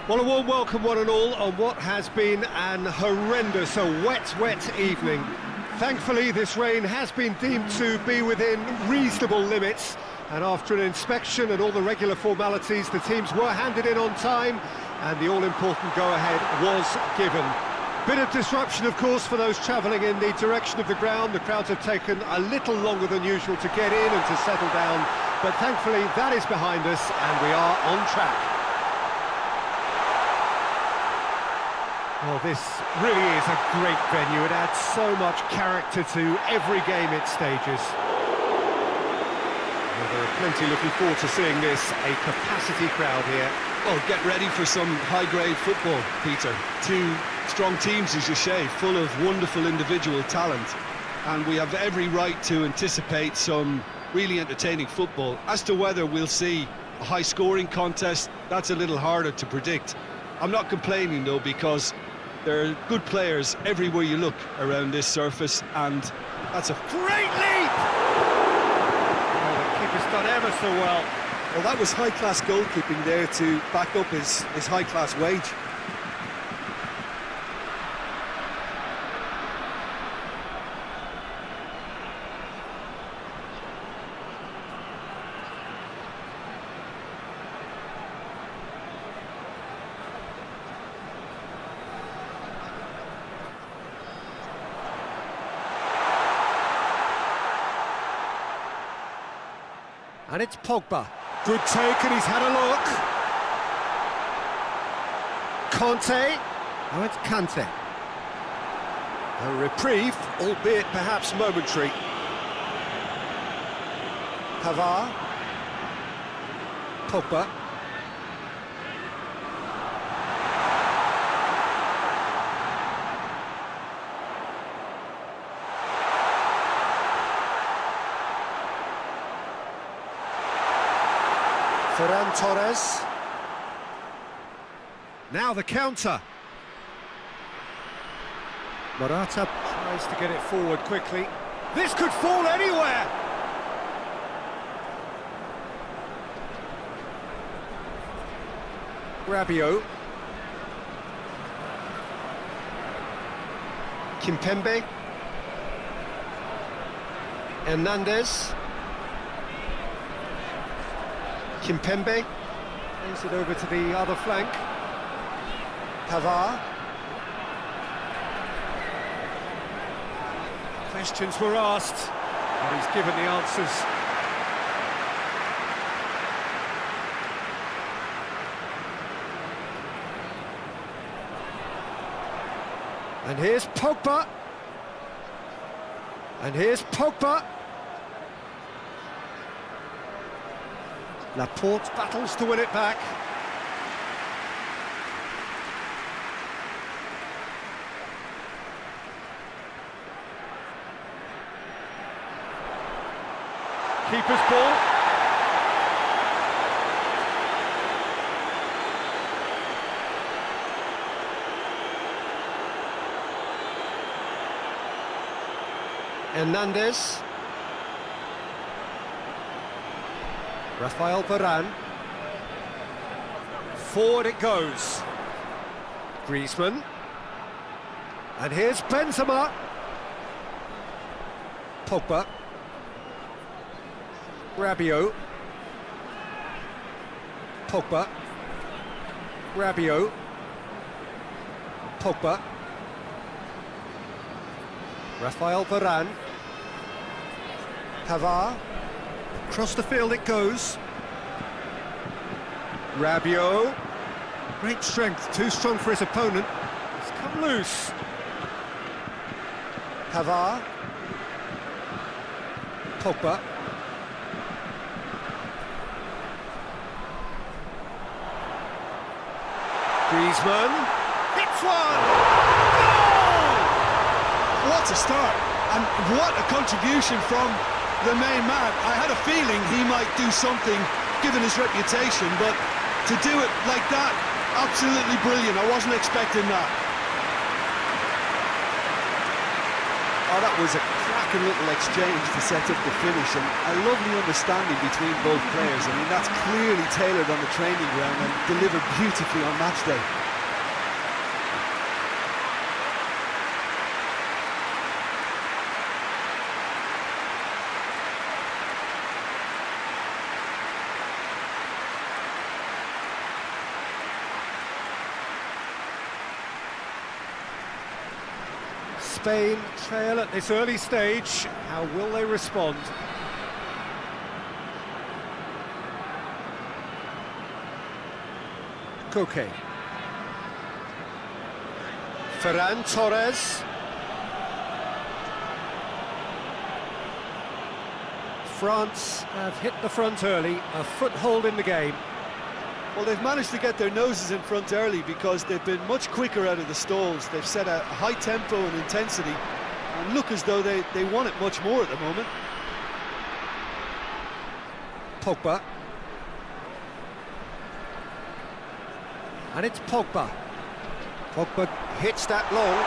Well, a warm welcome one and all on what has been an horrendous, wet evening. Thankfully, this rain has been deemed to be within reasonable limits, and after an inspection and all the regular formalities, the teams were handed in on time, and the all-important go-ahead was given. Bit of disruption, of course, for those travelling in the direction of the ground. The crowds have taken a little longer than usual to get in and to settle down, but thankfully that is behind us, and we are on track. Well, this really is a great venue. It adds so much character to every game it stages. Well, there are plenty looking forward to seeing this, a capacity crowd here. Well, get ready for some high-grade football, Peter. Two strong teams, as you say, full of wonderful individual talent. And we have every right to anticipate some really entertaining football. As to whether we'll see a high-scoring contest, that's a little harder to predict. I'm not complaining, though, because there are good players everywhere you look around this surface, and that's a great leap! Oh, the keeper's done ever so well. Well, that was high-class goalkeeping there to back up his high-class wage. And it's Pogba. Good take, and he's had a look. Conte. Oh, it's Kante. A reprieve, albeit perhaps momentary. Pavard. Pogba. Ferran Torres. Now the counter. Morata tries to get it forward quickly. This could fall anywhere! Rabiot. Kimpembe. Hernandez. Kimpembe plays it over to the other flank. Pavard. Questions were asked, but he's given the answers. And here's Pogba. And here's Pogba. Laporte battles to win it back. Keeper's ball. Hernandez. Rafael Varane. Forward it goes. Griezmann. And here's Benzema. Pogba. Rabiot. Pogba. Rabiot. Pogba. Rafael Varane. Pavard. Across the field it goes. Rabiot. Great strength, too strong for his opponent. It's come loose. Pavard. Pogba. Griezmann. Hits one! Goal! What a start, and what a contribution from the main man. I had a feeling he might do something given his reputation, but to do it like that, absolutely brilliant. I wasn't expecting that. Oh, that was a cracking little exchange to set up the finish, and a lovely understanding between both players. I mean, that's clearly tailored on the training ground and delivered beautifully on match day. Spain trail at this early stage. How will they respond? Koke. Ferran Torres. France have hit the front early, a foothold in the game. Well, they've managed to get their noses in front early because they've been much quicker out of the stalls. They've set a high tempo and intensity and look as though they want it much more at the moment. Pogba. And it's Pogba. Pogba hits that long.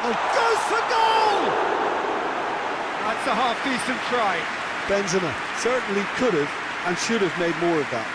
Oh, goes for goal! That's a half-decent try. Benzema certainly could have and should have made more of that.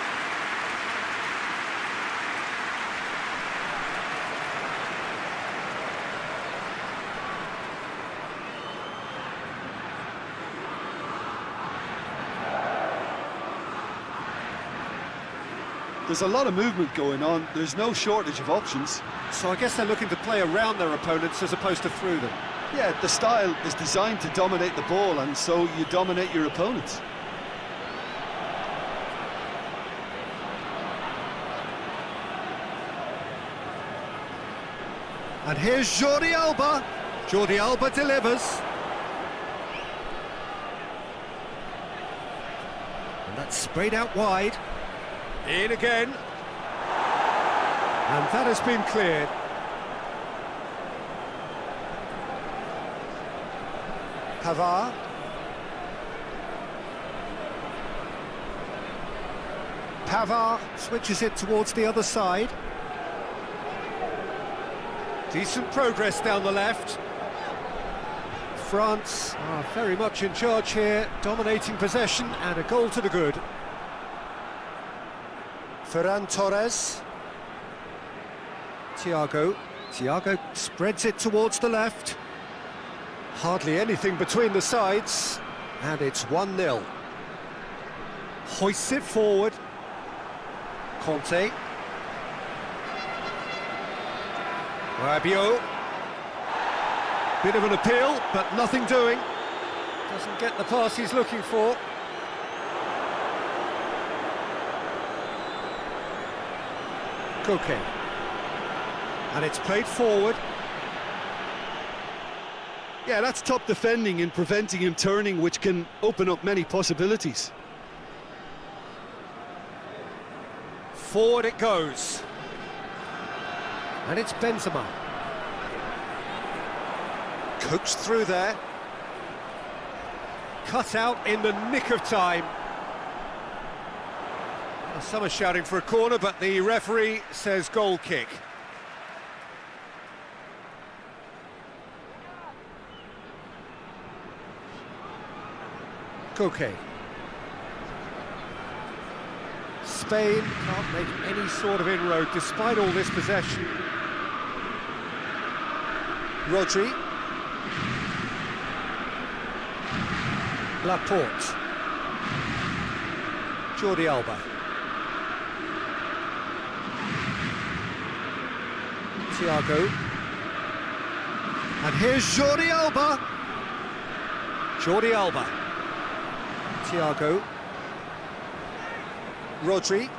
There's a lot of movement going on. There's no shortage of options. So I guess they're looking to play around their opponents as opposed to through them. Yeah, the style is designed to dominate the ball, and so you dominate your opponents. And here's Jordi Alba. Jordi Alba delivers. And that's sprayed out wide. In again. And that has been cleared. Pavard. Pavard switches it towards the other side. Decent progress down the left. France are very much in charge here, dominating possession and a goal to the good. Ferran Torres. Thiago spreads it towards the left. Hardly anything between the sides, and it's 1-0. Hoists it forward. Conte. Rabiot. Bit of an appeal, but nothing doing. Doesn't get the pass he's looking for. Koke. And it's played forward. Yeah, that's top defending and preventing him turning, which can open up many possibilities. Forward it goes. And it's Benzema. Coaxed through there. Cut out in the nick of time. Well, some are shouting for a corner, but the referee says goal kick. Koke. Spain can't make any sort of inroad despite all this possession. Rodri. Laporte. Jordi Alba. Thiago. And here's Jordi Alba. Jordi Alba. Thiago. Rodri.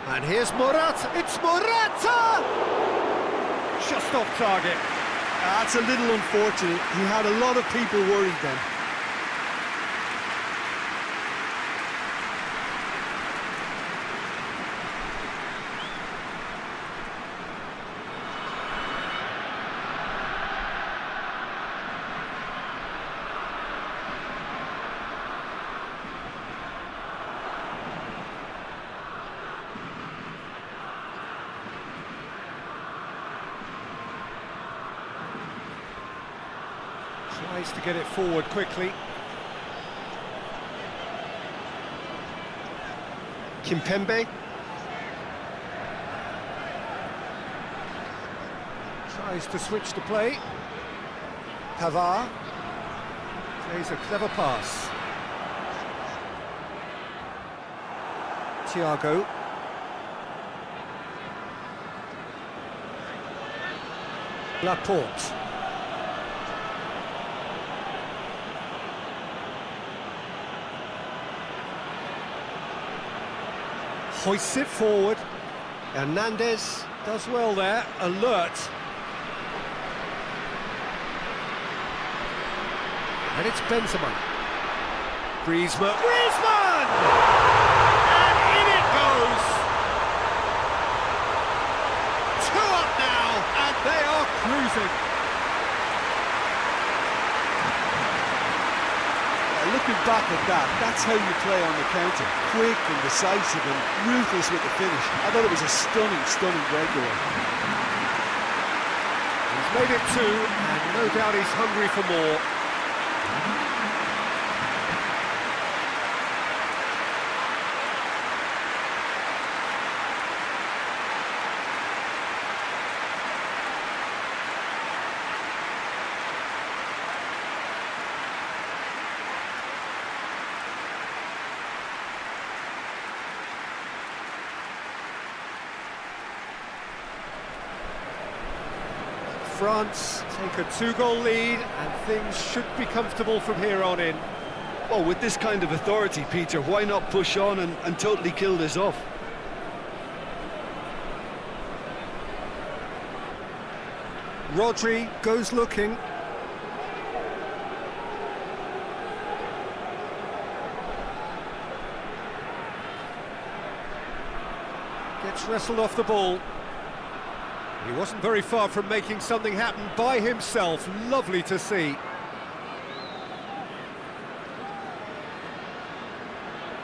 And here's Morata. It's Morata! Just off target. That's a little unfortunate. He had a lot of people worried then. Tries to get it forward quickly. Kimpembe. Tries to switch the play. Pavard. Plays a clever pass. Thiago. Laporte. Hoists it forward. Hernandez does well there, alert. And it's Benzema. Griezmann! And in it goes! 2 up now, and they are cruising. Looking back at that, that's how you play on the counter. Quick and decisive and ruthless with the finish. I thought it was a stunning breakaway. He's made it 2, and no doubt he's hungry for more. France take a 2-goal lead, and things should be comfortable from here on in. Well, with this kind of authority, Peter, why not push on and totally kill this off? Rodri goes looking. Gets wrestled off the ball. He wasn't very far from making something happen by himself. Lovely to see.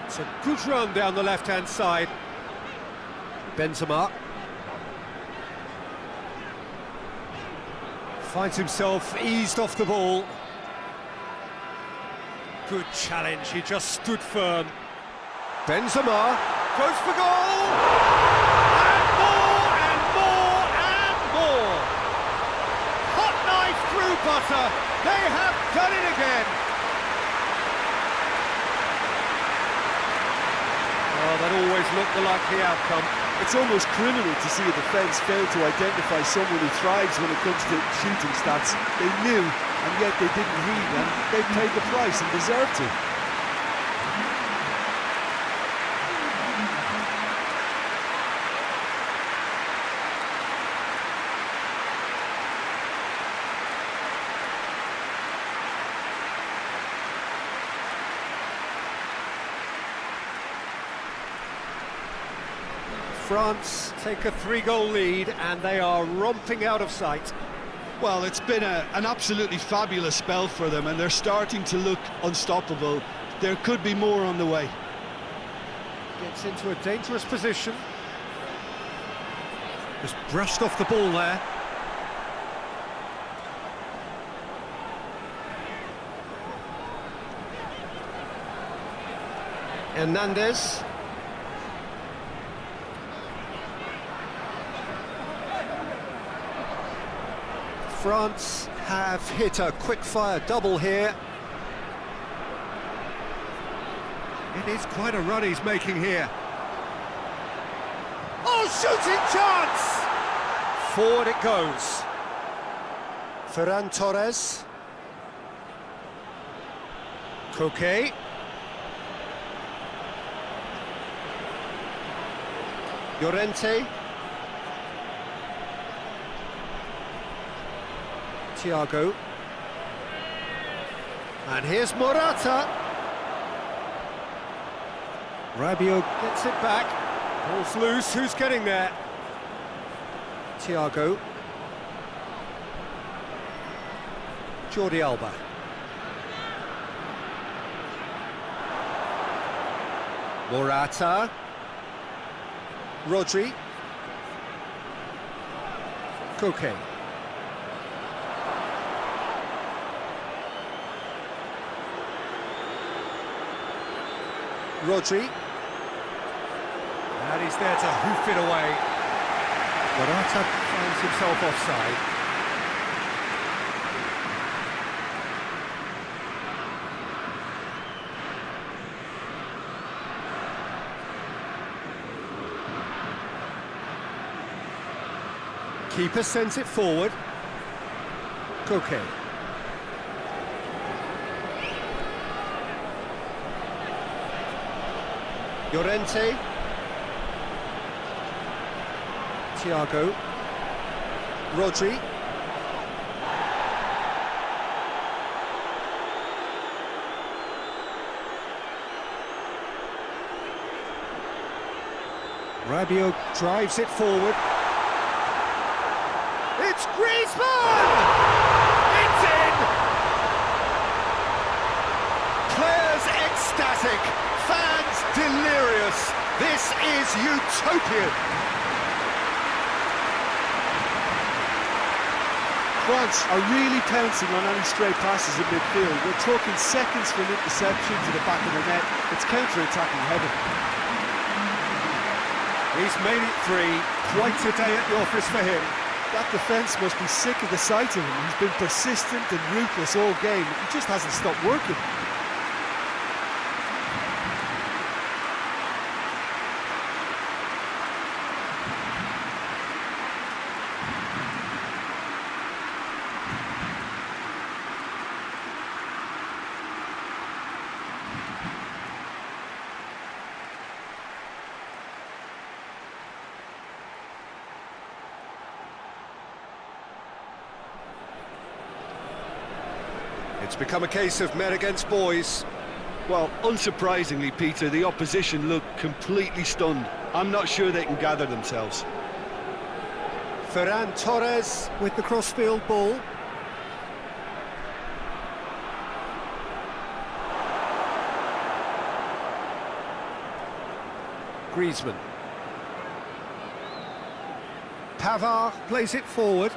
It's a good run down the left-hand side. Benzema finds himself eased off the ball. Good challenge, he just stood firm. Benzema goes for goal! And more, and more, and more! Hot knife through butter, they have done it again! Oh, that always looked the likely outcome. It's almost criminal to see a defence fail to identify someone who thrives when it comes to shooting stats. They knew, and yet they didn't heed, and they paid the price and deserved to. France take a 3-goal lead, and they are romping out of sight. Well, it's been an absolutely fabulous spell for them, and they're starting to look unstoppable. There could be more on the way. Gets into a dangerous position. Just brushed off the ball there. Hernandez. France have hit a quick-fire double here. It is quite a run he's making here. Oh, shooting chance! Forward it goes. Ferran Torres. Koke. Llorente. Thiago. And here's Morata. Rabiot gets it back. Ball's loose, who's getting there? Thiago. Jordi Alba. Morata. Rodri. Koke. Rodri. And he's there to hoof it away. Morata finds himself offside. Keeper sends it forward. Koke. Llorente. Thiago. Rodri. Rabiot drives it forward. It's Griezmann! It's in! Players ecstatic, fans delirious. This is utopian. France are really pouncing on any stray passes in midfield. We're talking seconds for an interception to the back of the net. It's counter-attacking heaven. He's made it 3. Quite a day at the office for him. That defence must be sick of the sight of him. He's been persistent and ruthless all game. He just hasn't stopped working. It's become a case of men against boys. Well, unsurprisingly, Peter, the opposition look completely stunned. I'm not sure they can gather themselves. Ferran Torres with the crossfield ball. Griezmann. Pavard plays it forward.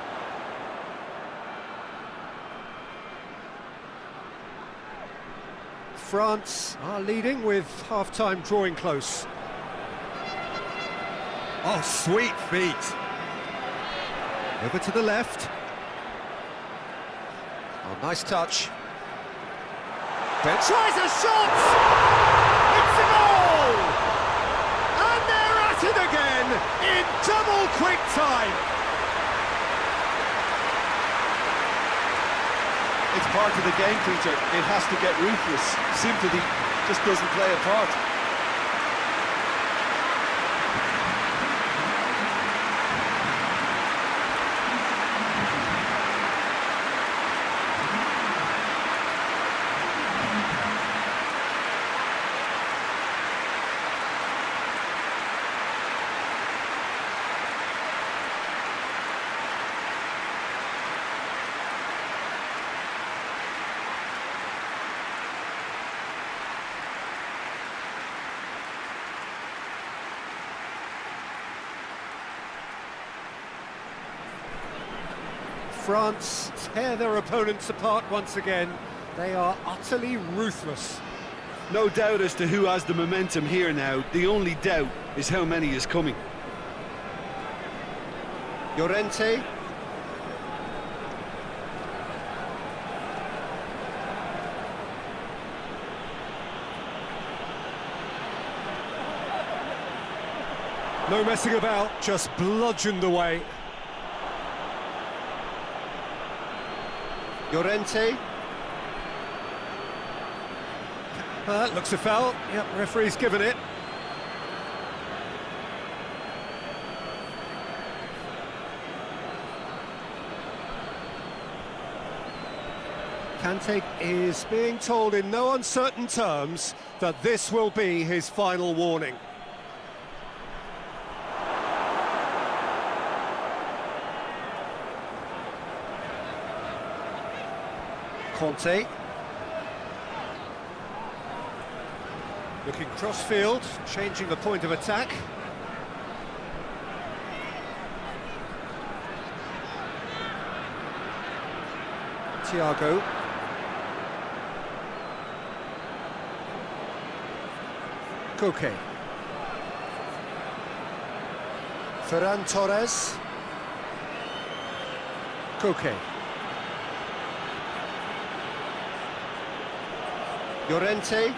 France are leading with half-time drawing close. Oh, sweet feet. Over to the left. Oh, nice touch. Ben tries a shot! It's a goal! And they're at it again in double quick time. It's part of the game, Peter. It has to get ruthless. Sympathy just doesn't play a part. France tear their opponents apart once again. They are utterly ruthless. No doubt as to who has the momentum here now. The only doubt is how many is coming. Llorente. No messing about, just bludgeoned away. Llorente. Looks a foul. Yep, referee's given it. Kante is being told in no uncertain terms that this will be his final warning. Conte. Looking cross-field, changing the point of attack. Thiago. Koke. Ferran Torres. Koke. Llorente.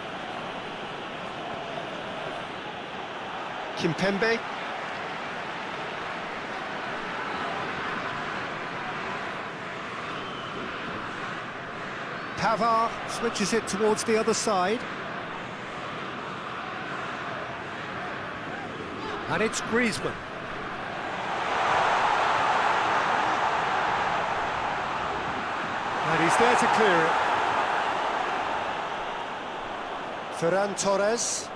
Kimpembe. Pavard switches it towards the other side. And it's Griezmann. And he's there to clear it. Ferran Torres.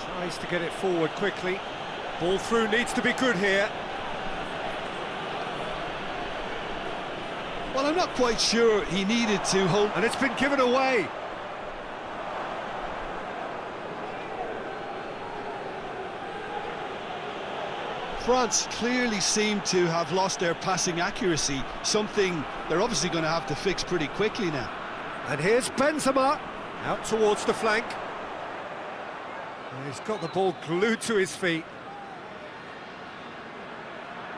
Tries to get it forward quickly. Ball through needs to be good here. Well, I'm not quite sure he needed to hold... And it's been given away. France clearly seem to have lost their passing accuracy, something they're obviously going to have to fix pretty quickly now. And here's Benzema, out towards the flank. And he's got the ball glued to his feet.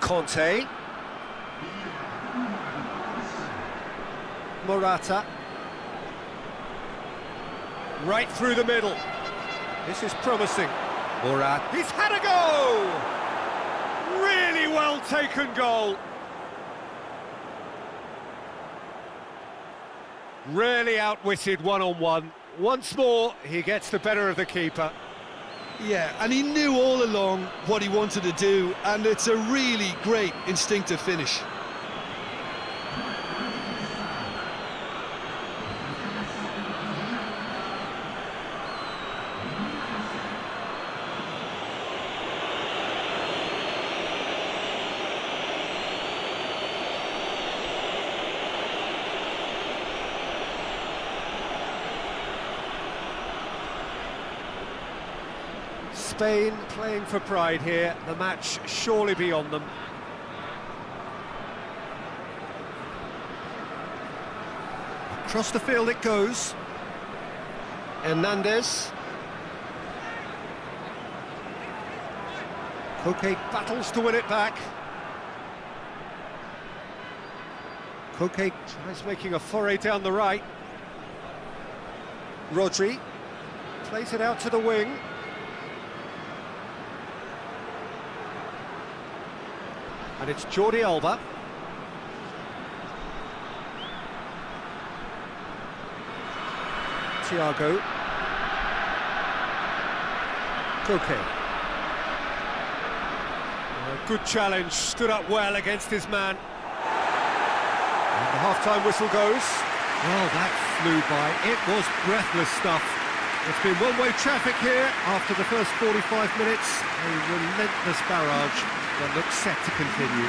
Conte. Morata. Right through the middle. This is promising. Morata. He's had a go! Really well taken goal. Really outwitted one-on-one. Once more, he gets the better of the keeper. Yeah, and he knew all along what he wanted to do, and it's a really great instinctive finish. Spain playing for pride here, the match surely beyond them. Across the field it goes. Hernandez. Koke battles to win it back. Koke tries making a foray down the right. Rodri plays it out to the wing. And it's Jordi Alba. Thiago. Koke. A good challenge, stood up well against his man. And the half-time whistle goes. Well, that flew by. It was breathless stuff. It's been one-way traffic here after the first 45 minutes. A relentless barrage that looks set to continue.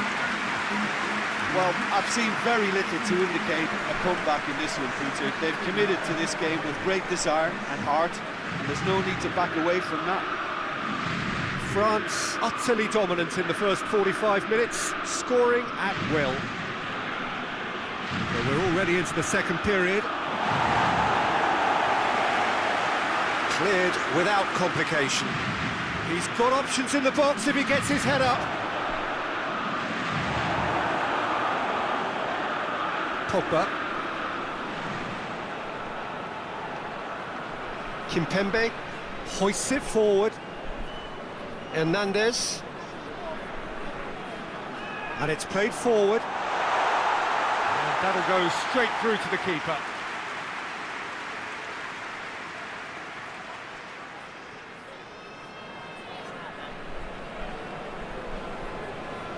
Well, I've seen very little to indicate a comeback in this one, Peter. They've committed to this game with great desire and heart, and there's no need to back away from that. France utterly dominant in the first 45 minutes, scoring at will. So we're already into the second period. Cleared without complication. He's got options in the box if he gets his head up. Pogba. Kimpembe hoists it forward. Hernandez. And it's played forward. And that'll go straight through to the keeper.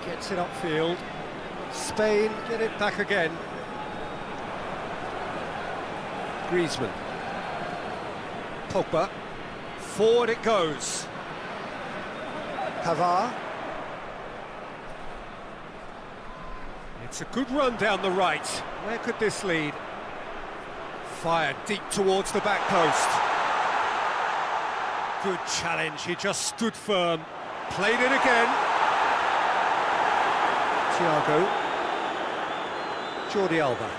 Gets it upfield. Spain get it back again. Griezmann. Pogba. Forward it goes. Pavard. It's a good run down the right. Where could this lead? Fired deep towards the back post. Good challenge, he just stood firm. Played it again. Thiago. Jordi Alba.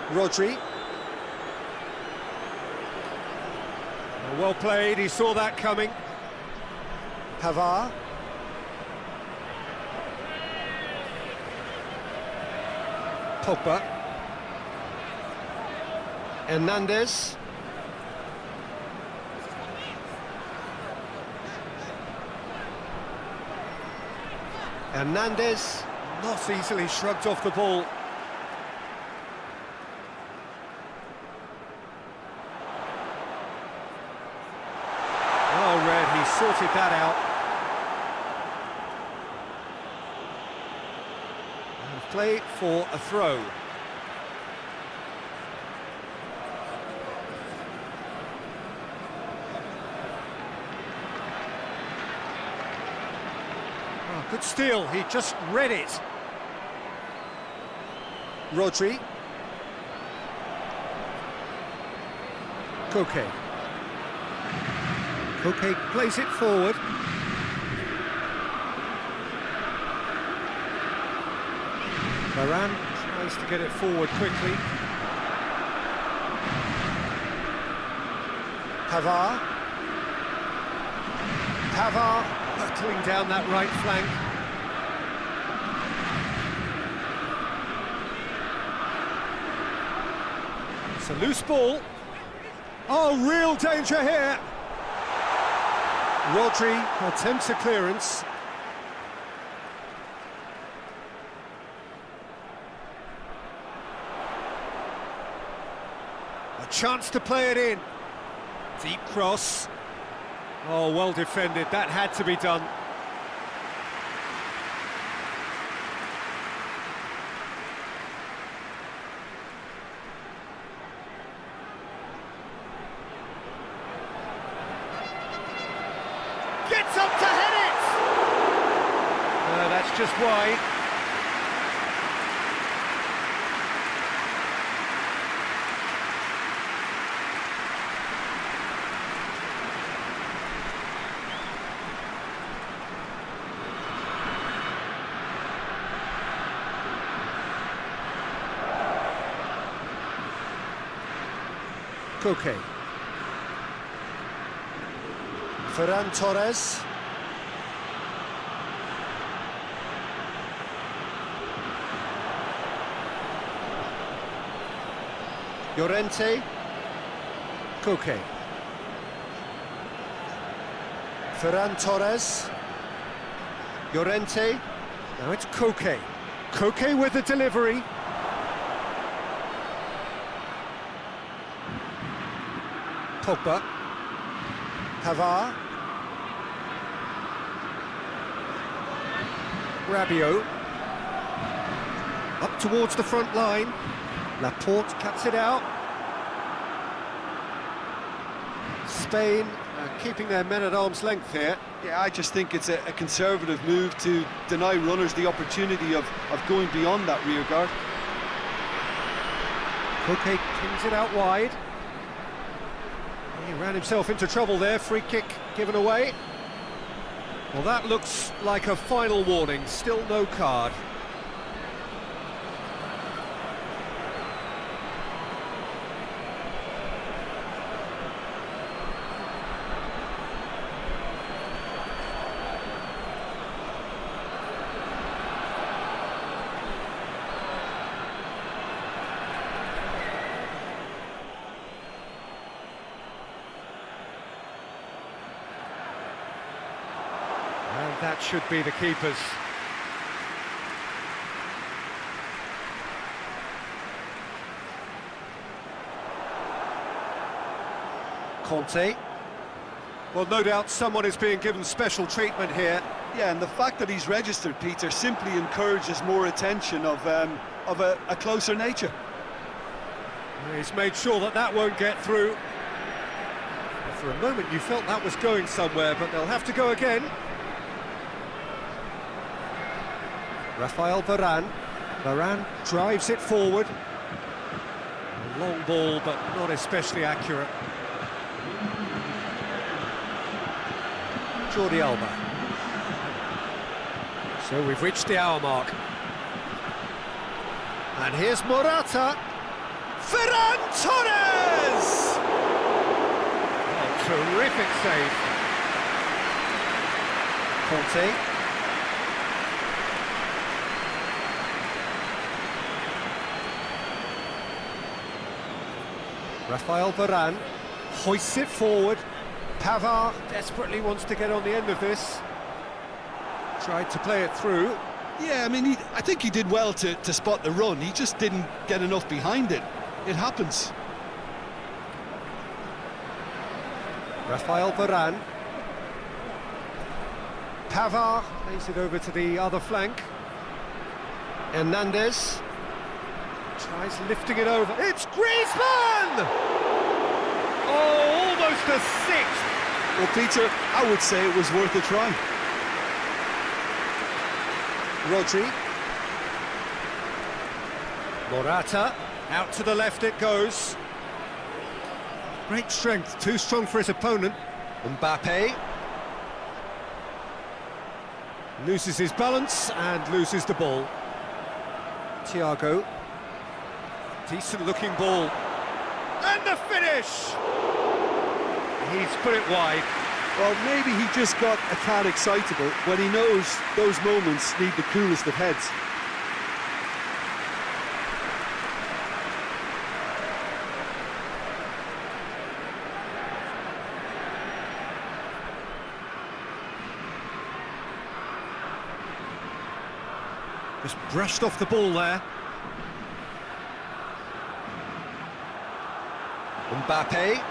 Rodri. Well played, he saw that coming. Pavard. Pogba. Hernandez. Hernandez, not easily shrugged off the ball. Well read, he sorted that out. And play for a throw. Good steal, he just read it. Rodri. Koke. Koke plays it forward. Varane tries to get it forward quickly. Pavard. Pavard hurtling down that right flank. It's a loose ball. Oh, real danger here. Rodri attempts a clearance. A chance to play it in. Deep cross. Oh, well defended. That had to be done. Gets up to head it! No, that's just wide. Koke. Ferran Torres. Llorente. Koke. Ferran Torres. Llorente. Now it's Koke. Koke with the delivery. Pogba. Pavard. Rabiot. Up towards the front line. Laporte cuts it out. Spain keeping their men at arm's length here. Yeah, I just think it's a conservative move to deny runners the opportunity of going beyond that rear guard. Koke kings it out wide. He ran himself into trouble there, free kick given away. Well, that looks like a final warning, still no card. And that should be the keepers. Conte. Well, no doubt someone is being given special treatment here. Yeah, and the fact that he's registered, Peter, simply encourages more attention of a closer nature. He's made sure that that won't get through. For a moment you felt that was going somewhere, but they'll have to go again. Rafael Varane. Varane drives it forward. A long ball, but not especially accurate. Jordi Alba. So we've reached the hour mark. And here's Morata. Ferran Torres! Oh, Terrific save. Conte. Rafael Varane hoists it forward. Pavard desperately wants to get on the end of this. Tried to play it through. Yeah, I mean, I think he did well to spot the run. He just didn't get enough behind it. It happens. Rafael Varane. Pavard plays it over to the other flank. Hernandez tries lifting it over. It's Griezmann! Oh, almost a sixth. Well, Peter, I would say it was worth a try. Rodri. Morata. Out to the left it goes. Great strength, too strong for his opponent. Mbappe. Loses his balance and loses the ball. Thiago. Decent looking ball. And the finish! He's put it wide. Well, maybe he just got a tad excitable when he knows those moments need the coolest of heads. Just brushed off the ball there. Mbappe.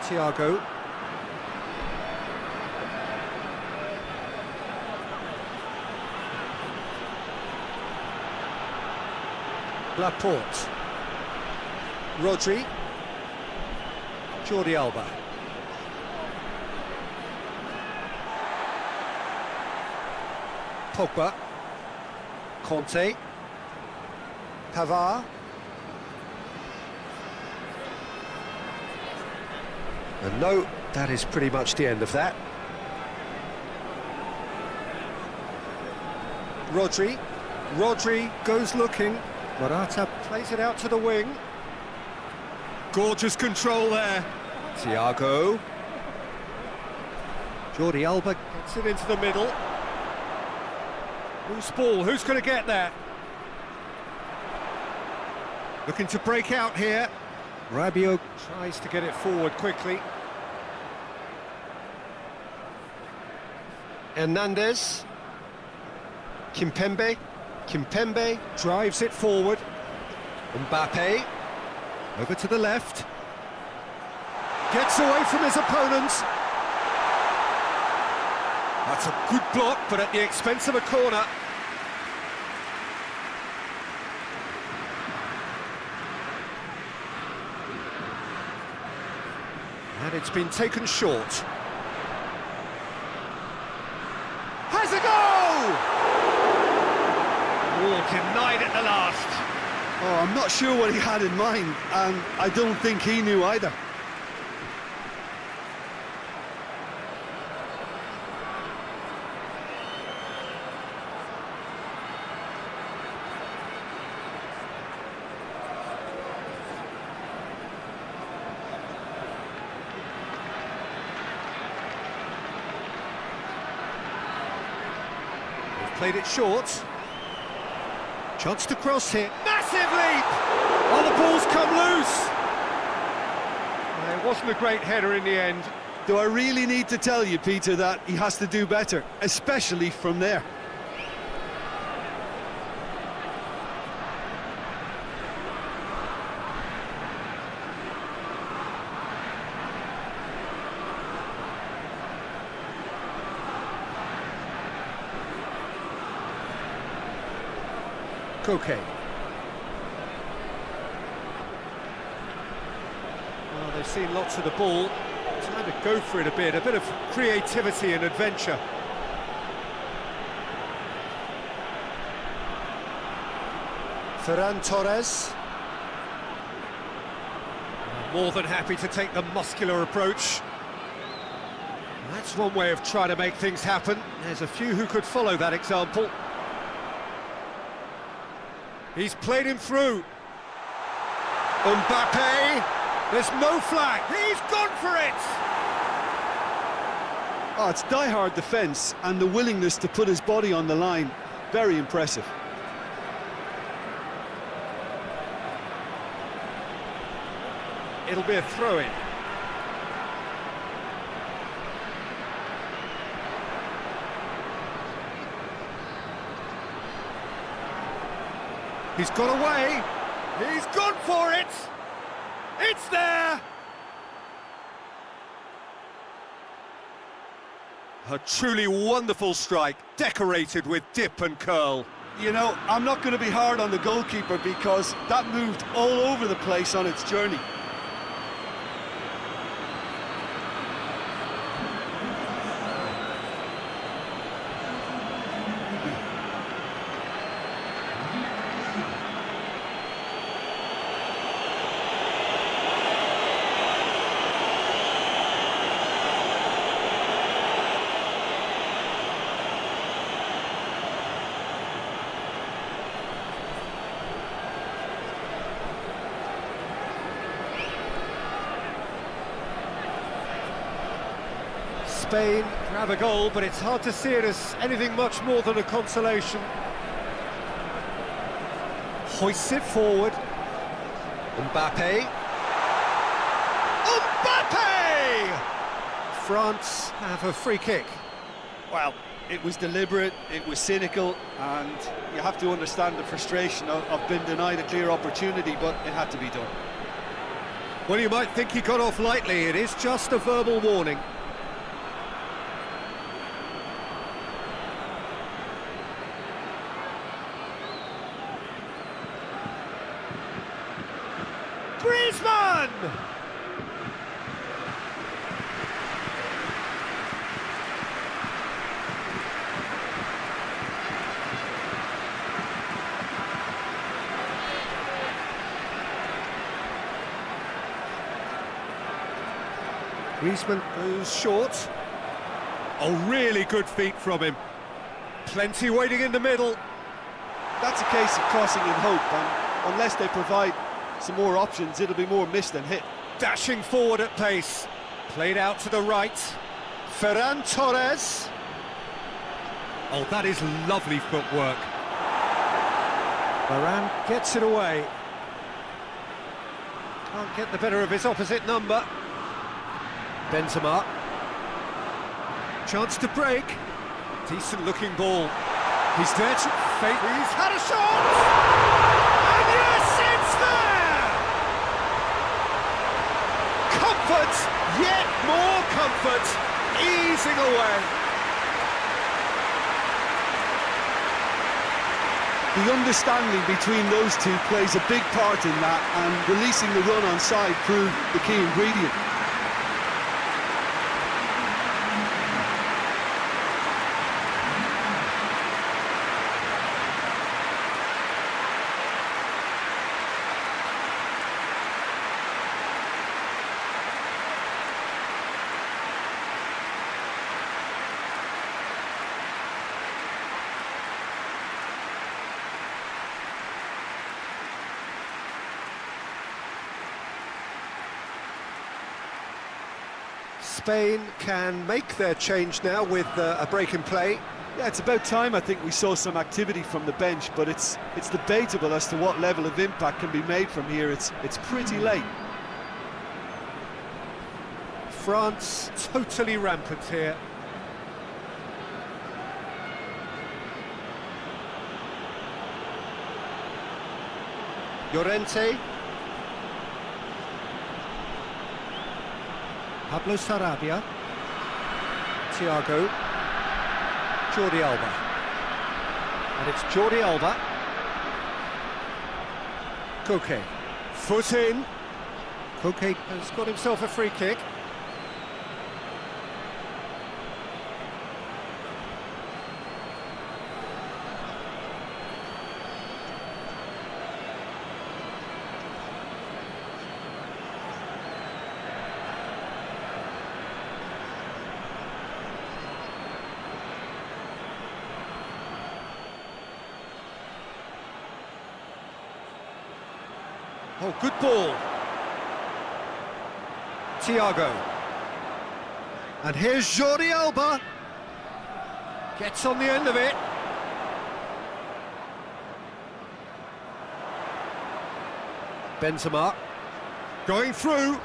Thiago. Laporte. Rodri. Jordi Alba. Pogba. Conte. Pavard. And no, that is pretty much the end of that. Rodri. Rodri goes looking. Morata plays it out to the wing. Gorgeous control there. Thiago. Jordi Alba gets it into the middle. Loose ball, who's going to get there? Looking to break out here. Rabiot tries to get it forward quickly. Hernandez. Kimpembe. Kimpembe drives it forward. Mbappe. Over to the left. Gets away from his opponent. That's a good block, but at the expense of a corner. And it's been taken short. Has a goal! Oh, denied at the last. Oh, I'm not sure what he had in mind, and I don't think he knew either. Played it short. Chance to cross here. Massive leap! Oh, the ball's come loose! It wasn't a great header in the end. Do I really need to tell you, Peter, that he has to do better, especially from there? Koke. Well, they've seen lots of the ball. Time to go for it a bit of creativity and adventure. Ferran Torres. More than happy to take the muscular approach. That's one way of trying to make things happen. There's a few who could follow that example. He's played him through. Mbappe. There's no flag. He's gone for it. Oh, it's die-hard defence and the willingness to put his body on the line. Very impressive. It'll be a throw-in. He's got away. He's gone for it. It's there. A truly wonderful strike, decorated with dip and curl. You know, I'm not going to be hard on the goalkeeper because that moved all over the place on its journey. Spain grab a goal, but it's hard to see it as anything much more than a consolation. Hoists it forward. Mbappe. Mbappe! France have a free kick. Well, it was deliberate, it was cynical, and you have to understand the frustration of being denied a clear opportunity, but it had to be done. Well, you might think he got off lightly. It is just a verbal warning. Griezmann! Griezmann goes short. Oh, really good feet from him. Plenty waiting in the middle. That's a case of crossing in hope, and unless they provide some more options, it'll be more miss than hit. Dashing forward at pace. Played out to the right. Ferran Torres. Oh, that is lovely footwork. Varane gets it away. Can't get the better of his opposite number. Benzema. Chance to break. Decent looking ball. He's there to fake. He's had a shot! And yes, it's there! Comfort, yet more comfort, easing away. The understanding between those two plays a big part in that, and releasing the run on side proved the key ingredient. Spain can make their change now with a break in play. Yeah, it's about time I think we saw some activity from the bench, but it's debatable as to what level of impact can be made from here. It's pretty late. France totally rampant here. Llorente. Pablo Sarabia. Thiago. Jordi Alba. And it's Jordi Alba. Koke. Foot in. Koke has got himself a free kick. Oh, good ball. Thiago. And here's Jordi Alba. Gets on the end of it. Benzema. Going through. No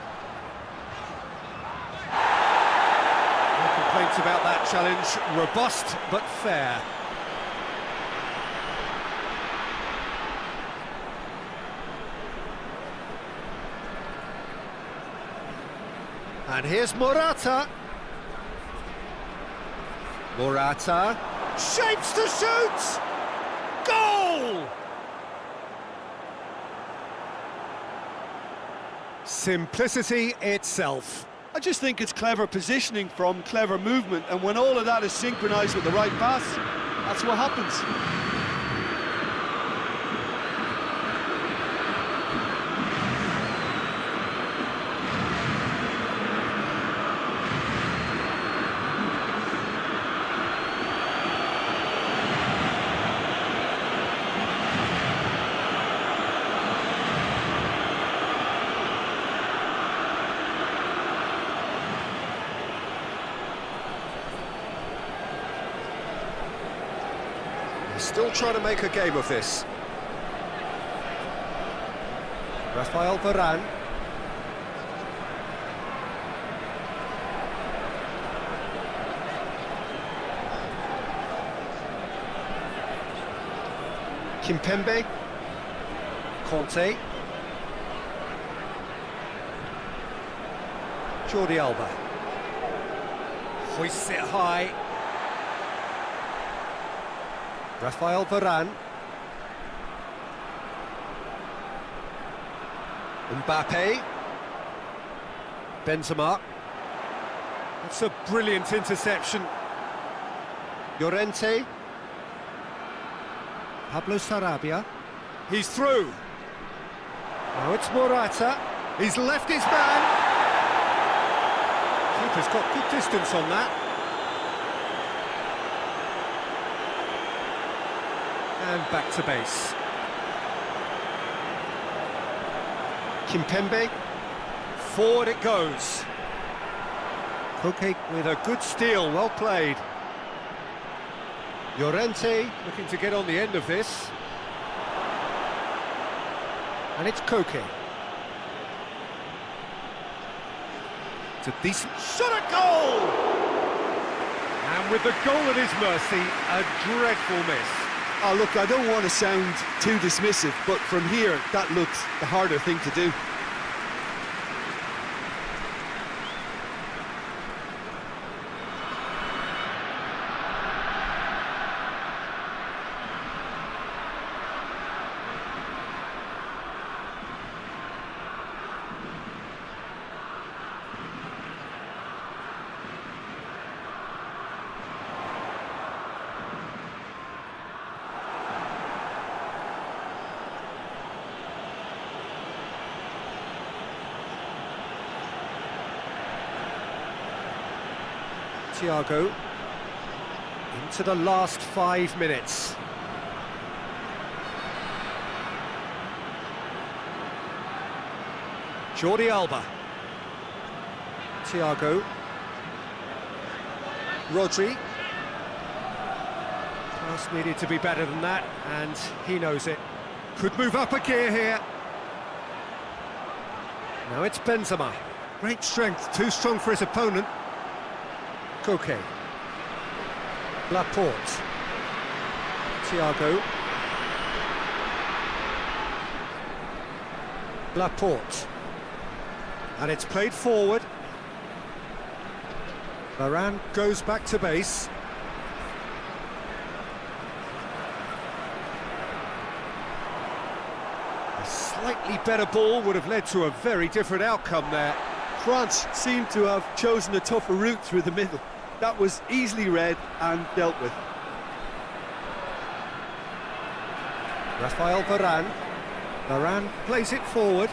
complaints about that challenge. Robust but fair. And here's Morata. Morata shapes to shoot! Goal! Simplicity itself. I just think it's clever positioning from clever movement, and when all of that is synchronised with the right pass, that's what happens. Still trying to make a game of this. Rafael Varane. Kimpembe. Conte. Jordi Alba. Hoists it high. Rafael Varane. Mbappe. Benzema. That's a brilliant interception. Llorente. Pablo Sarabia. He's through. Now it's Morata. He's left his man. Keeper's got good distance on that. And back to base. Kimpembe. Forward it goes. Koke with a good steal, well played. Llorente looking to get on the end of this. And it's Koke. It's a decent shot at goal! And with the goal at his mercy, a dreadful miss. Oh, look, I don't want to sound too dismissive, but from here, that looks the harder thing to do. Thiago into the last 5 minutes. Jordi Alba. Thiago. Rodri. Pass needed to be better than that, and he knows it. Could move up a gear here. Now it's Benzema. Great strength, too strong for his opponent. Koke. Laporte. Thiago. Laporte. And it's played forward. Varane goes back to base. A slightly better ball would have led to a very different outcome there. France seemed to have chosen a tougher route through the middle. That was easily read and dealt with. Rafael Varane. Varane plays it forward.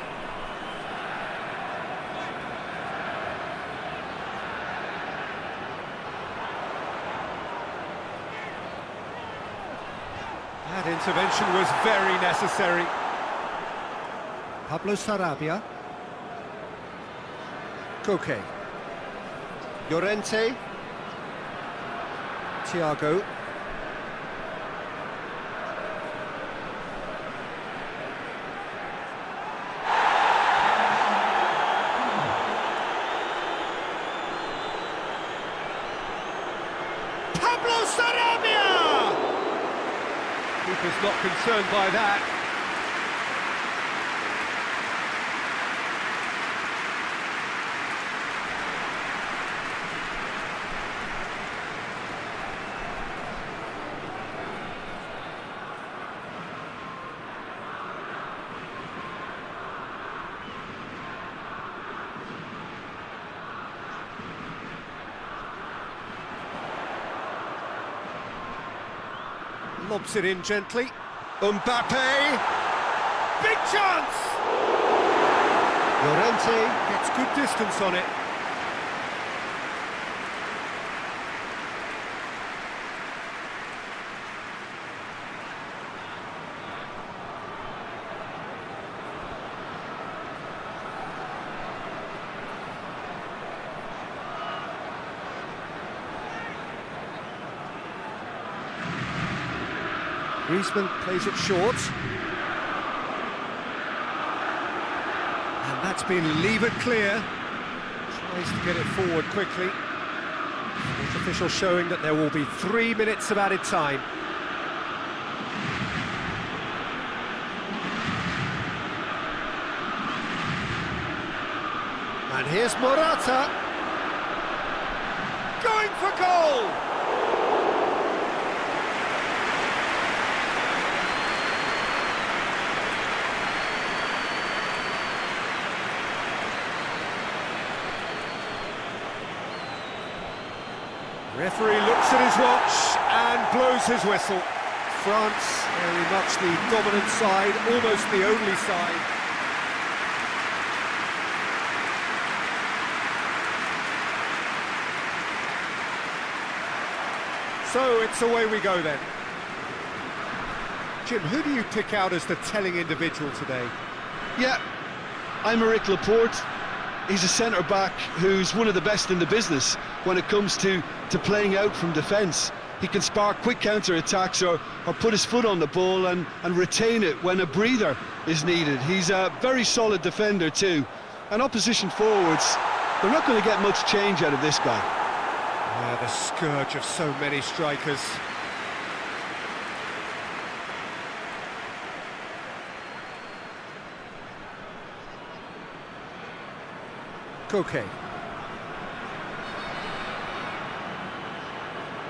That intervention was very necessary. Pablo Sarabia. Koke. Llorente. Thiago. Keeper's not concerned by that. Lobs it in gently. Mbappe! Big chance! Llorente gets good distance on it. Griezmann plays it short. And that's been levered clear. Tries to get it forward quickly. This official showing that there will be 3 minutes of added time. And here's Morata. Going for goal! Referee looks at his watch and blows his whistle. France, very much the dominant side, almost the only side. So it's away we go then. Jim, who do you pick out as the telling individual today? Yeah, Aymeric Laporte. He's a centre-back who's one of the best in the business when it comes to playing out from defence. He can spark quick counter-attacks or put his foot on the ball and retain it when a breather is needed. He's a very solid defender too. And opposition forwards, they're not going to get much change out of this guy. Yeah, the scourge of so many strikers. Koke.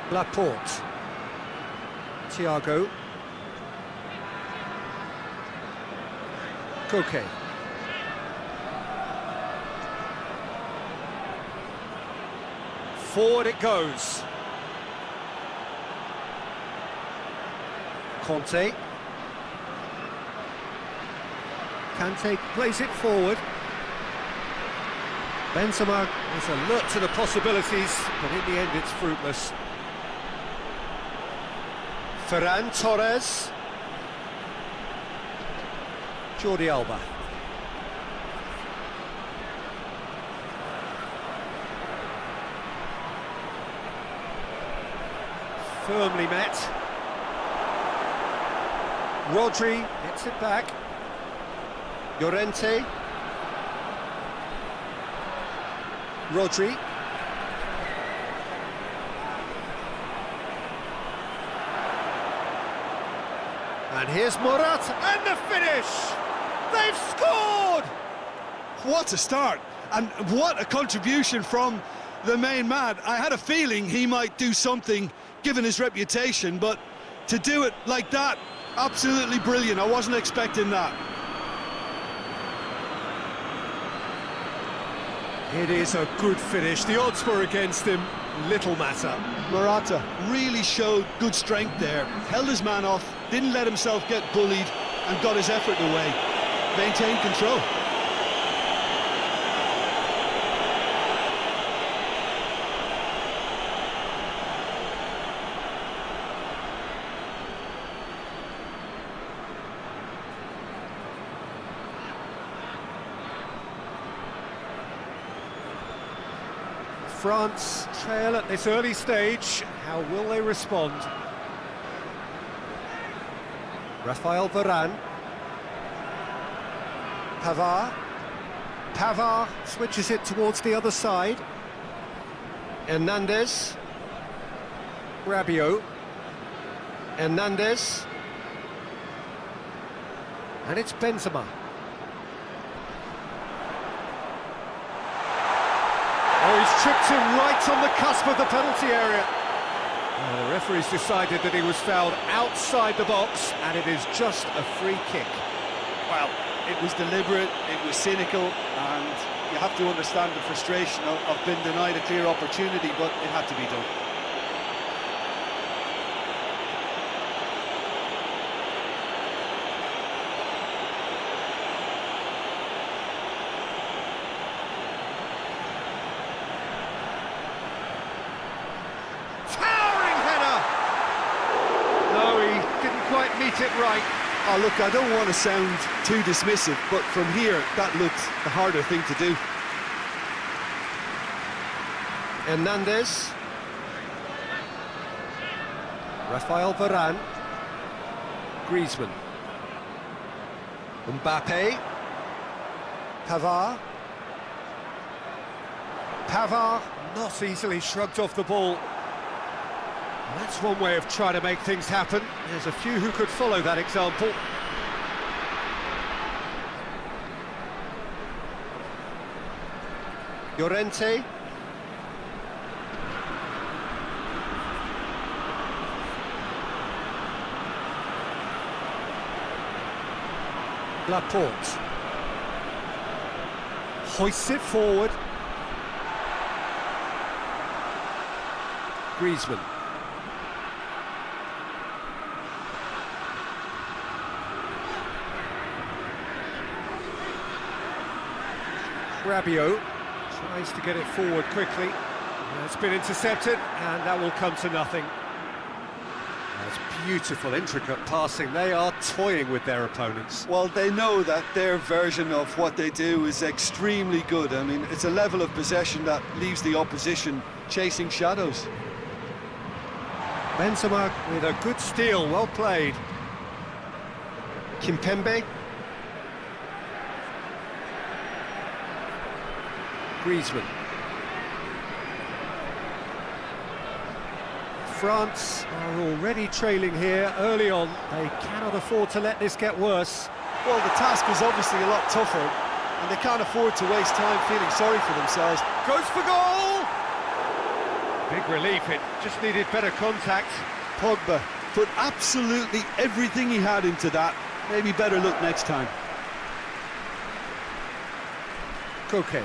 Laporte. Thiago. Koke. Forward it goes. Conte. Kante plays it forward. Benzema is alert to the possibilities, but in the end it's fruitless. Ferran Torres. Jordi Alba. Firmly met. Rodri gets it back. Llorente. Rodri. And here's Morata, and the finish! They've scored! What a start, and what a contribution from the main man. I had a feeling he might do something, given his reputation, but to do it like that, absolutely brilliant. I wasn't expecting that. It is a good finish. The odds were against him, little matter. Morata really showed good strength there, held his man off, didn't let himself get bullied, and got his effort away. Maintained control. France trail at this early stage. How will they respond? Raphael Varane. Pavard switches it towards the other side. Hernandez. Rabiot. Hernandez. And it's Benzema. Oh, he's tripped him right on the cusp of the penalty area. The referee's decided that he was fouled outside the box, and it is just a free kick. Well, it was deliberate, it was cynical, and you have to understand the frustration of being denied a clear opportunity, but it had to be done. Meet it right. Oh, look, I don't want to sound too dismissive, but from here, that looked the harder thing to do. Hernandez. Raphael Varane. Griezmann. Mbappe. Pavard not easily shrugged off the ball. That's one way of trying to make things happen. There's a few who could follow that example. Llorente. Laporte. Hoists it forward. Griezmann. Rabiot tries to get it forward quickly. It's been intercepted, and that will come to nothing. That's beautiful, intricate passing. They are toying with their opponents. Well, they know that their version of what they do is extremely good. I mean, it's a level of possession that leaves the opposition chasing shadows. Benzema with a good steal, well played. Kimpembe. Griezmann. France are already trailing here early on. They cannot afford to let this get worse. Well, the task is obviously a lot tougher, and they can't afford to waste time feeling sorry for themselves. Goes for goal! Big relief, it just needed better contact. Pogba put absolutely everything he had into that. Maybe better luck next time. Koke.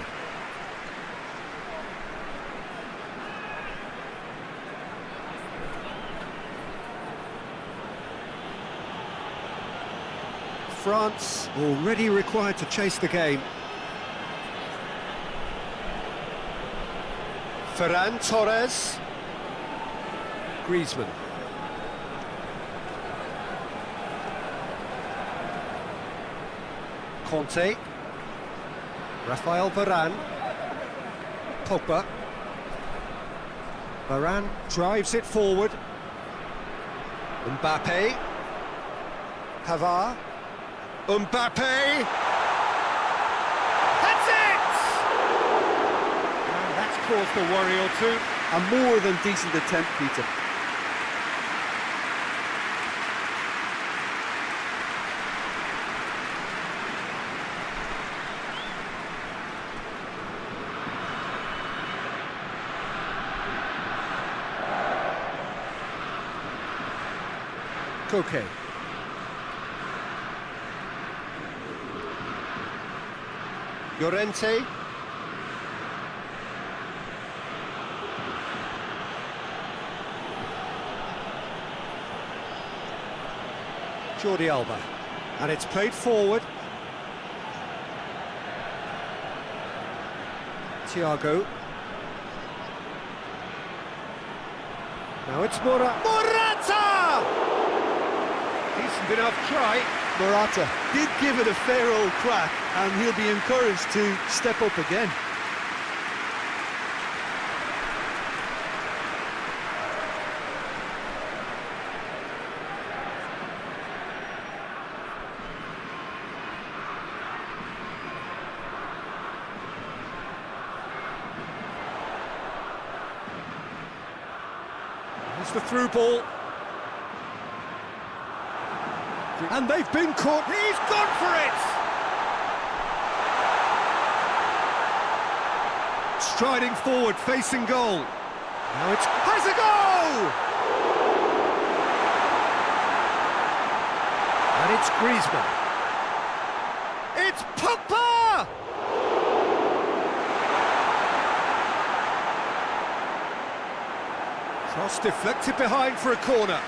France already required to chase the game. Ferran Torres. Griezmann. Conte. Raphael Varane. Pogba. Varane drives it forward. Mbappe. Pavard. Mbappe! That's it! And that's caused a worry or two. A more than decent attempt, Peter. Koke. Llorente. Jordi Alba. And it's played forward. Thiago. Now it's Morata! Decent enough try. Morata did give it a fair old crack, and he'll be encouraged to step up again. Here's the through ball. And they've been caught. He's gone for it! Striding forward, facing goal. Now it's... has a goal! And it's Griezmann. It's Pogba! Cross deflected behind for a corner.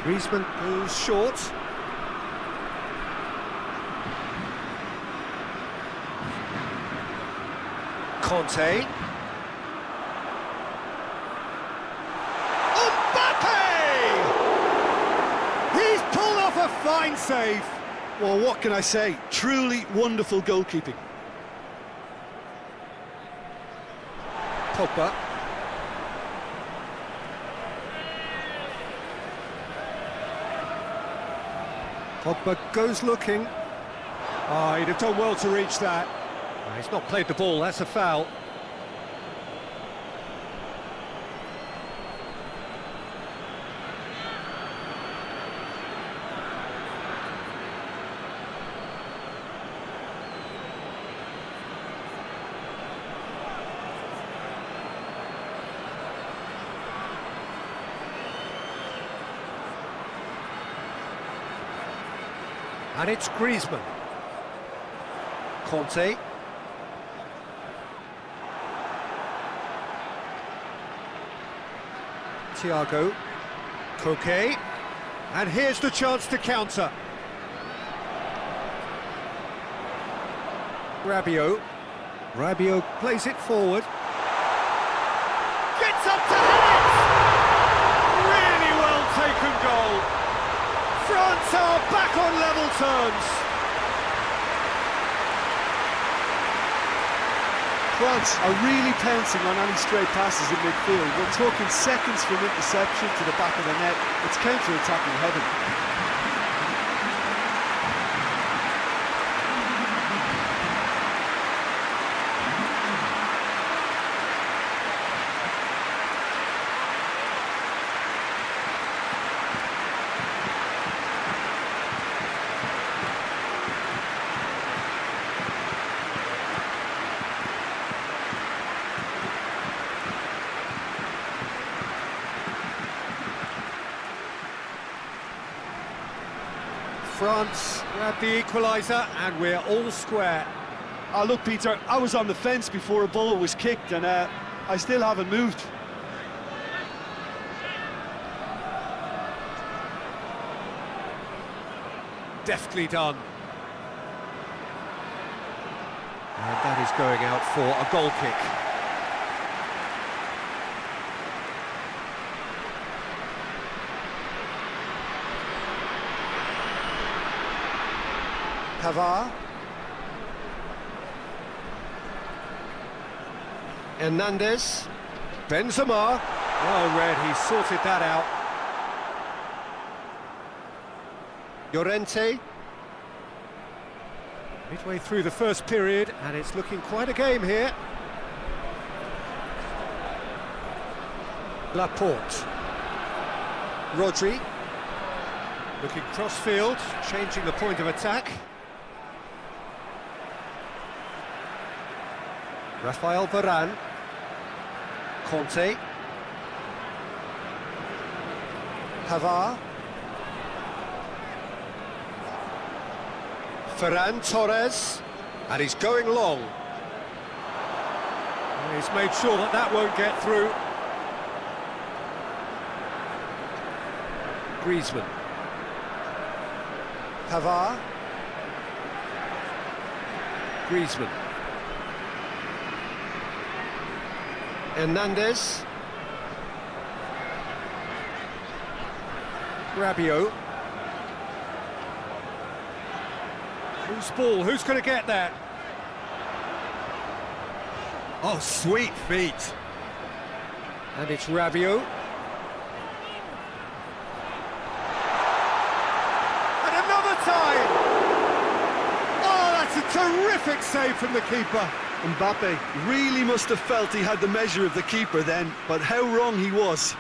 Griezmann goes short. Conte. Mbappe! He's pulled off a fine save. Well, what can I say? Truly wonderful goalkeeping. Pogba. Pogba goes looking. Oh, he'd have done well to reach that. He's not played the ball, that's a foul. And it's Griezmann. Conte. Thiago. Koke. And here's the chance to counter. Rabiot. Rabiot plays it forward. Gets up to head it! Really well taken goal. France are back on level terms. France are really pouncing on any stray passes in midfield. We're talking seconds from interception to the back of the net. It's counter-attacking heaven. France grab the equaliser and we're all square. Oh, look, Peter, I was on the fence before a ball was kicked and I still haven't moved. Deftly done. And that is going out for a goal kick. Pavard. Hernandez. Benzema. Well read, he sorted that out. Llorente. Midway through the first period, and it's looking quite a game here. Laporte. Rodri. Looking cross-field, changing the point of attack. Rafael Varane. Conte. Pavard. Ferran Torres. And he's going long. And he's made sure that that won't get through. Griezmann. Pavard. Griezmann. Hernandez. Rabiot. Who's ball? Who's going to get that? Oh, sweet feet. And it's Rabiot. And another time! Oh, that's a terrific save from the keeper. Mbappe really must have felt he had the measure of the keeper then, but how wrong he was.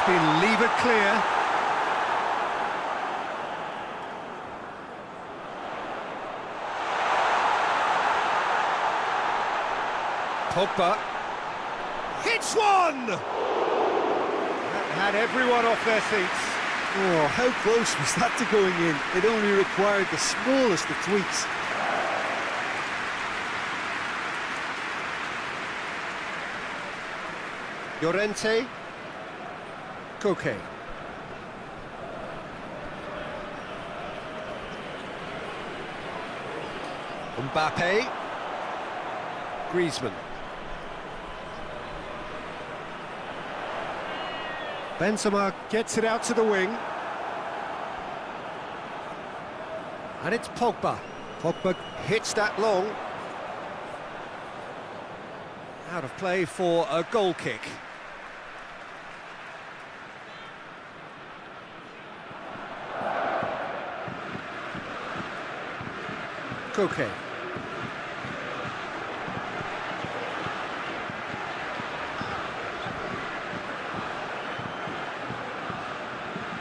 Been levered clear. Pogba hits one! That had everyone off their seats. Oh, how close was that to going in? It only required the smallest of tweaks. Llorente. Koke. Mbappe. Griezmann. Benzema gets it out to the wing. And it's Pogba. Pogba hits that long. Out of play for a goal kick. Koke.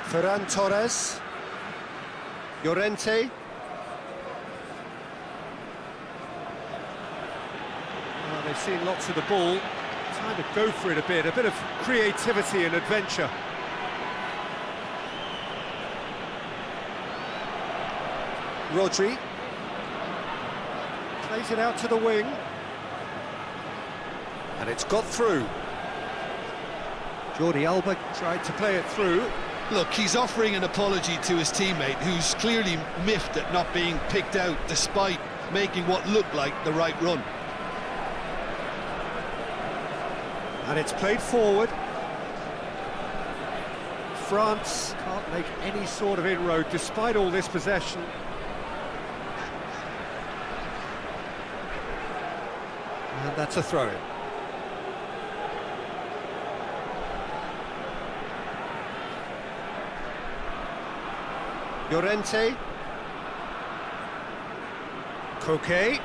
Ferran Torres. Llorente. Well, they've seen lots of the ball. Time to go for it a bit of creativity and adventure. Rodri. Plays it out to the wing. And it's got through. Jordi Alba tried to play it through. Look, he's offering an apology to his teammate, who's clearly miffed at not being picked out despite making what looked like the right run. And it's played forward. France can't make any sort of inroad despite all this possession. And that's a throw-in. Llorente. Koke.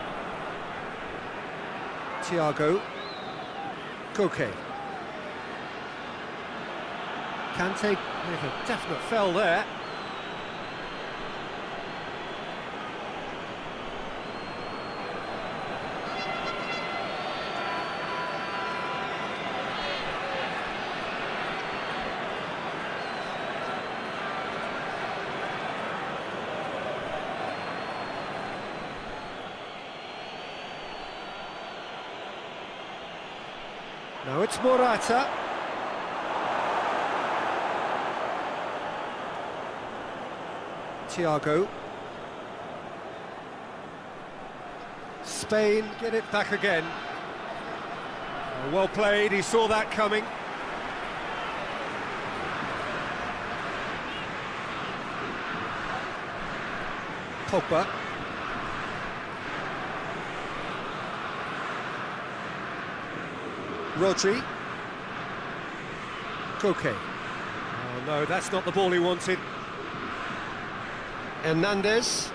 Thiago. Koke. Kante with a definite fell there. Now it's Morata. Thiago. Spain get it back again. Oh, well played, he saw that coming. Pogba. Rodri. Koke. Oh no, that's not the ball he wanted. Hernandez.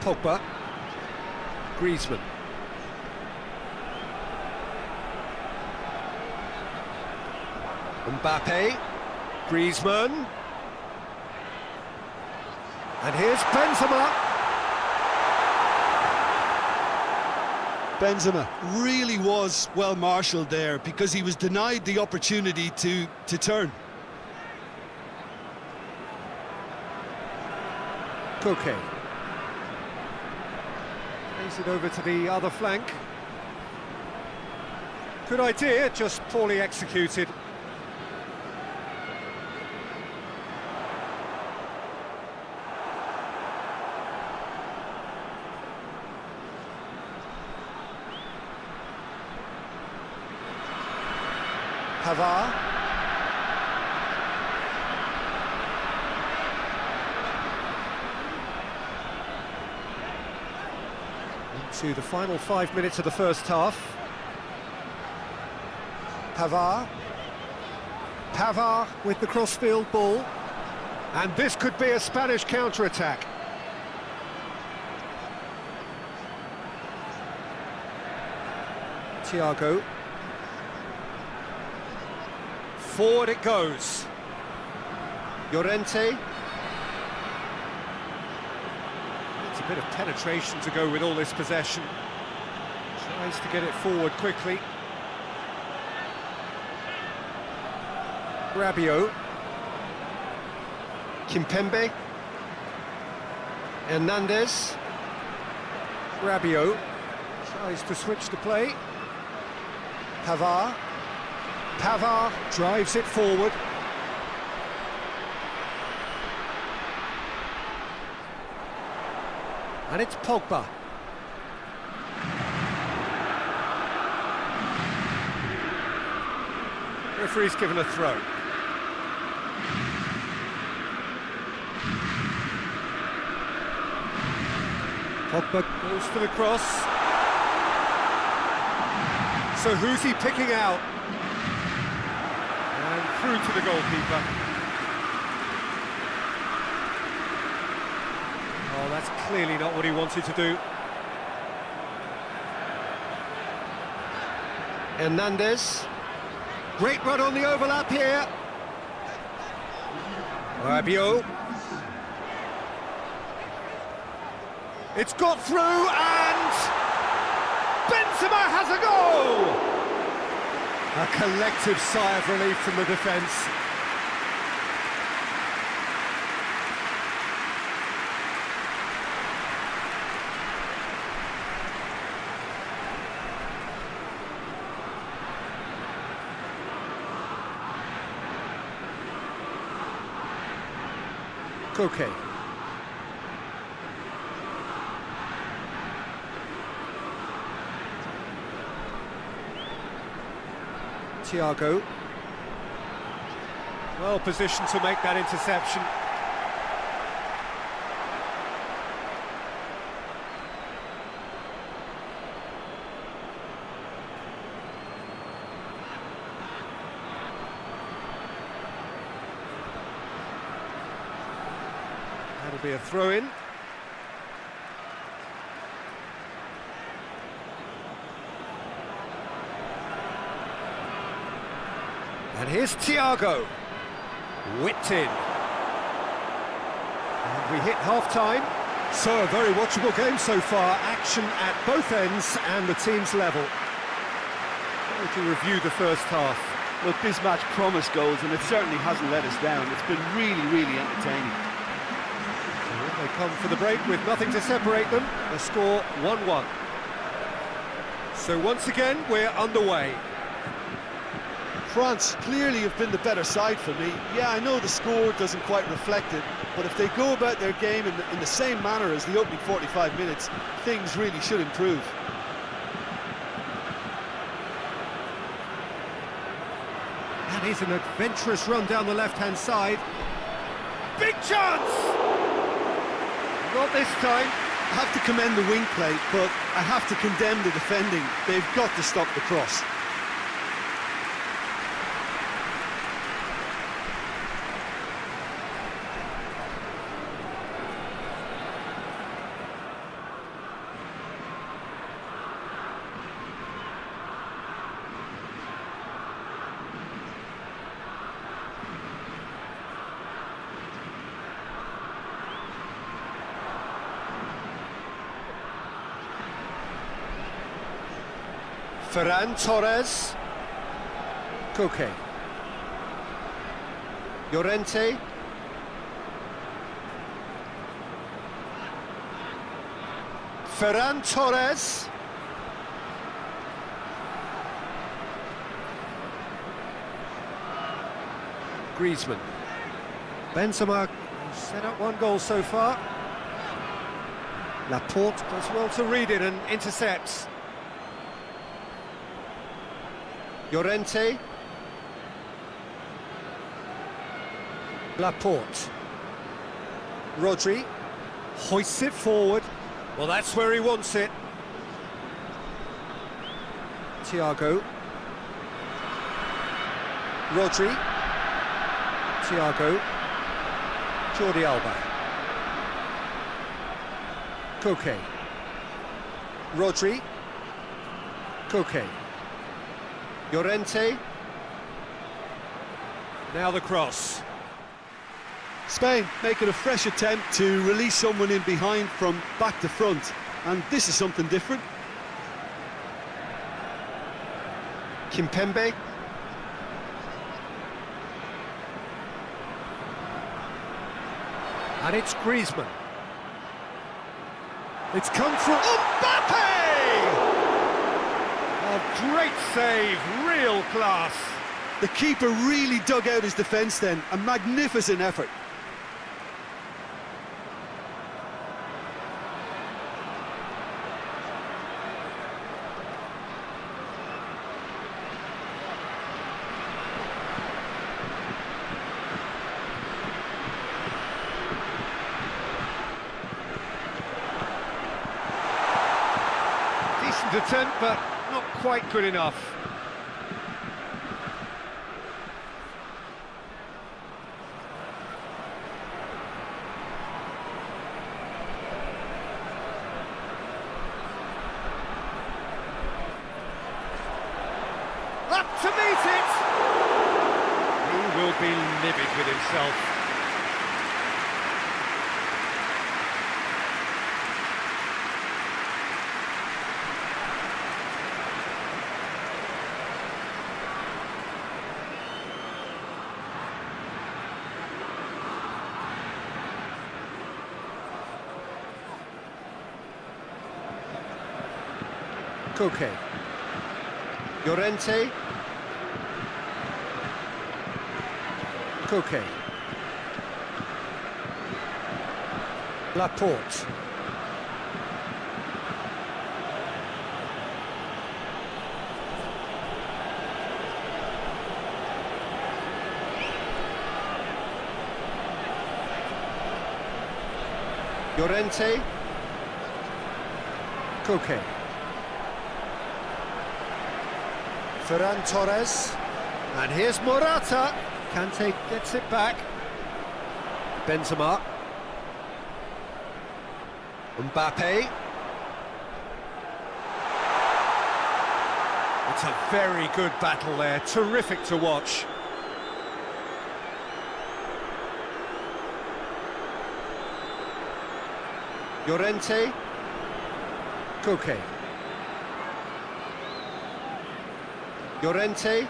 Pogba. Griezmann. Mbappe. Griezmann. And here's Benzema. Benzema Really was well marshalled there because he was denied the opportunity to turn. Koke. Plays it over to the other flank. Good idea, just poorly executed. Pavard. Into the final 5 minutes of the first half. Pavard. Pavard with the crossfield ball. And this could be a Spanish counter-attack. Thiago. Forward it goes. Llorente. It's a bit of penetration to go with all this possession. Tries to get it forward quickly. Rabiot. Kimpembe. Hernandez. Rabiot. Tries to switch the play. Pavard. Pavard drives it forward. And it's Pogba. Referee's given a throw. Pogba goes for the cross. So who's he picking out? And through to the goalkeeper. Oh, that's clearly not what he wanted to do. Hernandez. Great run on the overlap here. Rabiot. It's got through and Benzema has a goal! A collective sigh of relief from the defence. Koke. Thiago. Well positioned to make that interception. That'll be a throw-in. And here's Thiago, whipped in. And we hit half-time. So a very watchable game so far, action at both ends and the team's level. How would you review the first half? Look, this match promised goals and it certainly hasn't let us down. It's been really, really entertaining. So they come for the break with nothing to separate them. The score 1-1. So once again, we're underway. France clearly have been the better side for me. Yeah, I know the score doesn't quite reflect it, but if they go about their game in the same manner as the opening 45 minutes, things really should improve. And here's an adventurous run down the left-hand side. Big chance! Not this time. I have to commend the wing play, but I have to condemn the defending. They've got to stop the cross. Ferran Torres. Koke. Llorente. Ferran Torres. Griezmann. Benzema set up one goal so far. Laporte does well to read it and intercepts. Llorente. Laporte. Rodri hoists it forward. Well, that's where he wants it. Thiago. Rodri. Thiago. Jordi Alba. Koke. Rodri. Koke. Llorente. Now the cross. Spain making a fresh attempt to release someone in behind from back to front, and this is something different. Kimpembe. And it's Griezmann. It's come from Mbappe! A great save, real class. The keeper really dug out his defence then, a magnificent effort. Decent attempt, but not quite good enough. Up to meet it! He will be livid with himself. Koke. Llorente. Koke. Laporte. Llorente. Koke. Ferran Torres, and here's Morata. Kante gets it back. Benzema. Mbappe. It's a very good battle there, terrific to watch. Llorente. Koke. Llorente.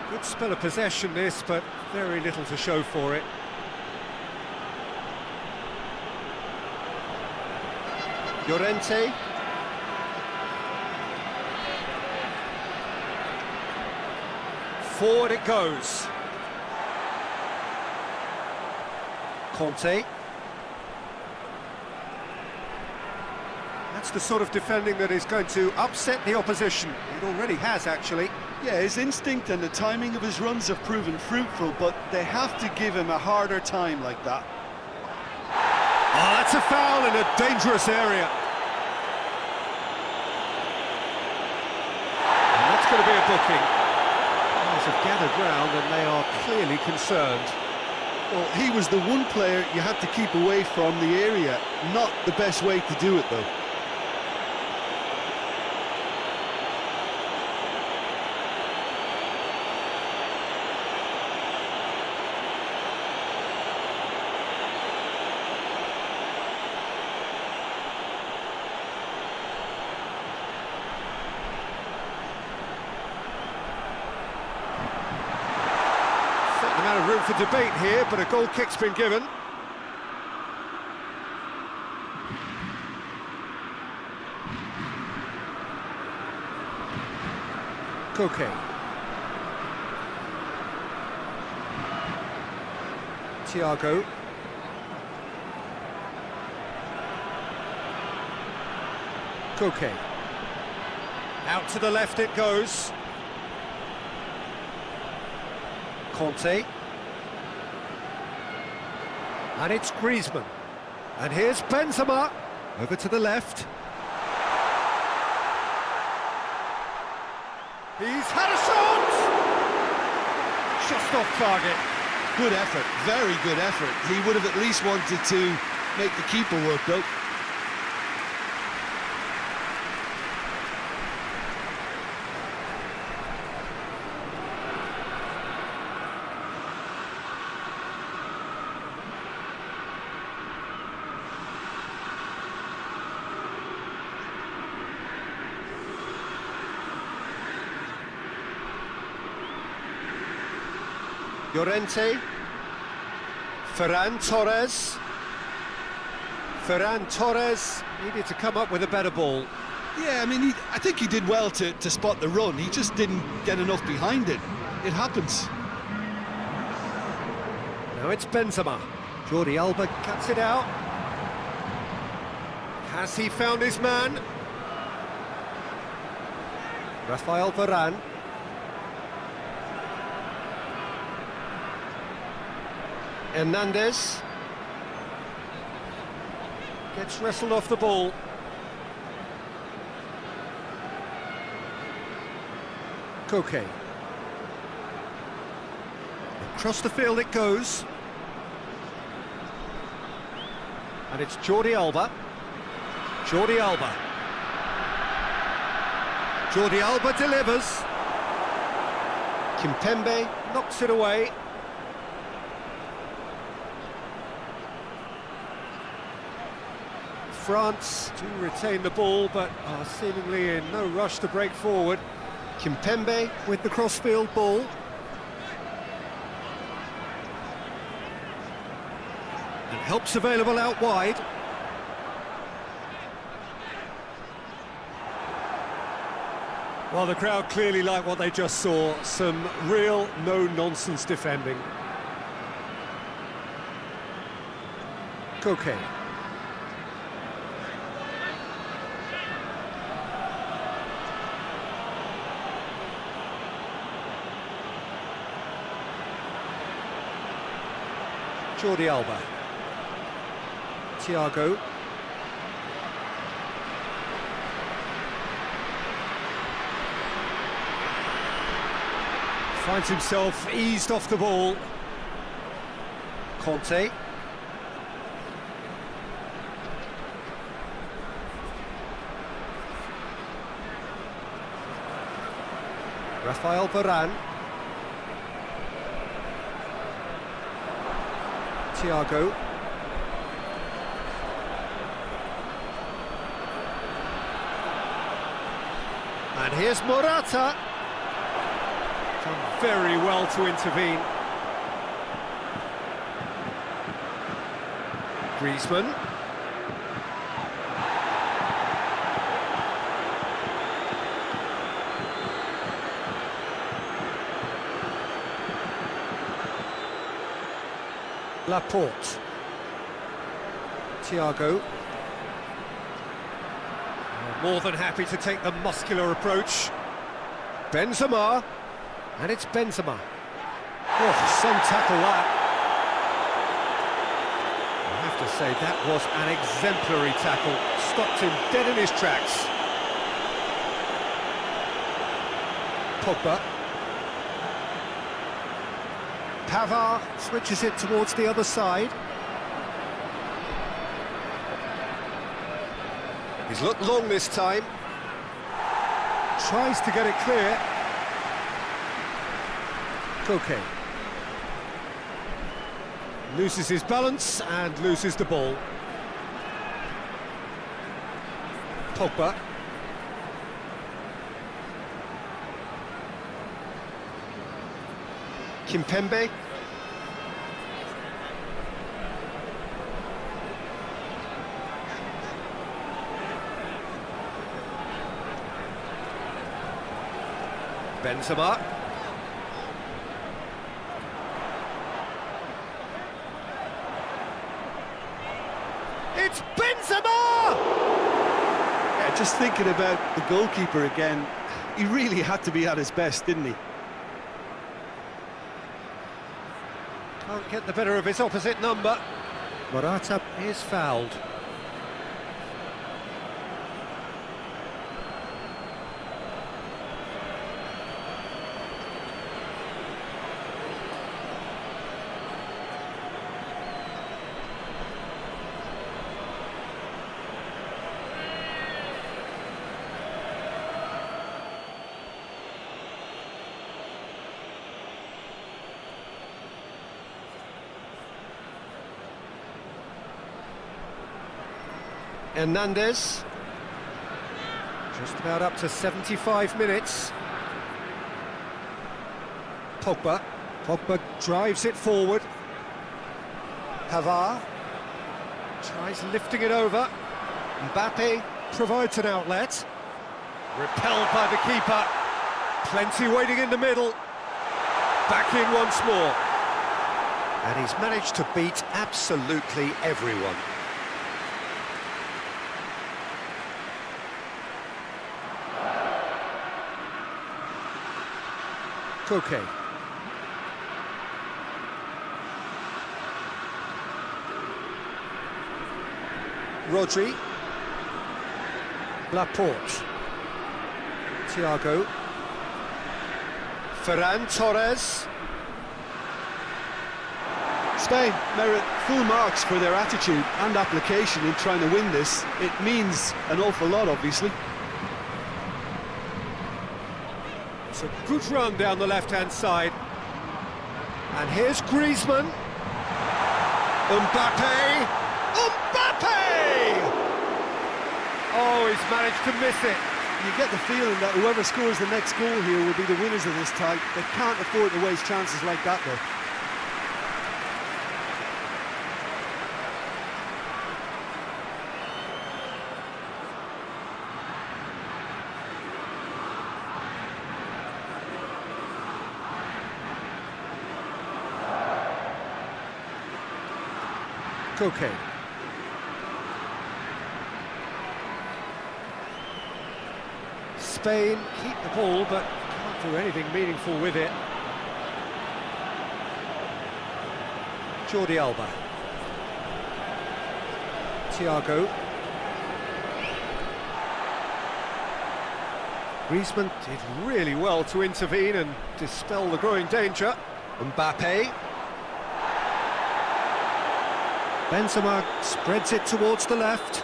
Good spell of possession this, but very little to show for it. Llorente. Forward it goes. Conte. That's the sort of defending that is going to upset the opposition. It already has, actually. Yeah, his instinct and the timing of his runs have proven fruitful, but they have to give him a harder time like that. Oh, that's a foul in a dangerous area. And that's going to be a booking. Players have gathered round and they are clearly concerned. Well, he was the one player you had to keep away from the area. Not the best way to do it, though. Amount of room for debate here, but a goal kick's been given. Koke. Thiago. Koke. Out to the left it goes. Conte. And it's Griezmann. And here's Benzema. Over to the left. He's had a shot! Just off target. Good effort, very good effort. He would have at least wanted to make the keeper work, though. Llorente, Ferran Torres. Ferran Torres needed to come up with a better ball. Yeah, I mean, I think he did well to spot the run. He just didn't get enough behind it. It happens. Now it's Benzema. Jordi Alba cuts it out. Has he found his man? Rafael Varane. Hernandez gets wrestled off the ball. Koke. Across the field it goes. And it's Jordi Alba. Jordi Alba. Jordi Alba delivers. Kimpembe knocks it away. France do retain the ball, but are seemingly in no rush to break forward. Kimpembe with the crossfield ball. And help's available out wide. Well, the crowd clearly like what they just saw. Some real no-nonsense defending. Koke. Jordi Alba. Thiago. Finds himself eased off the ball. Conte. Rafael Varane. Thiago. And here's Morata. Done very well to intervene. Griezmann. Laporte. Thiago. More than happy to take the muscular approach. Benzema. And it's Benzema. Oh, some tackle that. I have to say, that was an exemplary tackle. Stopped him dead in his tracks. Pogba. Pavard switches it towards the other side. He's looked long this time. Tries to get it clear. Koke. Loses his balance and loses the ball. Pogba. Kimpembe. Benzema. It's Benzema! Yeah, just thinking about the goalkeeper again, he really had to be at his best, didn't he? Can't get the better of his opposite number. Morata is fouled. Hernandez, just about up to 75 minutes. Pogba drives it forward. Pavard tries lifting it over. Mbappe provides an outlet. Repelled by the keeper. Plenty waiting in the middle. Back in once more. And he's managed to beat absolutely everyone. Koke. Rodri. Laporte. Thiago. Ferran Torres. Spain merit full marks for their attitude and application in trying to win this. It means an awful lot, obviously. It's a good run down the left-hand side. And here's Griezmann. Mbappe! Oh, he's managed to miss it. You get the feeling that whoever scores the next goal here will be the winners of this tie. They can't afford to waste chances like that, though. Koke. Spain keep the ball, but can't do anything meaningful with it. Jordi Alba. Thiago. Griezmann did really well to intervene and dispel the growing danger. Mbappe. Benzema spreads it towards the left.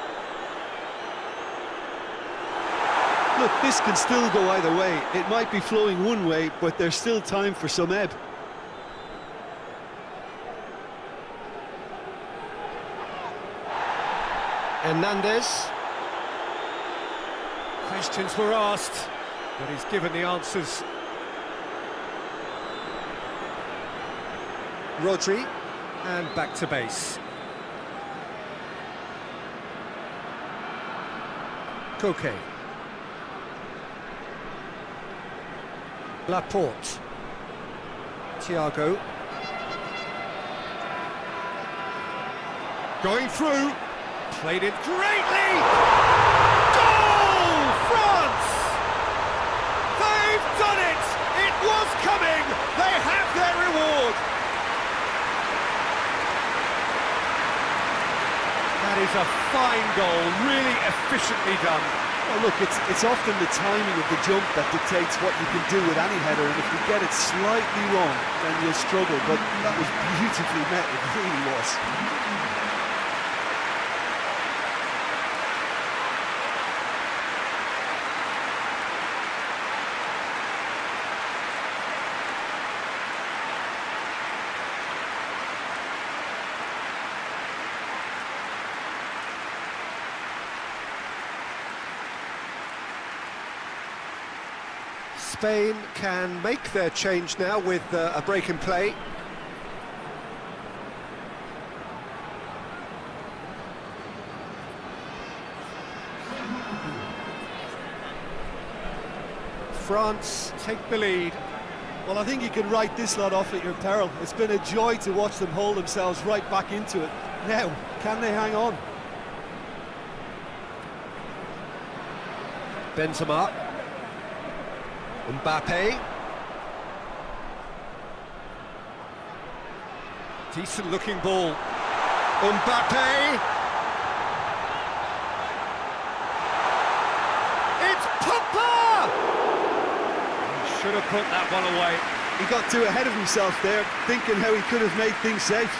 Look, this can still go either way. It might be flowing one way, but there's still time for some ebb. Hernandez. Questions were asked, but he's given the answers. Rodri, and back to base. Koke. Laporte. Thiago. Going through. Played it greatly. Goal! France! They've done it! It was coming! They have their reward! That is a fine goal, really efficiently done. Well, look, it's often the timing of the jump that dictates what you can do with any header, and if you get it slightly wrong, then you'll struggle, but that was beautifully met, it really was. Spain can make their change now with a break in play. France take the lead. Well, I think you can write this lot off at your peril. It's been a joy to watch them hold themselves right back into it. Now, can they hang on? Benzema. Mbappe. Decent looking ball. Mbappe. It's Pogba! He should have put that one away. He got too ahead of himself there, thinking how he could have made things safe.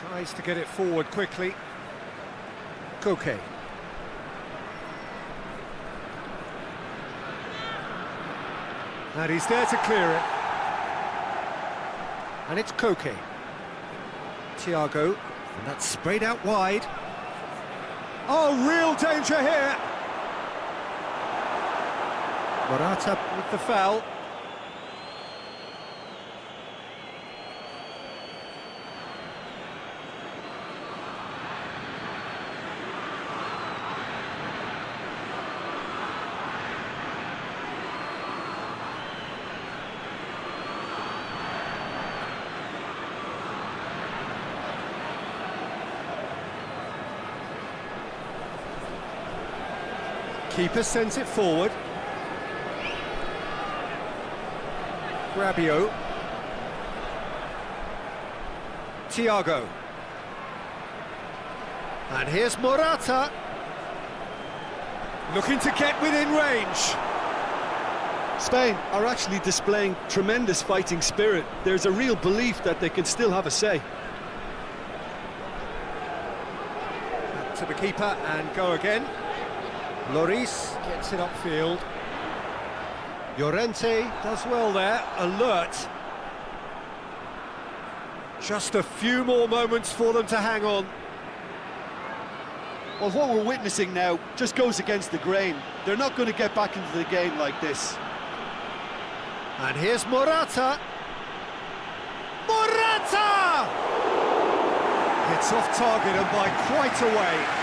Tries to get it forward quickly. Koke. And he's there to clear it. And it's Koke. Thiago. And that's sprayed out wide. Oh, real danger here. Morata with the foul. Keeper sends it forward. Rabiot. Thiago. And here's Morata. Looking to get within range. Spain are actually displaying tremendous fighting spirit. There's a real belief that they can still have a say. Back to the keeper and go again. Lloris gets it upfield. Llorente does well there, alert. Just a few more moments for them to hang on. Well, what we're witnessing now just goes against the grain. They're not going to get back into the game like this. And here's Morata. Morata! It's off target and by quite a way.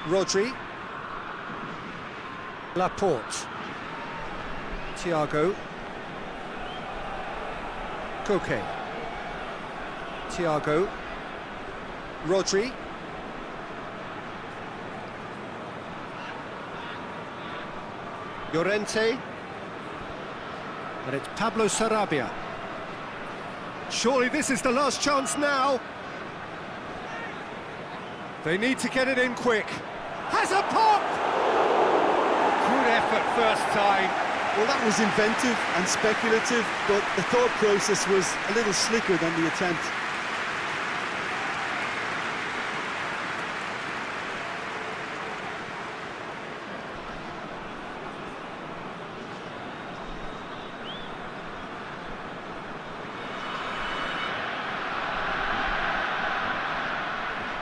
Rodri. Laporte. Thiago. Koke. Thiago. Rodri. Llorente. And it's Pablo Sarabia. Surely this is the last chance now. They need to get it in quick. Has a pop! Good effort first time. Well, that was inventive and speculative, but the thought process was a little slicker than the attempt.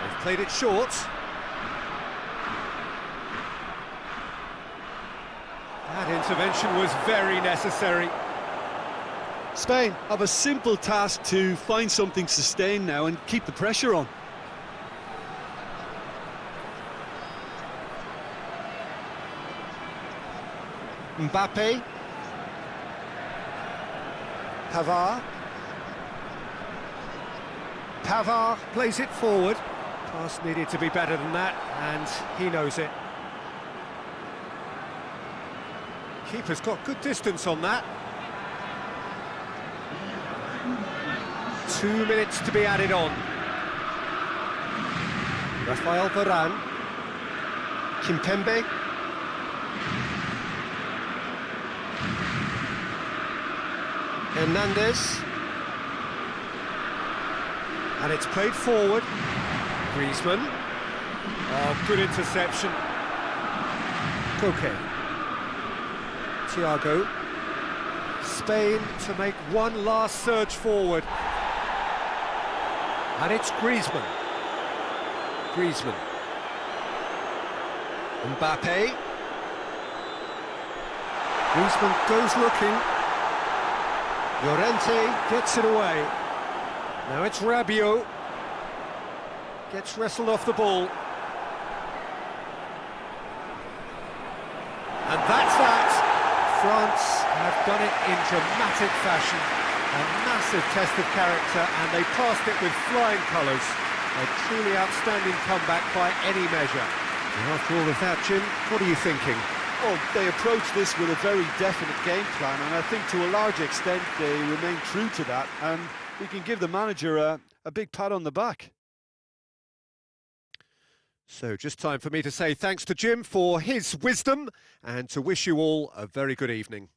They've played it short. That intervention was very necessary. Spain have a simple task to find something sustained now and keep the pressure on. Mbappe. Pavard. Pavard plays it forward. Pass needed to be better than that, and he knows it. Keeper's got good distance on that. 2 minutes to be added on. Rafael Varane. Kimpembe. Hernandez. And it's played forward. Griezmann. Oh, good interception. Koke. Thiago. Spain to make one last surge forward. And it's Griezmann. Griezmann. Mbappe. Griezmann goes looking. Llorente gets it away. Now it's Rabiot. Gets wrestled off the ball. And that's that. France have done it in dramatic fashion. A massive test of character, and they passed it with flying colours. A truly outstanding comeback by any measure. And after all of that, Jim, what are you thinking? Well, they approached this with a very definite game plan, and I think to a large extent they remain true to that, and we can give the manager a big pat on the back. So just time for me to say thanks to Jim for his wisdom and to wish you all a very good evening.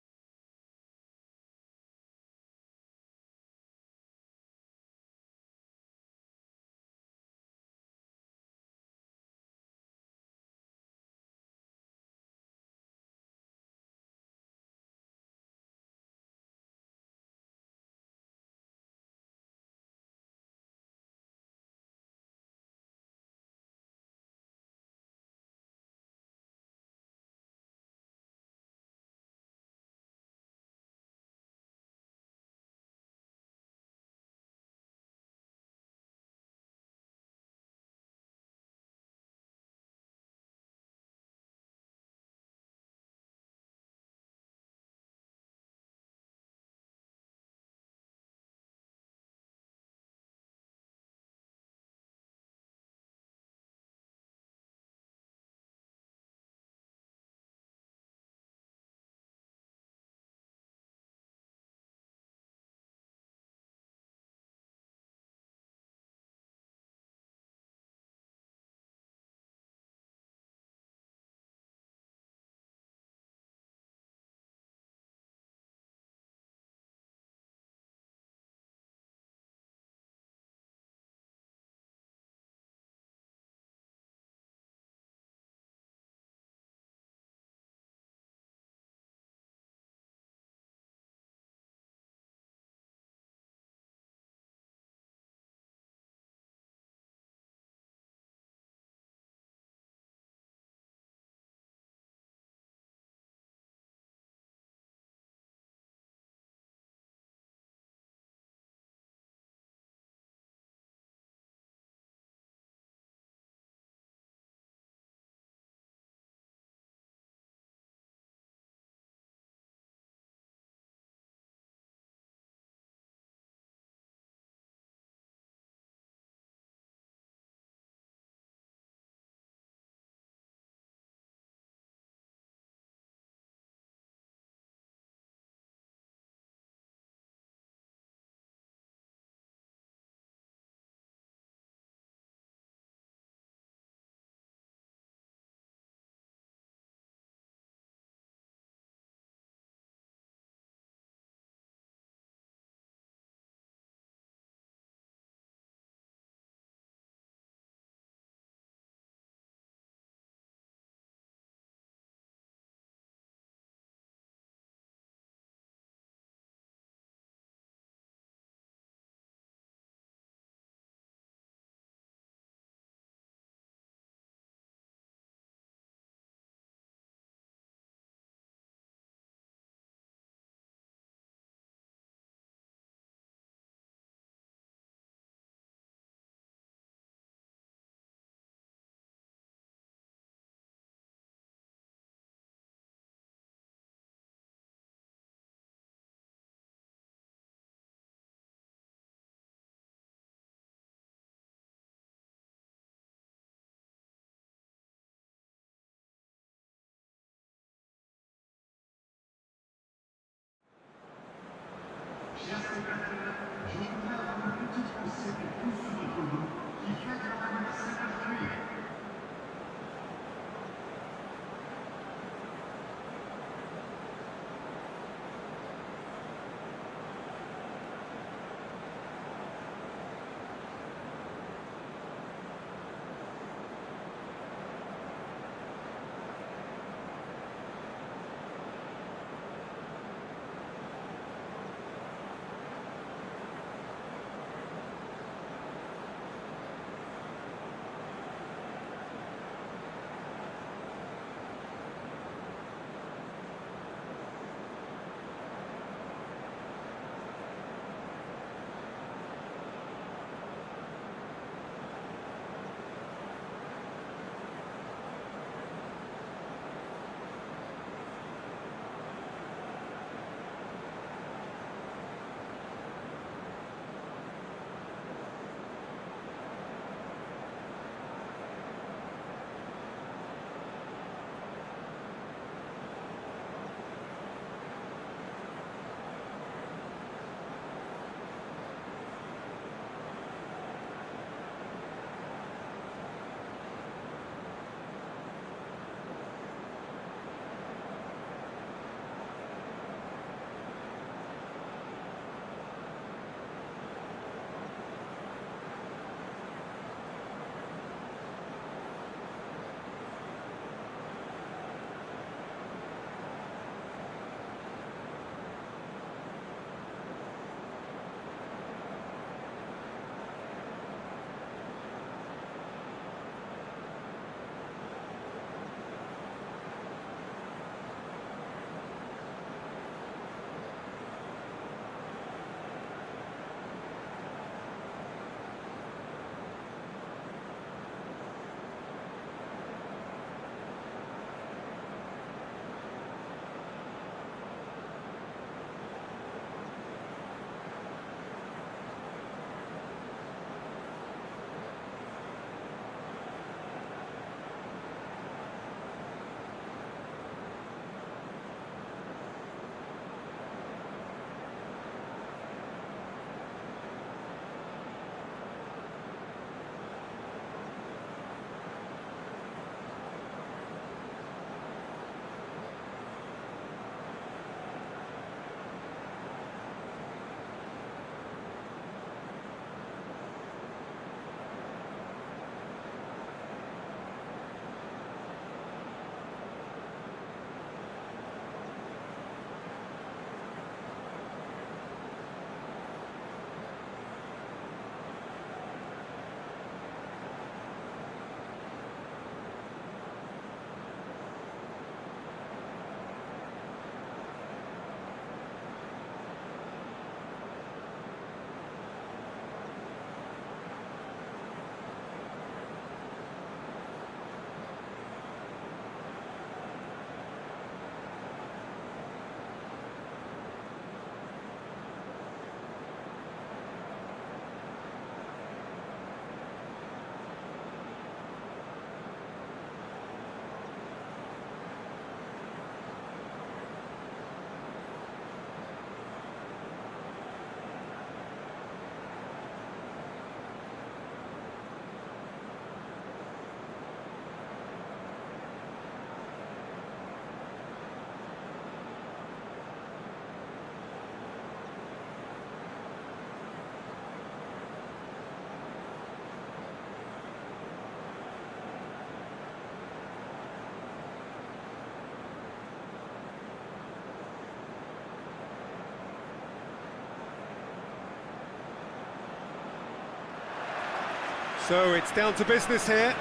So it's down to business here.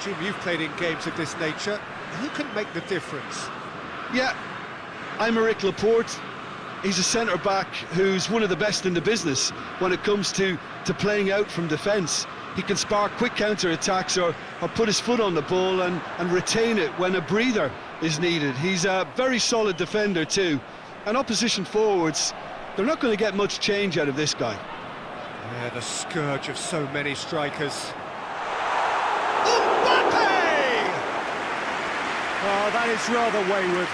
Jim, you've played in games of this nature. Who can make the difference? Yeah, I'm Eric Laporte. He's a centre-back who's one of the best in the business when it comes to playing out from defence. He can spark quick counter-attacks or put his foot on the ball and retain it when a breather is needed. He's a very solid defender too. And opposition forwards, they're not going to get much change out of this guy. Yeah, the scourge of so many strikers. Mbappe! Oh, that is rather wayward.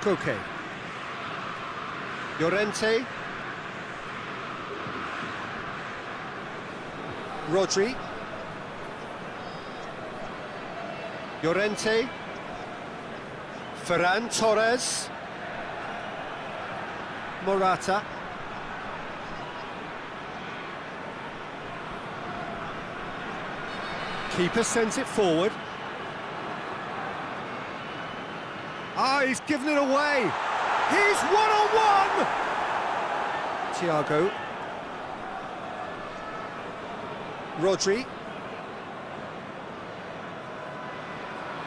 Koke. Llorente. Rodri. Llorente. Ferran Torres. Morata. Keeper sends it forward. Ah, he's given it away. He's one-on-one. Thiago. Rodri.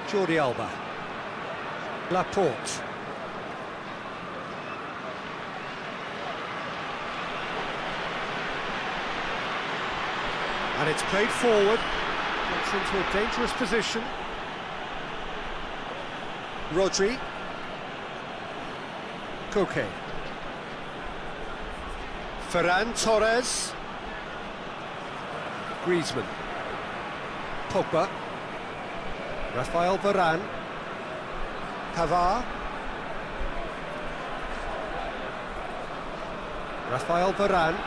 Jordi Alba. Laporte. And it's played forward. Gets into a dangerous position. Rodri. Koke. Ferran Torres. Griezmann. Pogba. Rafael Varane. Pavard. Rafael Varane.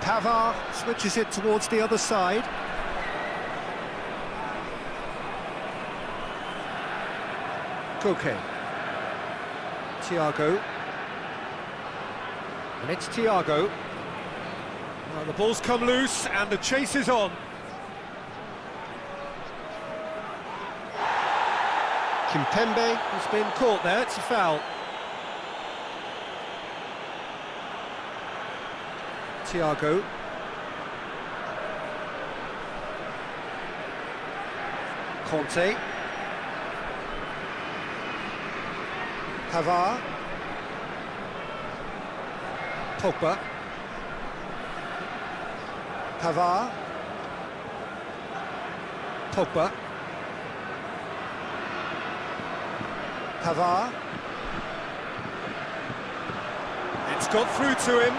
Pavard switches it towards the other side. Koke. Thiago. And it's Thiago. Well, the ball's come loose and the chase is on. Kimpembe has been caught there, it's a foul. Thiago. Conte. Pavard. Pogba. Pavard. Pogba. Pavard. It's got through to him.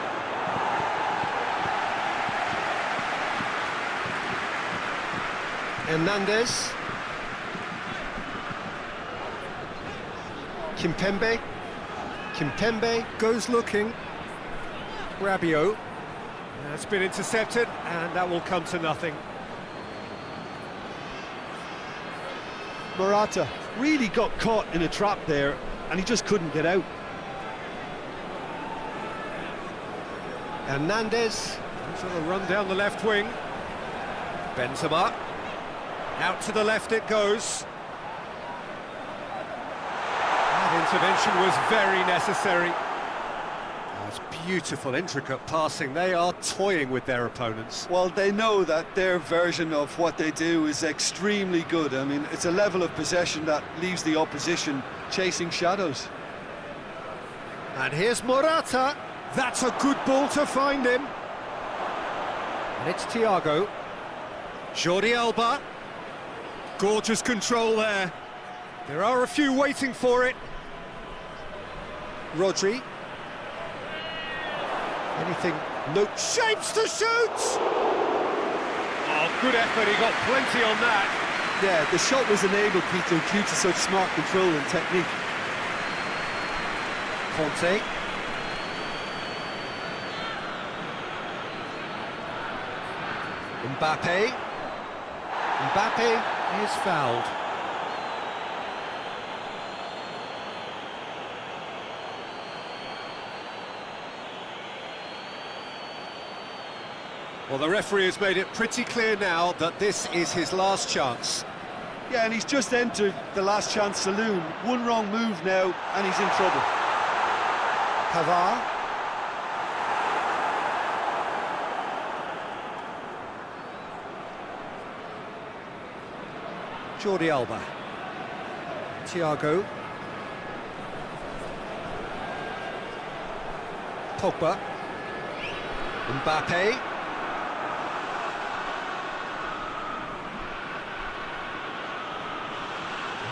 Hernandez. Kimpembe. Kimpembe goes looking. Rabiot. That's been intercepted, and that will come to nothing. Morata really got caught in a trap there, and he just couldn't get out. Hernandez. Sort of run down the left wing. Benzema. Out to the left it goes. That intervention was very necessary. That's beautiful, intricate passing. They are toying with their opponents. Well, they know that their version of what they do is extremely good. I mean, it's a level of possession that leaves the opposition chasing shadows. And here's Morata. That's a good ball to find him. And it's Thiago. Jordi Alba. Gorgeous control there. There are a few waiting for it. Rodri. Anything? No. Shapes to shoot! Oh, good effort. He got plenty on that. Yeah, the shot was enabled, Peter, due to such smart control and technique. Conte. Mbappe. Mbappe is fouled. Well, the referee has made it pretty clear now that this is his last chance. Yeah, and he's just entered the last chance saloon. One wrong move now, and he's in trouble. Pavard. Jordi Alba. Thiago. Pogba. Mbappe.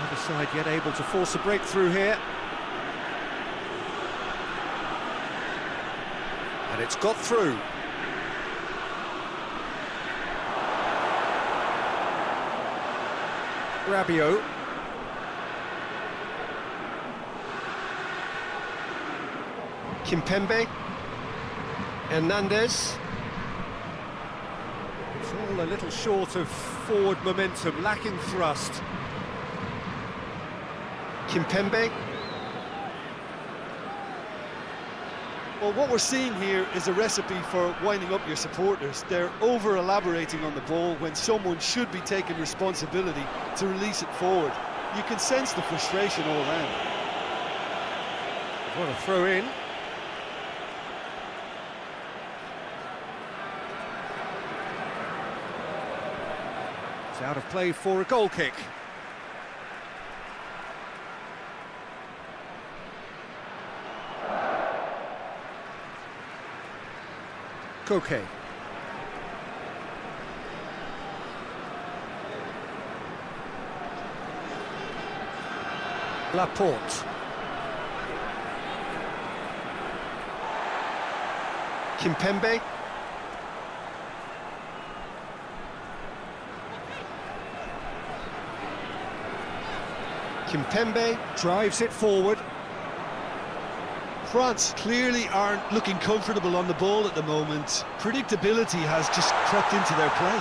Neither side yet able to force a breakthrough here. And it's got through. Rabiot. Kimpembe. Hernandez. It's all a little short of forward momentum, lacking thrust. Kimpembe. Well, what we're seeing here is a recipe for winding up your supporters. They're over-elaborating on the ball when someone should be taking responsibility to release it forward. You can sense the frustration all around. What a throw in. It's out of play for a goal kick. Koke. Laporte. Kimpembe. Kimpembe drives it forward. France clearly aren't looking comfortable on the ball at the moment. Predictability has just crept into their play.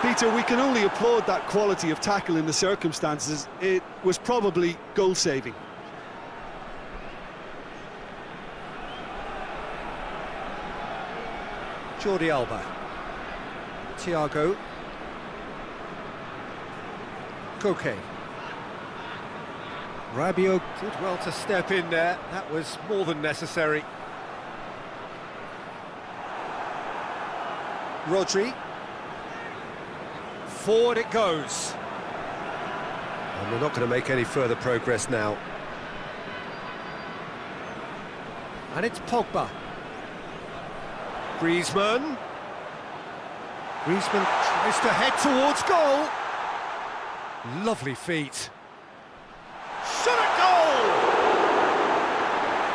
Peter, we can only applaud that quality of tackle in the circumstances. It was probably goal-saving. Jordi Alba. Thiago. Koke. Rabiot did well to step in there. That was more than necessary. Rodri. Forward it goes. And we're not going to make any further progress now. And it's Pogba. Griezmann. Griezmann tries to head towards goal. Lovely feet. Shot at goal!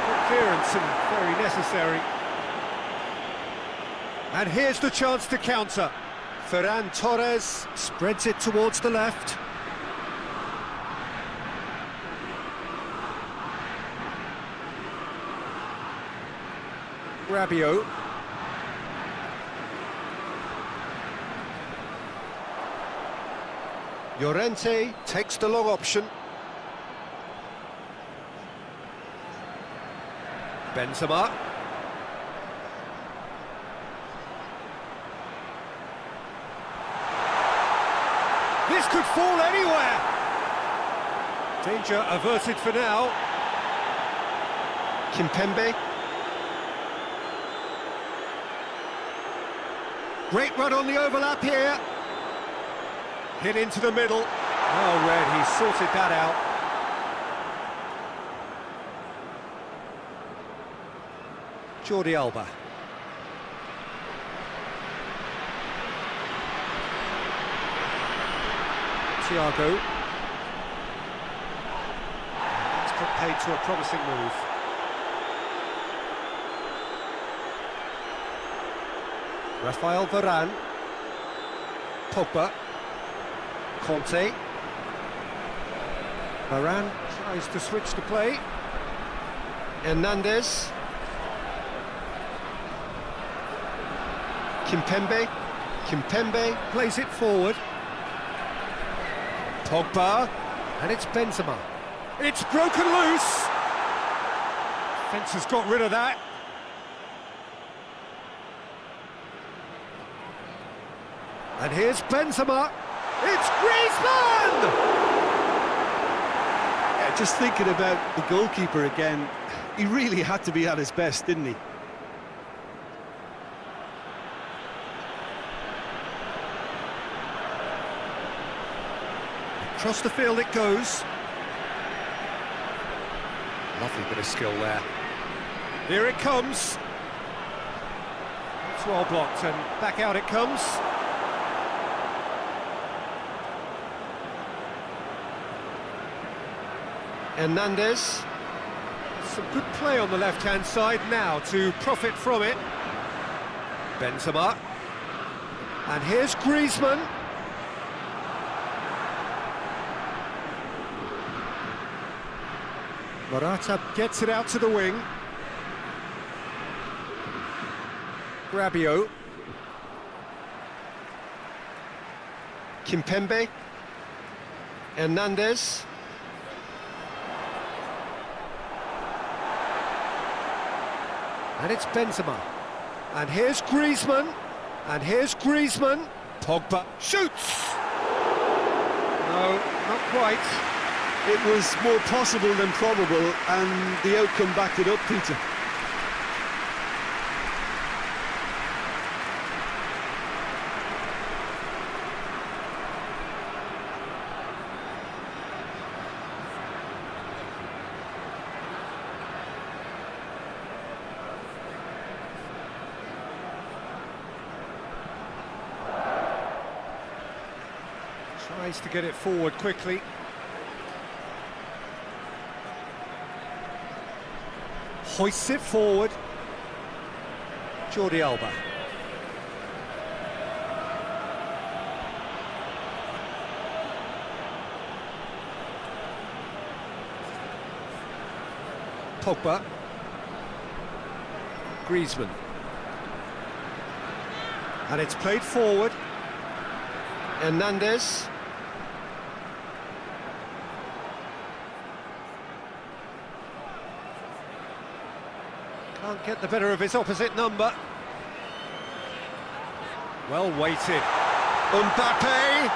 Good clearance and very necessary. And here's the chance to counter. Ferran Torres spreads it towards the left. Rabiot. Llorente takes the long option. Benzema. This could fall anywhere. Danger averted for now. Kimpembe. Great run on the overlap here. Hit into the middle. Oh, Red, he sorted that out. Jordi Alba. Thiago. It's put paid to a promising move. Rafael Varane. Pogba. Conte. Varane tries to switch the play. Hernandez. Kimpembe. Kimpembe plays it forward. Pogba. And it's Benzema. It's broken loose. Fence has got rid of that. And here's Benzema. It's Griezmann! Yeah, just thinking about the goalkeeper again, he really had to be at his best, didn't he? Across the field it goes. Lovely bit of skill there. Here it comes. It's well blocked and back out it comes. Hernandez. Some good play on the left-hand side now to profit from it. Benzema. And here's Griezmann. Morata gets it out to the wing. Rabiot. Kimpembe. Hernandez. And it's Benzema. And here's Griezmann. And here's Griezmann. Pogba shoots! No, not quite. It was more possible than probable, and the outcome backed it up, Peter. Tries to get it forward quickly. Hoists it forward. Jordi Alba. Pogba. Griezmann. And it's played forward. Hernandez. Can't get the better of his opposite number. Well weighted. Mbappe.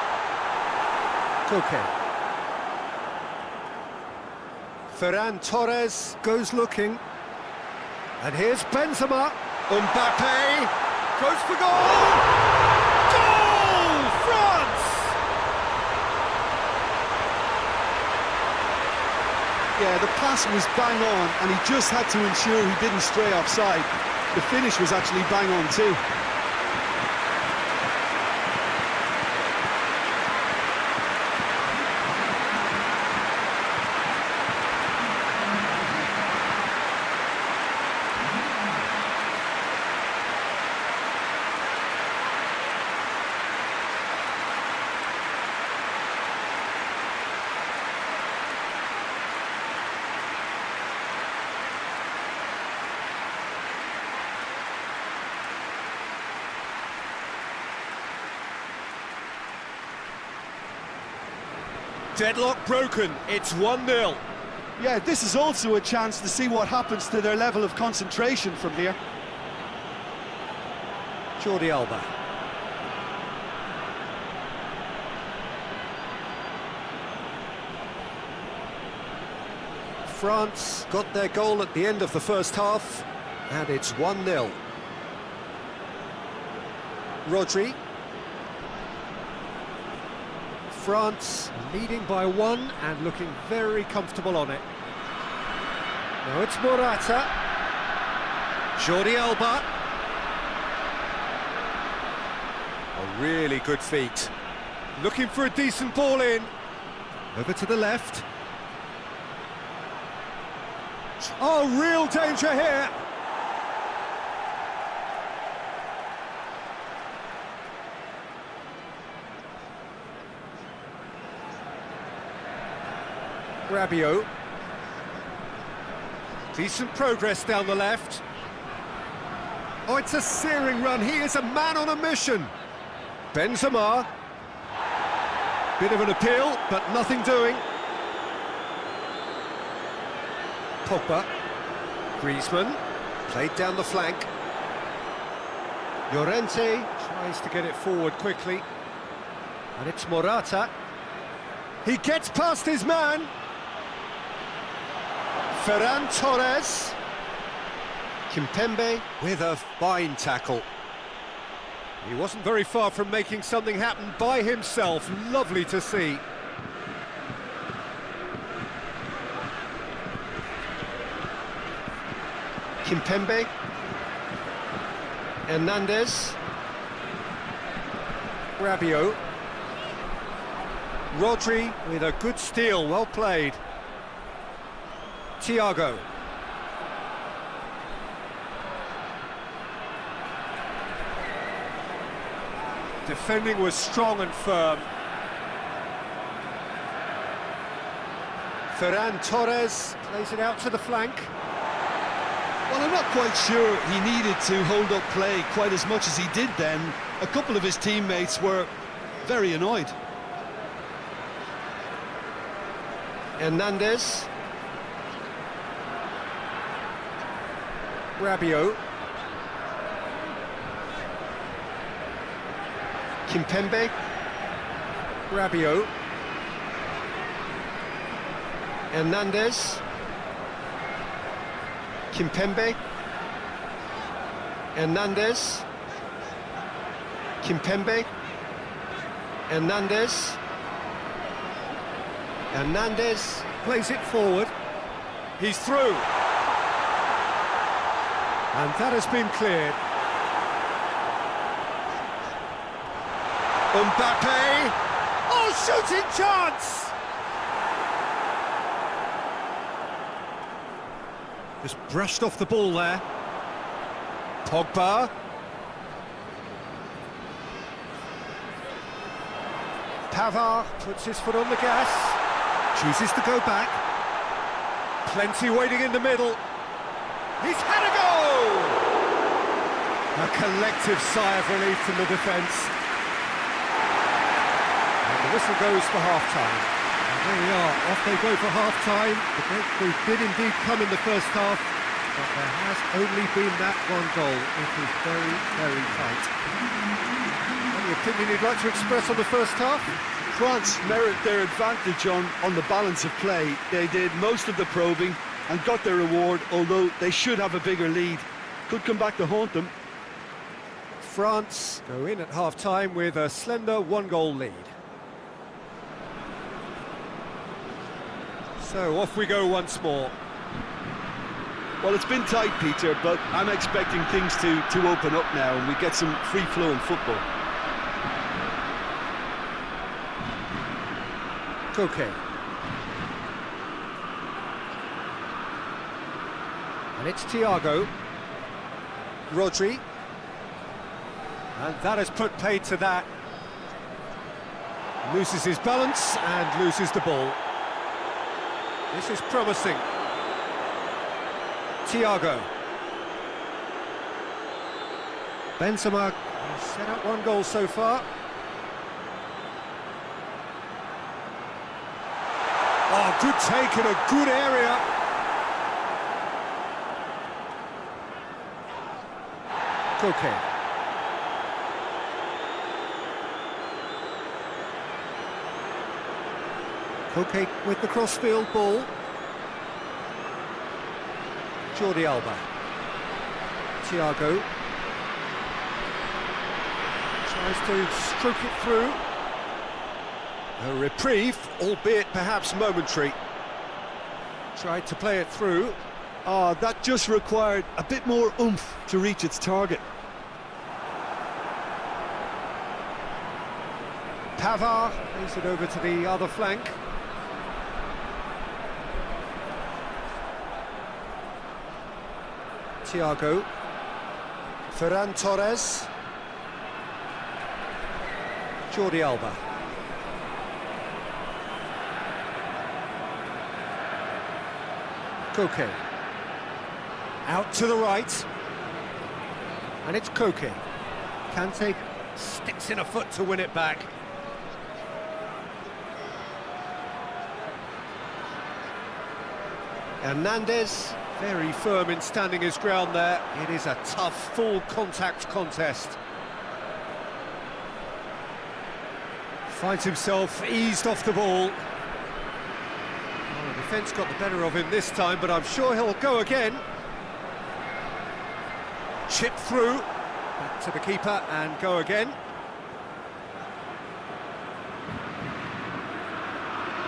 Koke. Ferran Torres goes looking. And here's Benzema. Mbappe goes for goal. Goal! France! Yeah, the pass was bang on, and he just had to ensure he didn't stray offside. The finish was actually bang on too. Deadlock broken, it's 1-0. Yeah, this is also a chance to see what happens to their level of concentration from here. Jordi Alba. France got their goal at the end of the first half, and it's 1-0. Rodri. France leading by 1 and looking very comfortable on it. Now it's Morata. Jordi Alba. A really good feat. Looking for a decent ball in. Over to the left. Oh, real danger here. Rabiot. Decent progress down the left. Oh, it's a searing run. He is a man on a mission. Benzema. Bit of an appeal, but nothing doing. Pogba. Griezmann. Played down the flank. Llorente Tries to get it forward quickly. And it's Morata. He gets past his man. Ferran Torres. Kimpembe with a fine tackle. He wasn't very far from making something happen by himself. Lovely to see. Kimpembe. Hernandez. Rabiot. Rodri with a good steal, well played. Thiago. Defending was strong and firm. Ferran Torres plays it out to the flank. Well, I'm not quite sure he needed to hold up play quite as much as he did then. A couple of his teammates were very annoyed. Hernandez. Rabiot. Kimpembe. Rabiot. Hernandez. Kimpembe. Hernandez. Kimpembe. Hernandez. Hernandez plays it forward. He's through. And that has been cleared. Mbappe! Oh, shooting chance! Just brushed off the ball there. Pogba. Pavard puts his foot on the gas. Chooses to go back. Plenty waiting in the middle. He's had a goal! A collective sigh of relief from the defence. And the whistle goes for half-time. And there we are, off they go for half-time. The breakthrough did indeed come in the first half, but there has only been that one goal. It is very, very tight. Any opinion you'd like to express on the first half? France merit their advantage on the balance of play. They did most of the probing and got their reward, although they should have a bigger lead. Could come back to haunt them. France go in at half-time with a slender one-goal lead. So off we go once more. Well, it's been tight, Peter, but I'm expecting things to open up now and we get some free-flowing football. Okay. And it's Thiago. Rodri. And that has put paid to that. Loses his balance and loses the ball. This is promising. Thiago. Benzema has set up one goal so far. Oh, good take in a good area. Koke. Koke with the crossfield ball. Jordi Alba. Thiago. Tries to stroke it through. A reprieve, albeit perhaps momentary. Tried to play it through. That just required a bit more oomph to reach its target. Pavard plays it over to the other flank. Thiago. Ferran Torres. Jordi Alba. Koke. Out to the right. And it's Koke. Kante sticks in a foot to win it back. Hernandez, very firm in standing his ground there. It is a tough, full contact contest. Finds himself eased off the ball. Oh, the defence got the better of him this time, but I'm sure he'll go again. Chip through, back to the keeper and go again.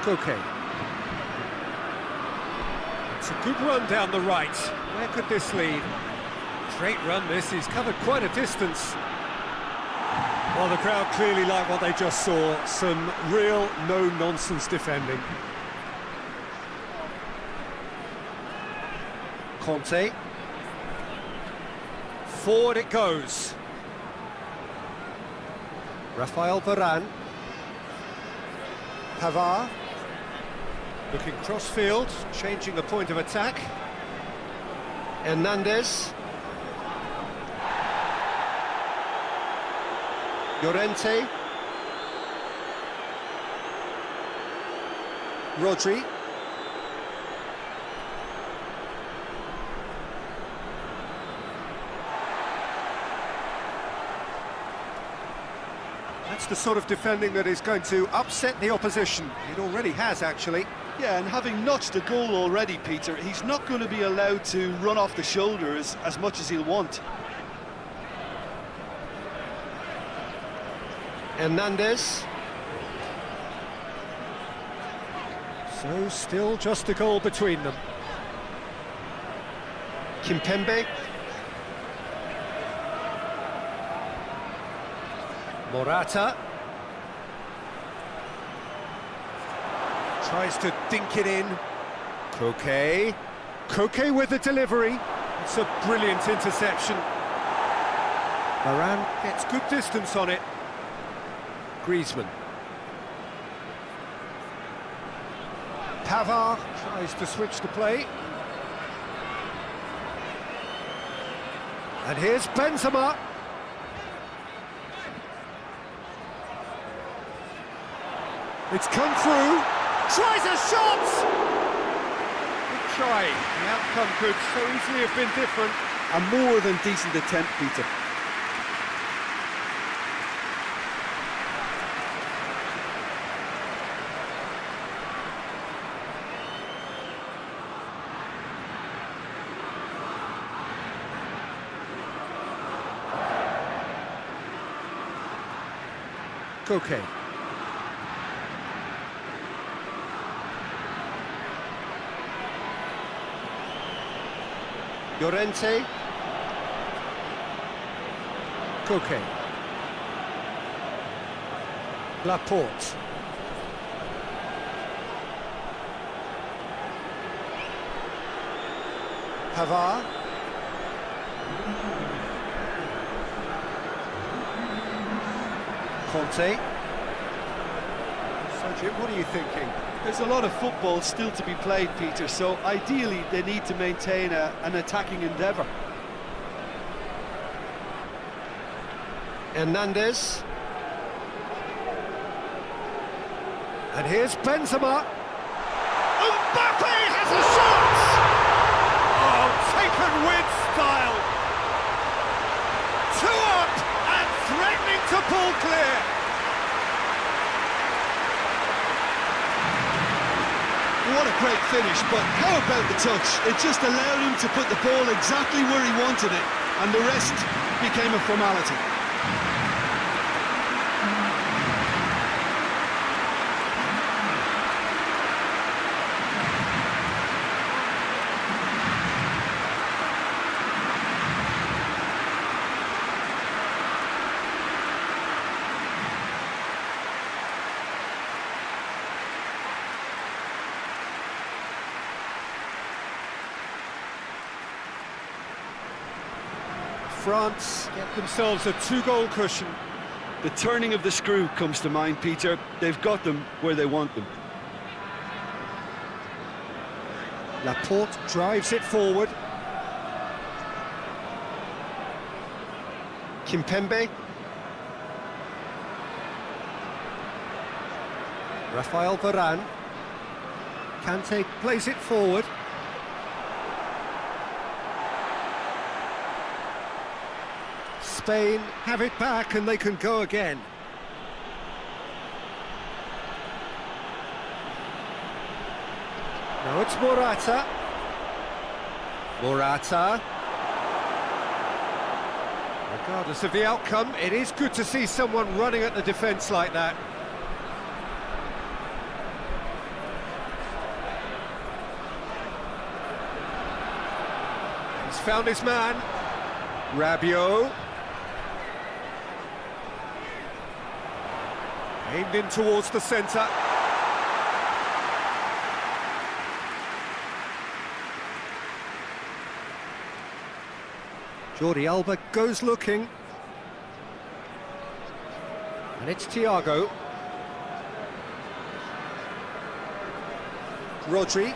Koke. It's a good run down the right. Where could this lead? Great run this, he's covered quite a distance. Well, the crowd clearly like what they just saw. Some real no-nonsense defending. Conte. Forward it goes. Rafael Varane. Pavard. Looking cross-field, changing the point of attack. Hernandez. Llorente. Rodri. That's the sort of defending that is going to upset the opposition. It already has, actually. Yeah, and having notched a goal already, Peter, he's not going to be allowed to run off the shoulders as much as he'll want. Hernandez. So still just a goal between them. Kimpembe. Morata. Tries to dink it in. Koke. Koke with the delivery. It's a brilliant interception. Varane gets good distance on it. Griezmann. Pavard tries to switch the play. And here's Benzema. It's come through. Tries a shot! Good try. The outcome could so easily have been different. A more than decent attempt, Peter. Koke. Llorente. Koke. Laporte. Pavard. Conte. So Jim, what are you thinking? There's a lot of football still to be played, Peter, so ideally they need to maintain an attacking endeavour. Hernandez. And here's Benzema. Mbappe has a shot! Oh, taken with style. 2 up and threatening to pull clear. What a great finish, but how about the touch? It just allowed him to put the ball exactly where he wanted it, and the rest became a formality. France get themselves a 2-goal cushion. The turning of the screw comes to mind, Peter. They've got them where they want them. Laporte drives it forward. Kimpembe. Rafael Varane. Kante plays it forward. Spain have it back and they can go again. No, it's Morata. Morata. Regardless of the outcome, it is good to see someone running at the defence like that. He's found his man. Rabiot. Aimed in towards the centre. Jordi Alba goes looking. And it's Thiago. Rodri.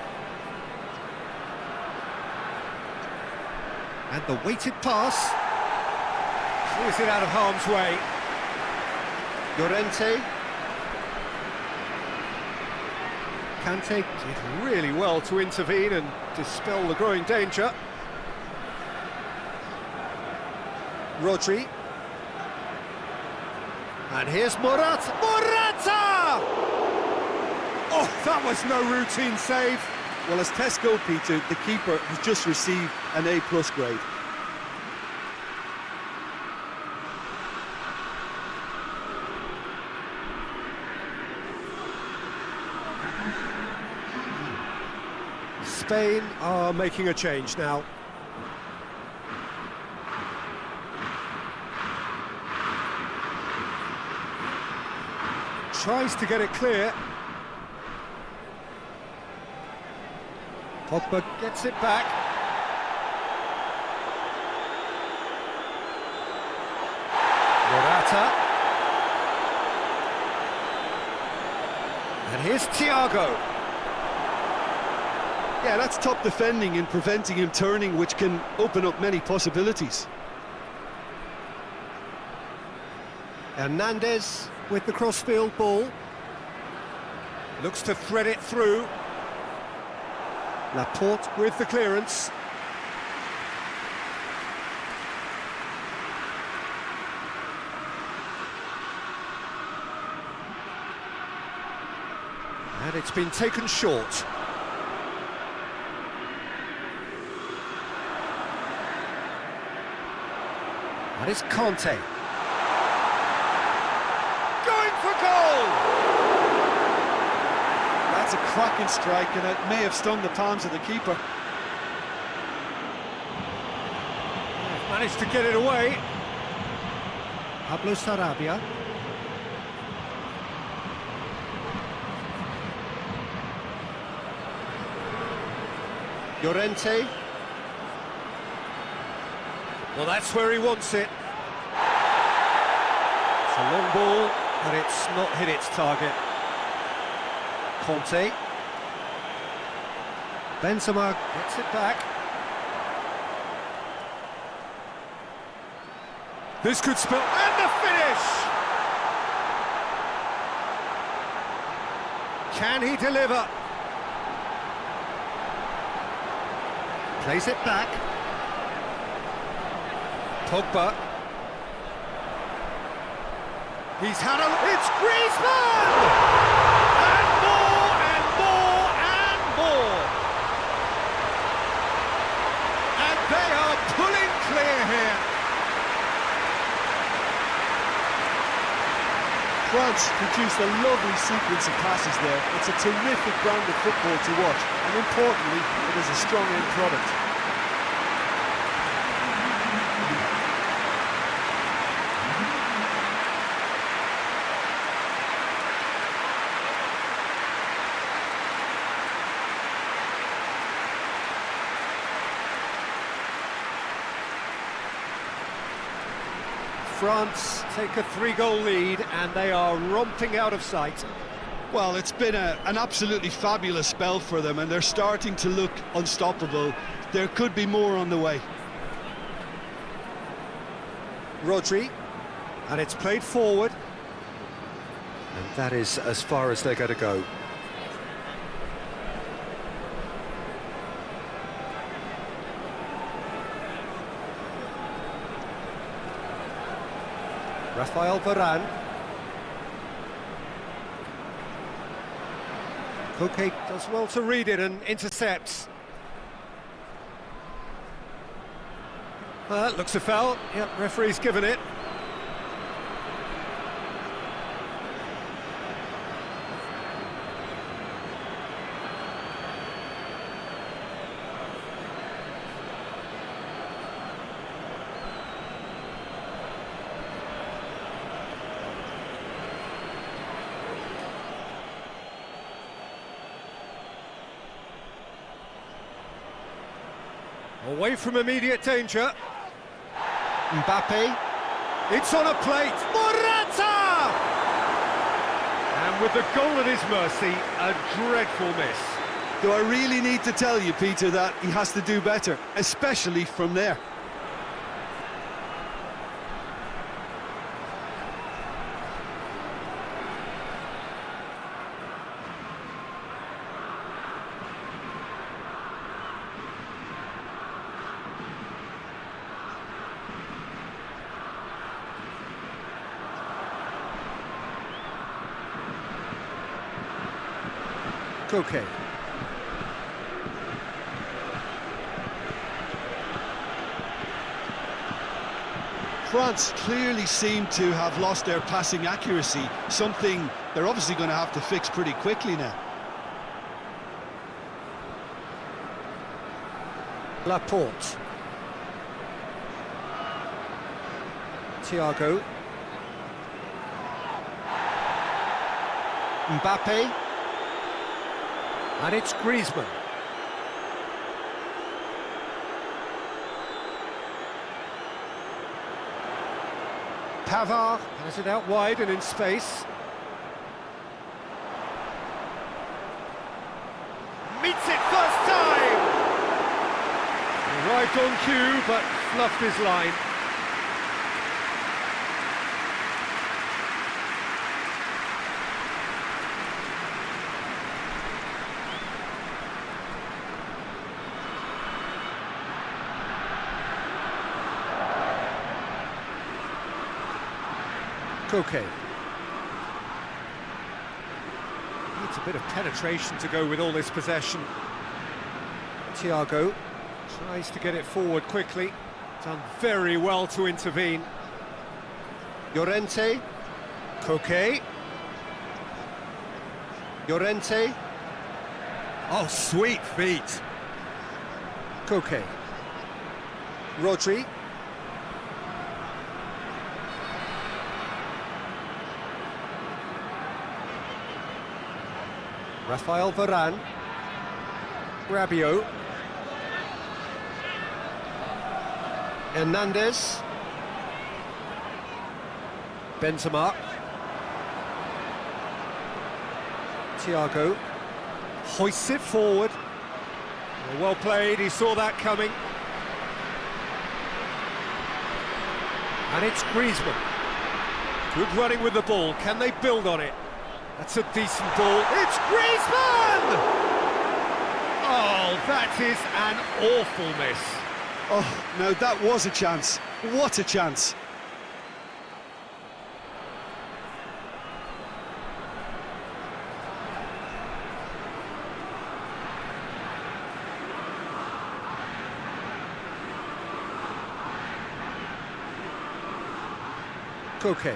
And the weighted pass. Clears it out of harm's way. Llorente. Kante did really well to intervene and dispel the growing danger. Rodri. And here's Morata. Morata! Oh, that was no routine save. Well, as Tesco, Peter, the keeper has just received an A+ grade. Spain are making a change now. Tries to get it clear. Pogba gets it back. Morata. And here's Thiago. Yeah, that's top defending and preventing him turning, which can open up many possibilities. Hernandez with the crossfield ball. Looks to thread it through. Laporte with the clearance. And it's been taken short. And it's Conte. Going for goal! That's a cracking strike, and it may have stung the palms of the keeper. Managed to get it away. Pablo Sarabia. Llorente. Well, that's where he wants it. It's a long ball, but it's not hit its target. Conte. Benzema gets it back. This could spell... And the finish! Can he deliver? Plays it back. Pogba. He's had a... It's Griezmann! And more, and more, and more! And they are pulling clear here. France produced a lovely sequence of passes there. It's a terrific brand of football to watch, and importantly, it is a strong end product. France take a 3-goal lead and they are romping out of sight. Well, it's been an absolutely fabulous spell for them, and they're starting to look unstoppable. There could be more on the way. Rodri, and it's played forward. And that is as far as they're going to go. Rafael Varane. KOTA does well to read it and intercepts. Looks a foul. Yep, referee's given it. Away from immediate danger. Mbappe. It's on a plate. Morata! And with the goal at his mercy, a dreadful miss. Do I really need to tell you, Peter, that he has to do better, especially from there? KOTA. France clearly seem to have lost their passing accuracy, something they're obviously going to have to fix pretty quickly now. Laporte. Thiago. Mbappe. And it's Griezmann. Pavard has it out wide and in space. Meets it first time! Arrived on cue, but fluffed his line. KOTA. Needs a bit of penetration to go with all this possession. Thiago tries to get it forward quickly. Done very well to intervene. Llorente. KOTA. Llorente. Oh, sweet feet. KOTA. Rodri. Rafael Varane. Rabiot. Hernandez. Benzema. Thiago hoists it forward. Well played, he saw that coming. And it's Griezmann. Good running with the ball, can they build on it? That's a decent ball. It's Griezmann! Oh, that is an awful miss. Oh, no, that was a chance. What a chance. KOTA.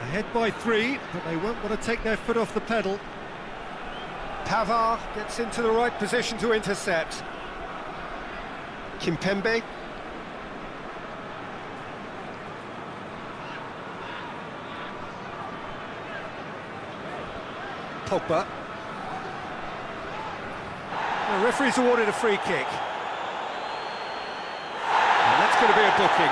Ahead by 3, but they won't want to take their foot off the pedal. Pavard gets into the right position to intercept. Kimpembe. Pogba. The referee's awarded a free kick. And that's going to be a booking.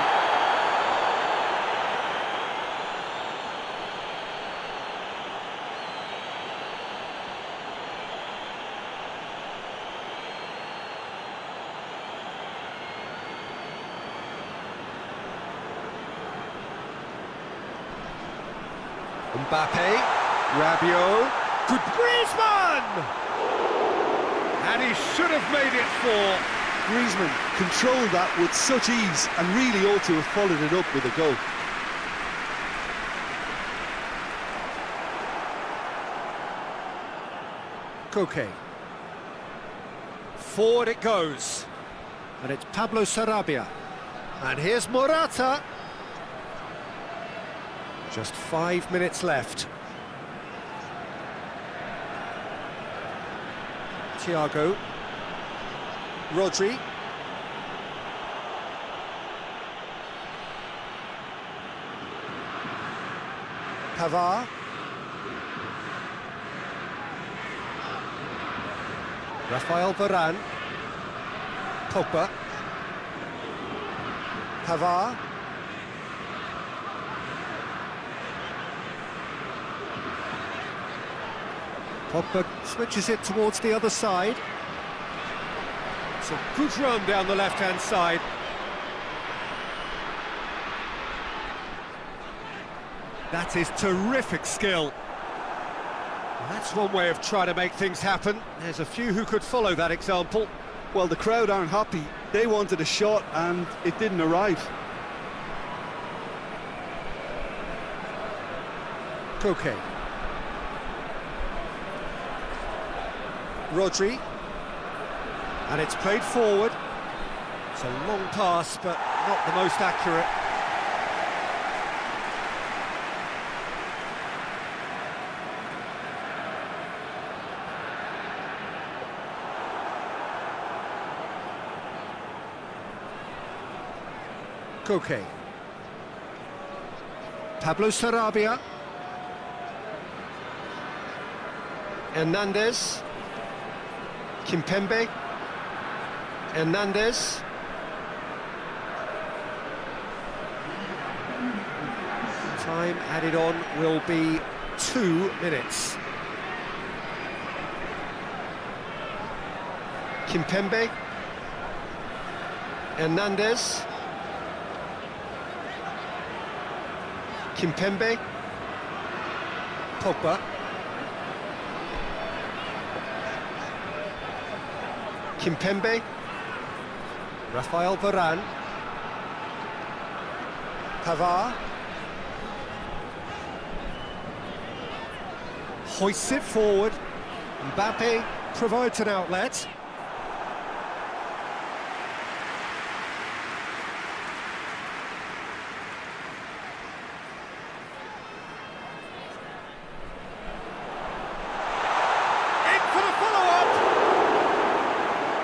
Mbappe, Rabiot, good Griezmann! And he should have made it 4. Griezmann controlled that with such ease and really ought to have followed it up with a goal. Koke. Forward it goes. And it's Pablo Sarabia. And here's Morata. Just 5 minutes left. Thiago. Rodri. Pavard. Rafael Varane. Pogba. Pavard. Pogba switches it towards the other side. It's a good run down the left-hand side. That is terrific skill. That's one way of trying to make things happen. There's a few who could follow that example. Well, the crowd aren't happy. They wanted a shot and it didn't arrive. Koke. Rodri. And it's played forward. It's a long pass, but not the most accurate. Koke. Pablo Sarabia. Hernandez. Kimpembe. Hernandez. Time added on will be 2 minutes. Kimpembe. Hernandez. Kimpembe. Pogba. Kimpembe. Rafael Varane. Pavard. Hoists it forward. Mbappe provides an outlet.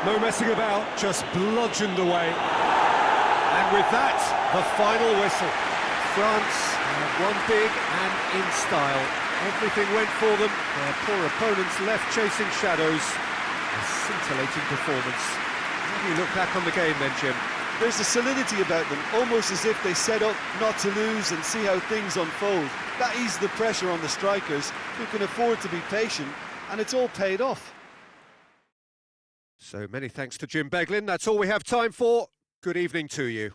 No messing about, just bludgeoned away. And with that, the final whistle. France have won big and in style. Everything went for them. Their poor opponents left chasing shadows. A scintillating performance. How do you look back on the game then, Jim? There's a solidity about them, almost as if they set up not to lose and see how things unfold. That eases the pressure on the strikers, who can afford to be patient, and it's all paid off. So many thanks to Jim Beglin. That's all we have time for. Good evening to you.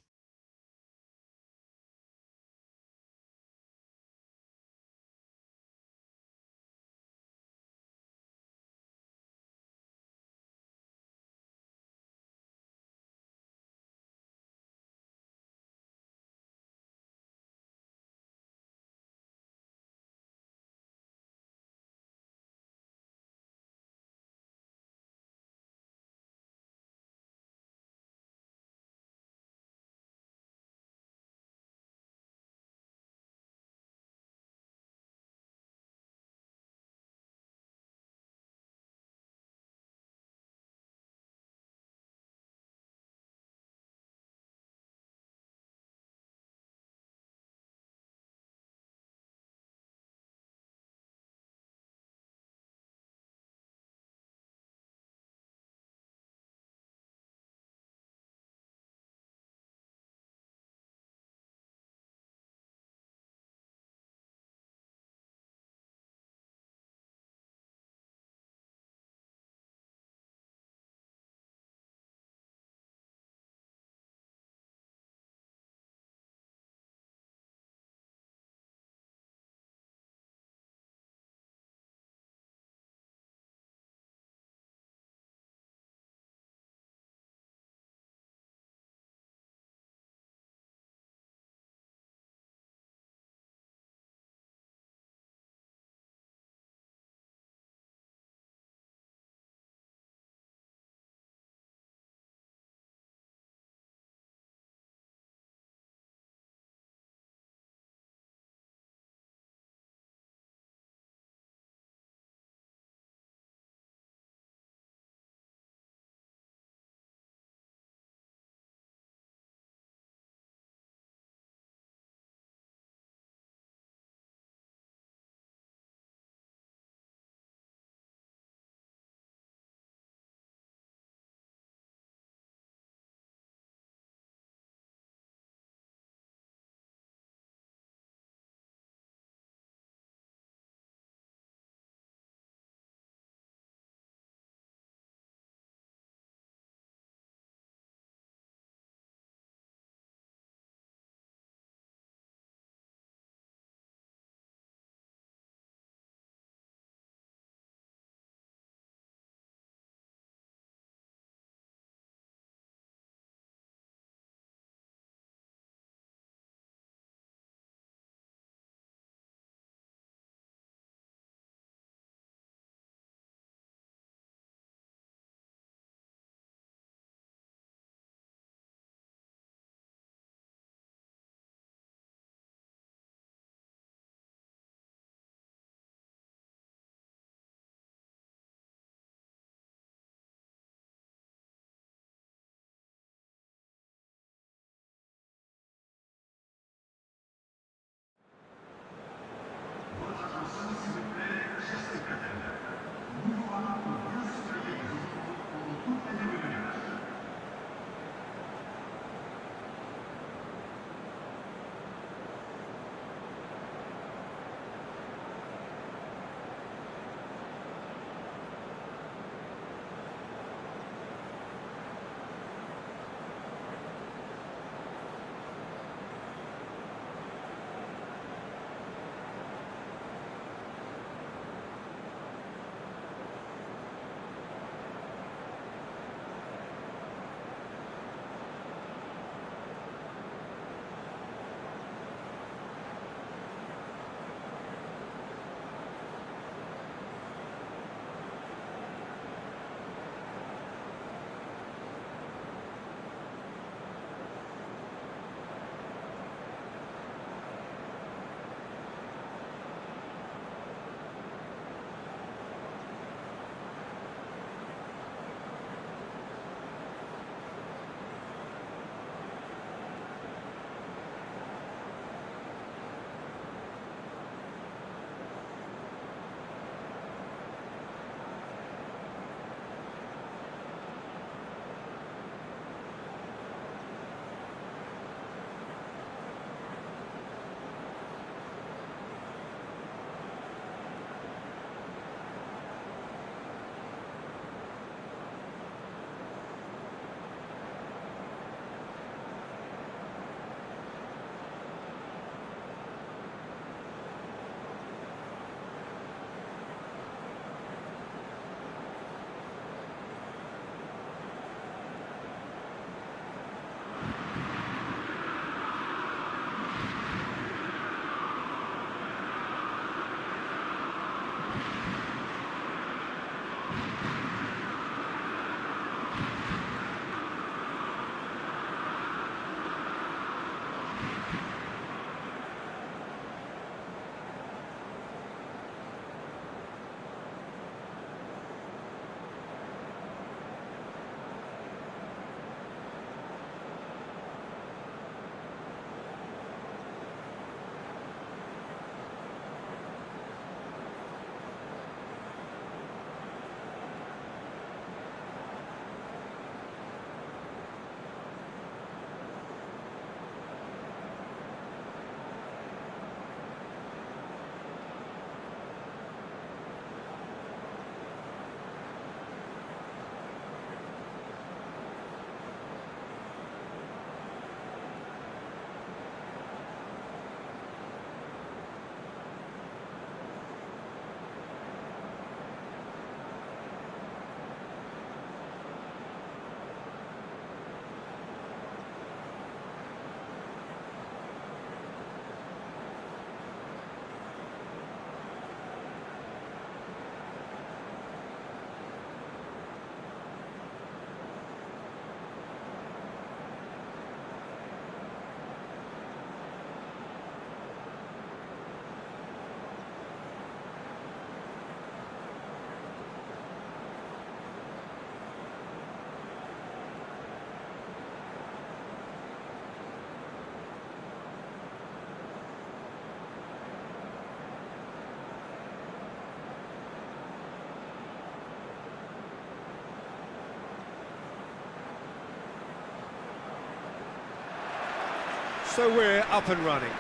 So we're up and running.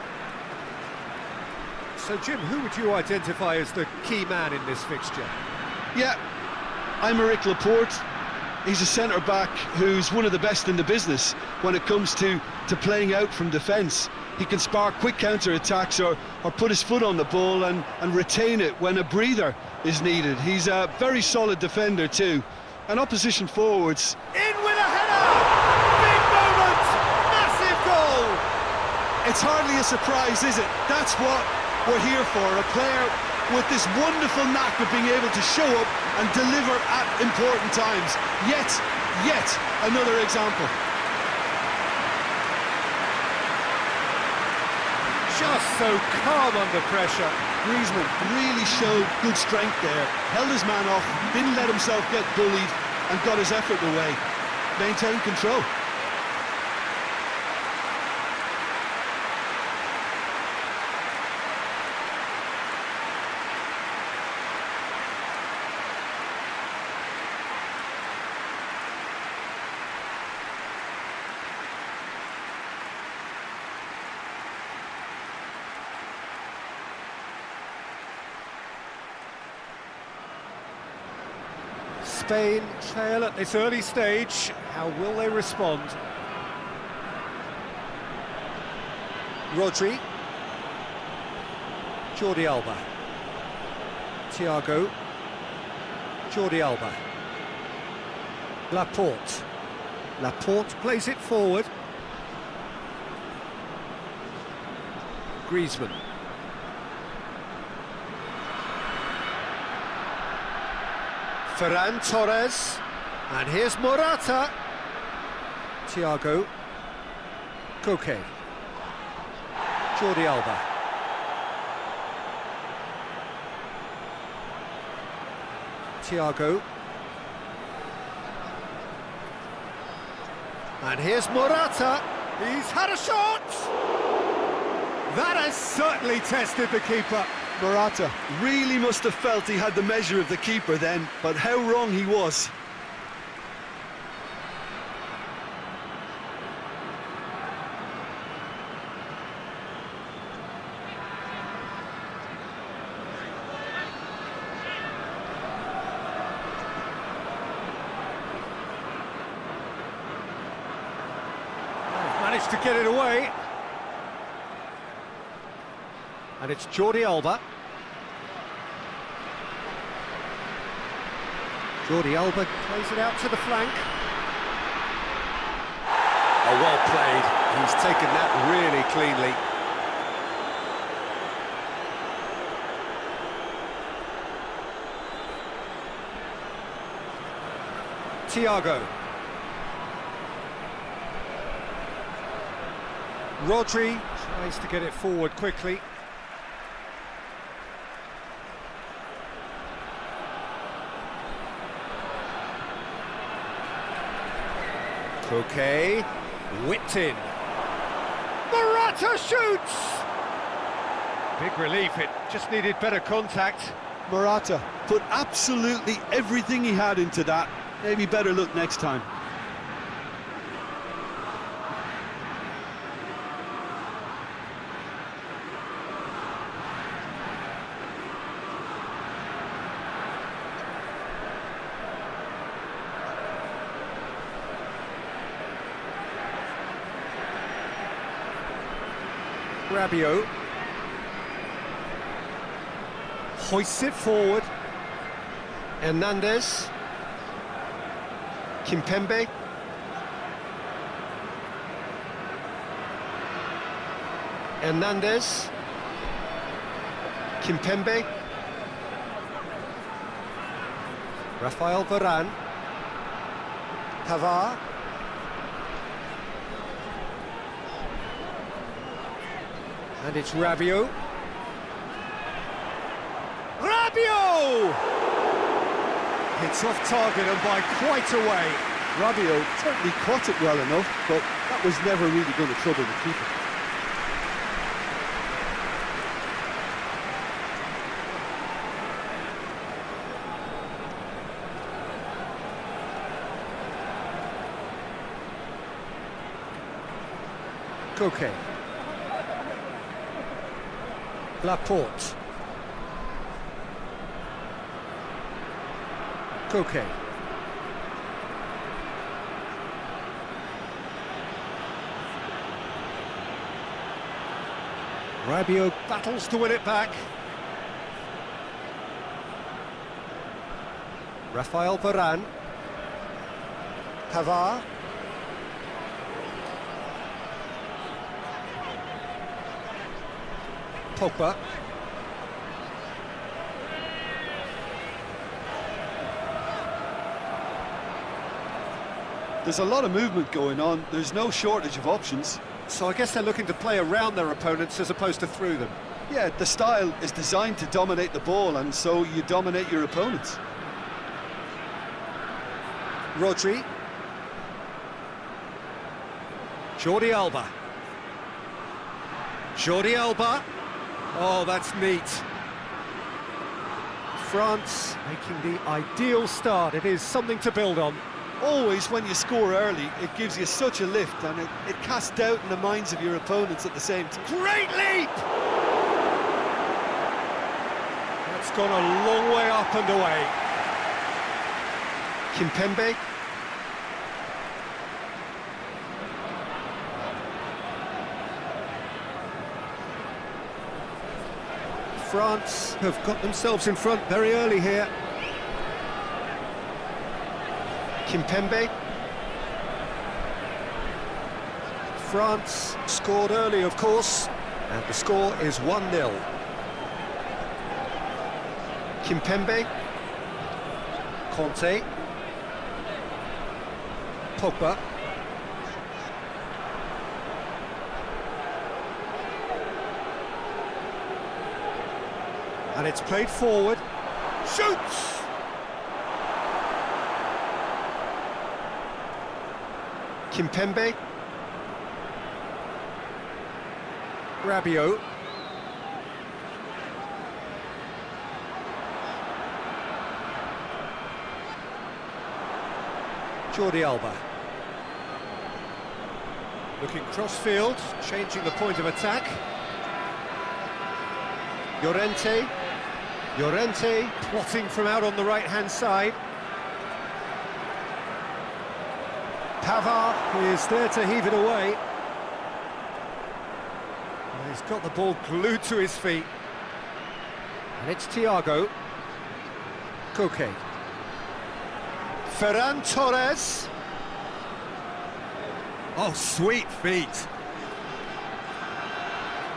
So Jim, who would you identify as the key man in this fixture? Yeah, I'm Aymeric Laporte. He's a centre-back who's one of the best in the business when it comes to playing out from defence. He can spark quick counter-attacks or put his foot on the ball and retain it when a breather is needed. He's a very solid defender too. And opposition forwards... In with a header! Big moment! Massive goal! It's hardly a surprise, is it? That's what we're here for, a player with this wonderful knack of being able to show up and deliver at important times. Yet another example. Just so calm under pressure. Griezmann really showed good strength there, held his man off, didn't let himself get bullied and got his effort away. Maintained control. Spain trail at this early stage. How will they respond? Rodri. Jordi Alba. Thiago. Jordi Alba. Laporte. Laporte plays it forward. Griezmann. Ferran Torres, and here's Morata. Thiago. Koke. Jordi Alba. Thiago. And here's Morata. He's had a shot! That has certainly tested the keeper. Morata really must have felt he had the measure of the keeper then, but how wrong he was. Managed to get it away. And it's Jordi Alba. Jordi Alba plays it out to the flank. Oh, well played. He's taken that really cleanly. Thiago. Rodri tries to get it forward quickly. Koke, whipped in. Morata shoots! Big relief, it just needed better contact. Morata put absolutely everything he had into that. Maybe better look next time. Rabiot hoists it forward. Hernandez. Kimpembe. Hernandez. Kimpembe. Rafael Varane. Pavard. And it's Rabiot. Rabiot! It's off target and by quite a way. Rabiot certainly caught it well enough, but that was never really going to trouble the keeper. Koke. Laporte. Koke. Rabiot battles to win it back. Rafael Varane. Pavard. Pogba. There's a lot of movement going on. There's no shortage of options. So I guess they're looking to play around their opponents as opposed to through them. Yeah, the style is designed to dominate the ball, and so you dominate your opponents. Rodri. Jordi Alba. Jordi Alba. Oh, that's neat. France making the ideal start. It is something to build on. Always, when you score early, it gives you such a lift, and it casts doubt in the minds of your opponents at the same time. Great leap! That's gone a long way up and away. Kimpembe. France have got themselves in front very early here. Kimpembe. France scored early, of course, and the score is 1-0. Kimpembe. Conte. Pogba. And it's played forward. Shoots! Kimpembe. Rabiot. Jordi Alba. Looking cross-field, changing the point of attack. Llorente. Llorente plotting from out on the right-hand side. Pavard is there to heave it away. And he's got the ball glued to his feet. And it's Thiago. Koke. Ferran Torres. Oh, sweet feet.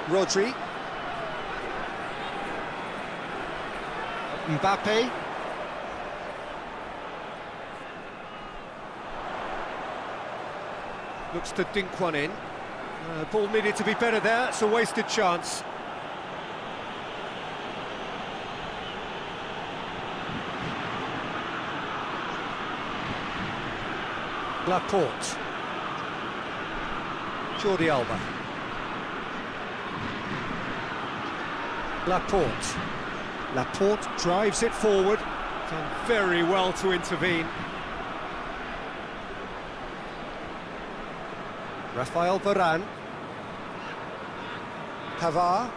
Rodri. Mbappe. Looks to dink one in. Ball needed to be better there, it's a wasted chance. Laporte. Jordi Alba. Laporte. Laporte drives it forward. Done very well to intervene. Rafael Varane. Pavard.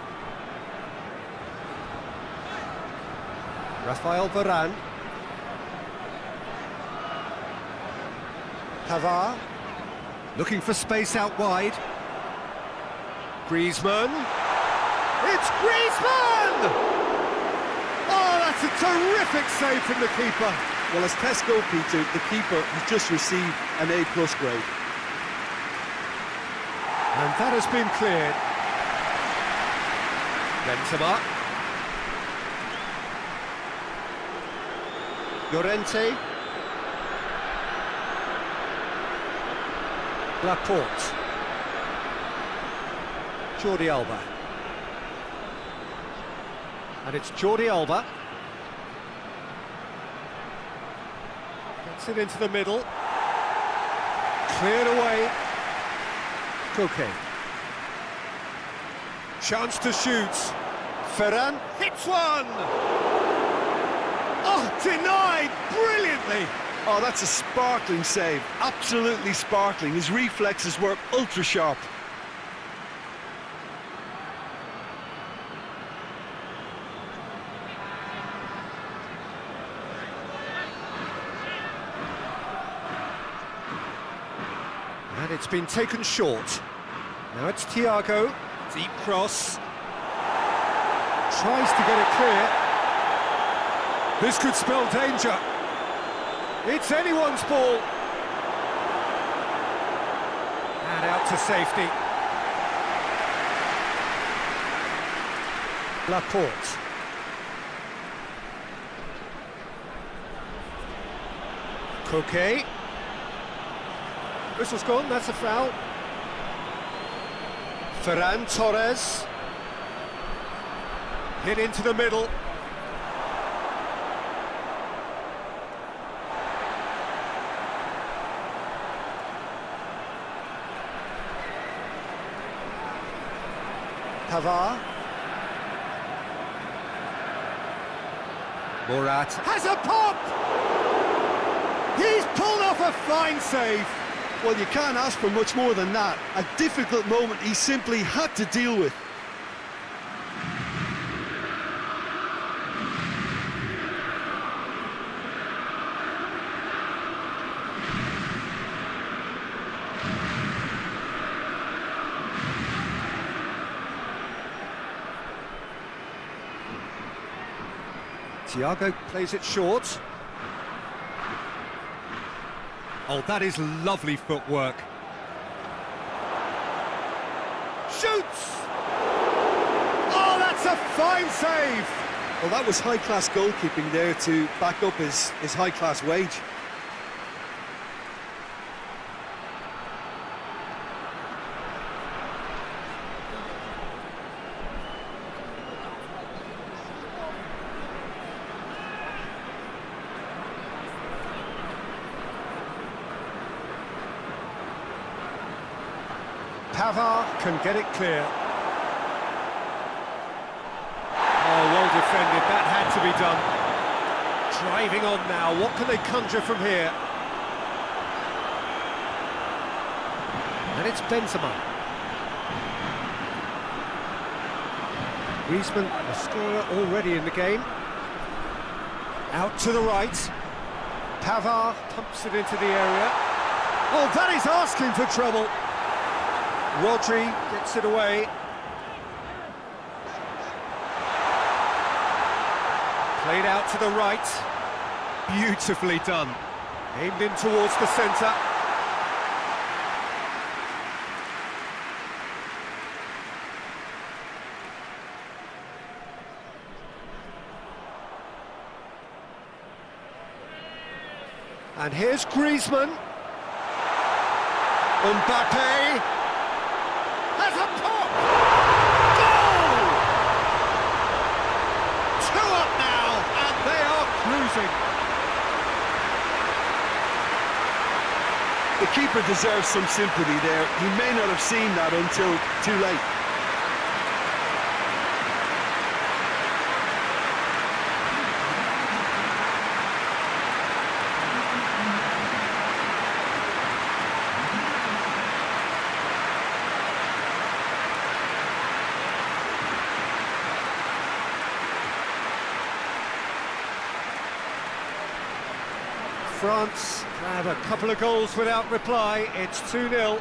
Rafael Varane. Pavard. Looking for space out wide. Griezmann. It's Griezmann! Oh, that's a terrific save from the keeper. Well, as tests go, Peter, the keeper has just received an A+ grade. And that has been cleared. Benzema. Llorente. Laporte. Jordi Alba. And it's Jordi Alba. Gets it into the middle. Cleared away. Koke. Chance to shoot. Ferran hits one! Oh, denied brilliantly! Oh, that's a sparkling save. Absolutely sparkling. His reflexes work ultra sharp. It's been taken short. Now it's Thiago. Deep cross. Tries to get it clear. This could spell danger. It's anyone's ball. And out to safety. Laporte. Koke. Whistle's gone, that's a foul. Ferran Torres. Hit into the middle. Pavard. Murat has a pop! He's pulled off a fine save. Well, you can't ask for much more than that. A difficult moment he simply had to deal with. Thiago plays it short. Oh, that is lovely footwork. Shoots! Oh, that's a fine save! Well, that was high-class goalkeeping there to back up his high-class wage. Pavard can get it clear. Oh, well defended, that had to be done. Driving on now, what can they conjure from here? And it's Benzema. Griezmann, the scorer already in the game. Out to the right. Pavard pumps it into the area. Oh, that is asking for trouble. Rodri gets it away. Played out to the right. Beautifully done. Aimed in towards the centre. And here's Griezmann. Mbappe. Has a pop! Goal! 2 up now, and they are cruising. The keeper deserves some sympathy there. He may not have seen that until too late. France have a couple of goals without reply. It's 2-0.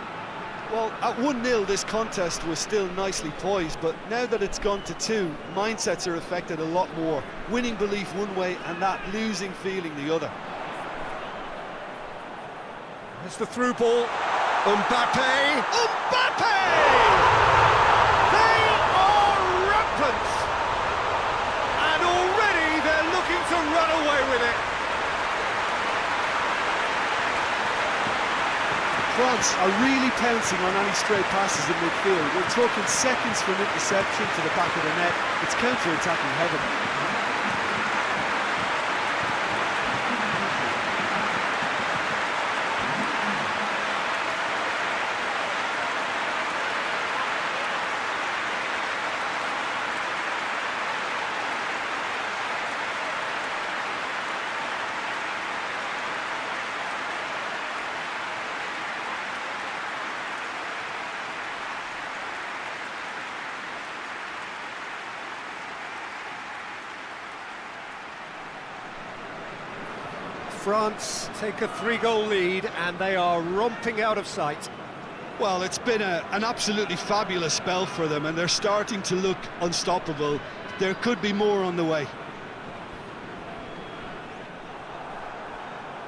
Well, at 1-0 this contest was still nicely poised, but now that it's gone to 2, mindsets are affected a lot more. Winning belief one way and that losing feeling the other. There's the through ball. Mbappe! Mbappe! They are rampant! And already they're looking to run away with it. France are really pouncing on any stray passes in midfield. We're talking seconds from interception to the back of the net. It's counter-attacking heaven. France take a 3-goal lead and they are romping out of sight. Well, it's been an absolutely fabulous spell for them, and they're starting to look unstoppable. There could be more on the way.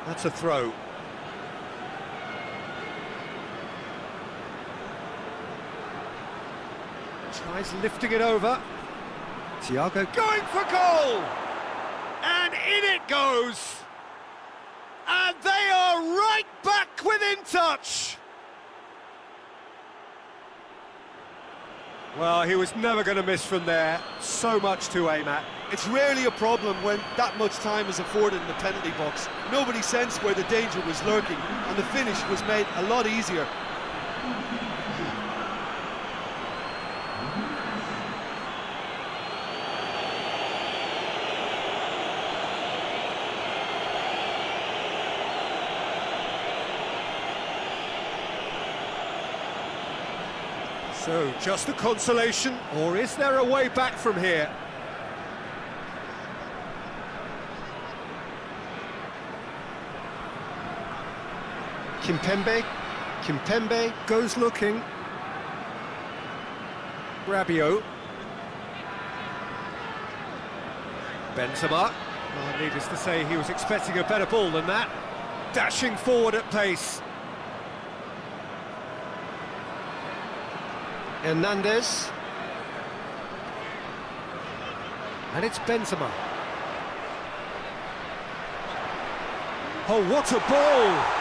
That's a throw. Tries lifting it over. Thiago going for goal! And in it goes! And they are right back within touch! Well, he was never going to miss from there. So much to aim at. It's rarely a problem when that much time is afforded in the penalty box. Nobody sensed where the danger was lurking, and the finish was made a lot easier. So, just a consolation, or is there a way back from here? Kimpembe goes looking. Rabiot. Benzema. Well, needless to say, he was expecting a better ball than that. Dashing forward at pace. Hernandez. And it's Benzema. Oh, what a ball!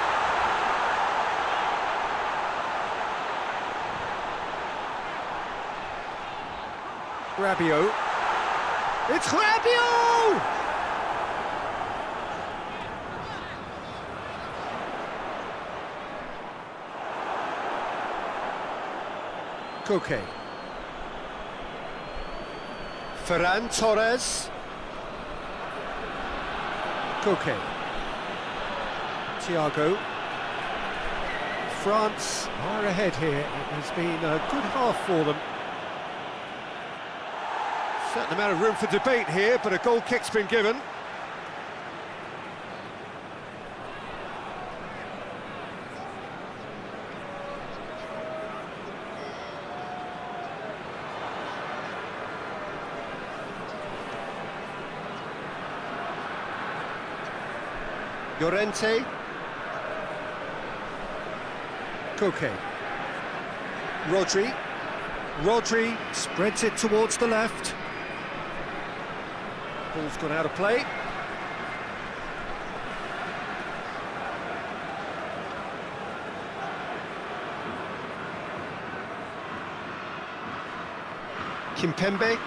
Rabiot. It's Rabiot! Koke. Ferran Torres. Koke. Thiago. France are ahead here. It has been a good half for them. Certain amount of room for debate here, but a goal kick's been given. Llorente. Koke. Rodri spreads it towards the left. Ball's gone out of play. Kimpembe.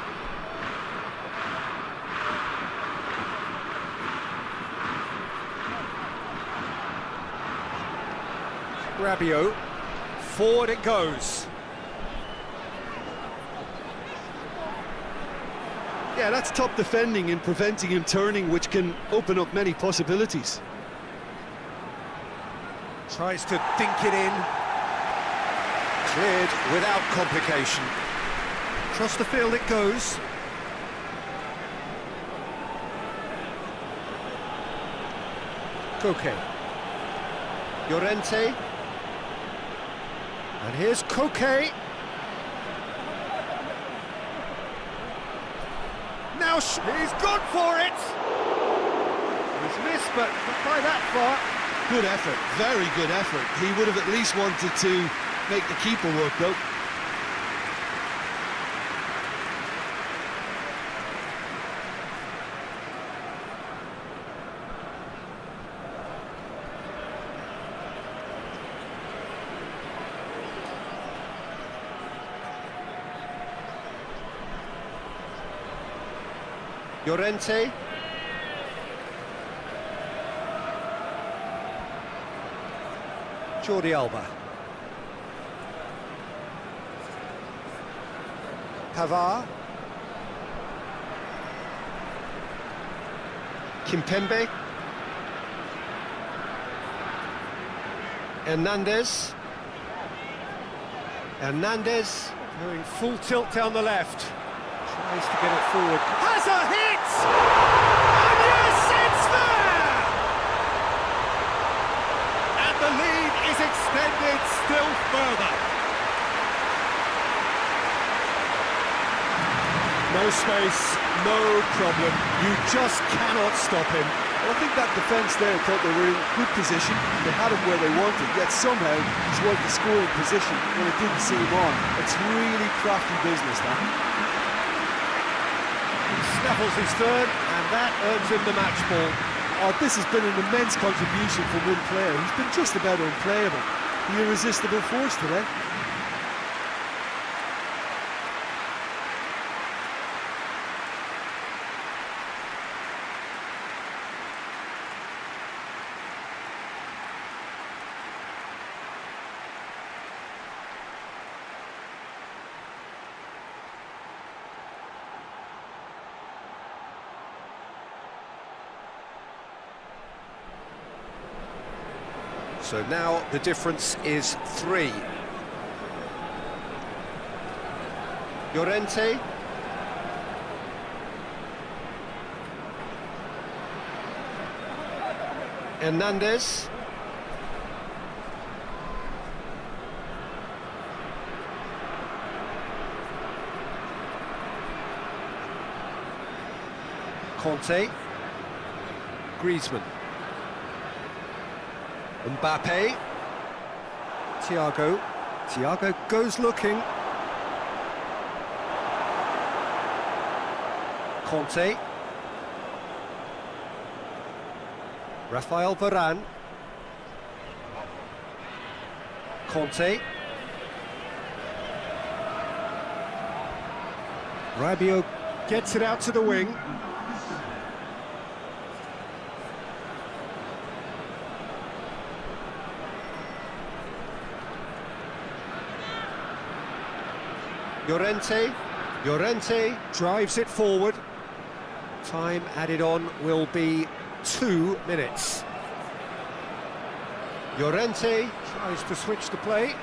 Rabiot. Forward it goes. Yeah, that's top defending and preventing him turning, which can open up many possibilities. Tries to dink it in. Cleared without complication. Across the field it goes. Koke. Llorente. And here's Koke. Now he's gone for it! He's missed, but not by that far. Good effort, very good effort. He would have at least wanted to make the keeper work, though. Llorente. Jordi Alba. Pavard. Kimpembe. Hernandez. Hernandez going full tilt down the left. Tries to get it forward. Has a hit! And yes, it's there! And the lead is extended still further. No space, no problem. You just cannot stop him. Well, I think that defence there thought they were in good position. They had him where they wanted, yet somehow he's worked the scoring position when it didn't see him on. It's really crafty business, that. He snaffles his third, and that earns him the match ball. Oh, this has been an immense contribution from one player. He's been just about unplayable. The irresistible force today. So now the difference is 3. Llorente. Hernandez. Conte. Griezmann. Mbappe. Thiago goes looking. Conte. Rafael Varane. Conte. Rabiot gets it out to the wing. Llorente drives it forward. Time added on will be 2 minutes. Llorente tries to switch the play.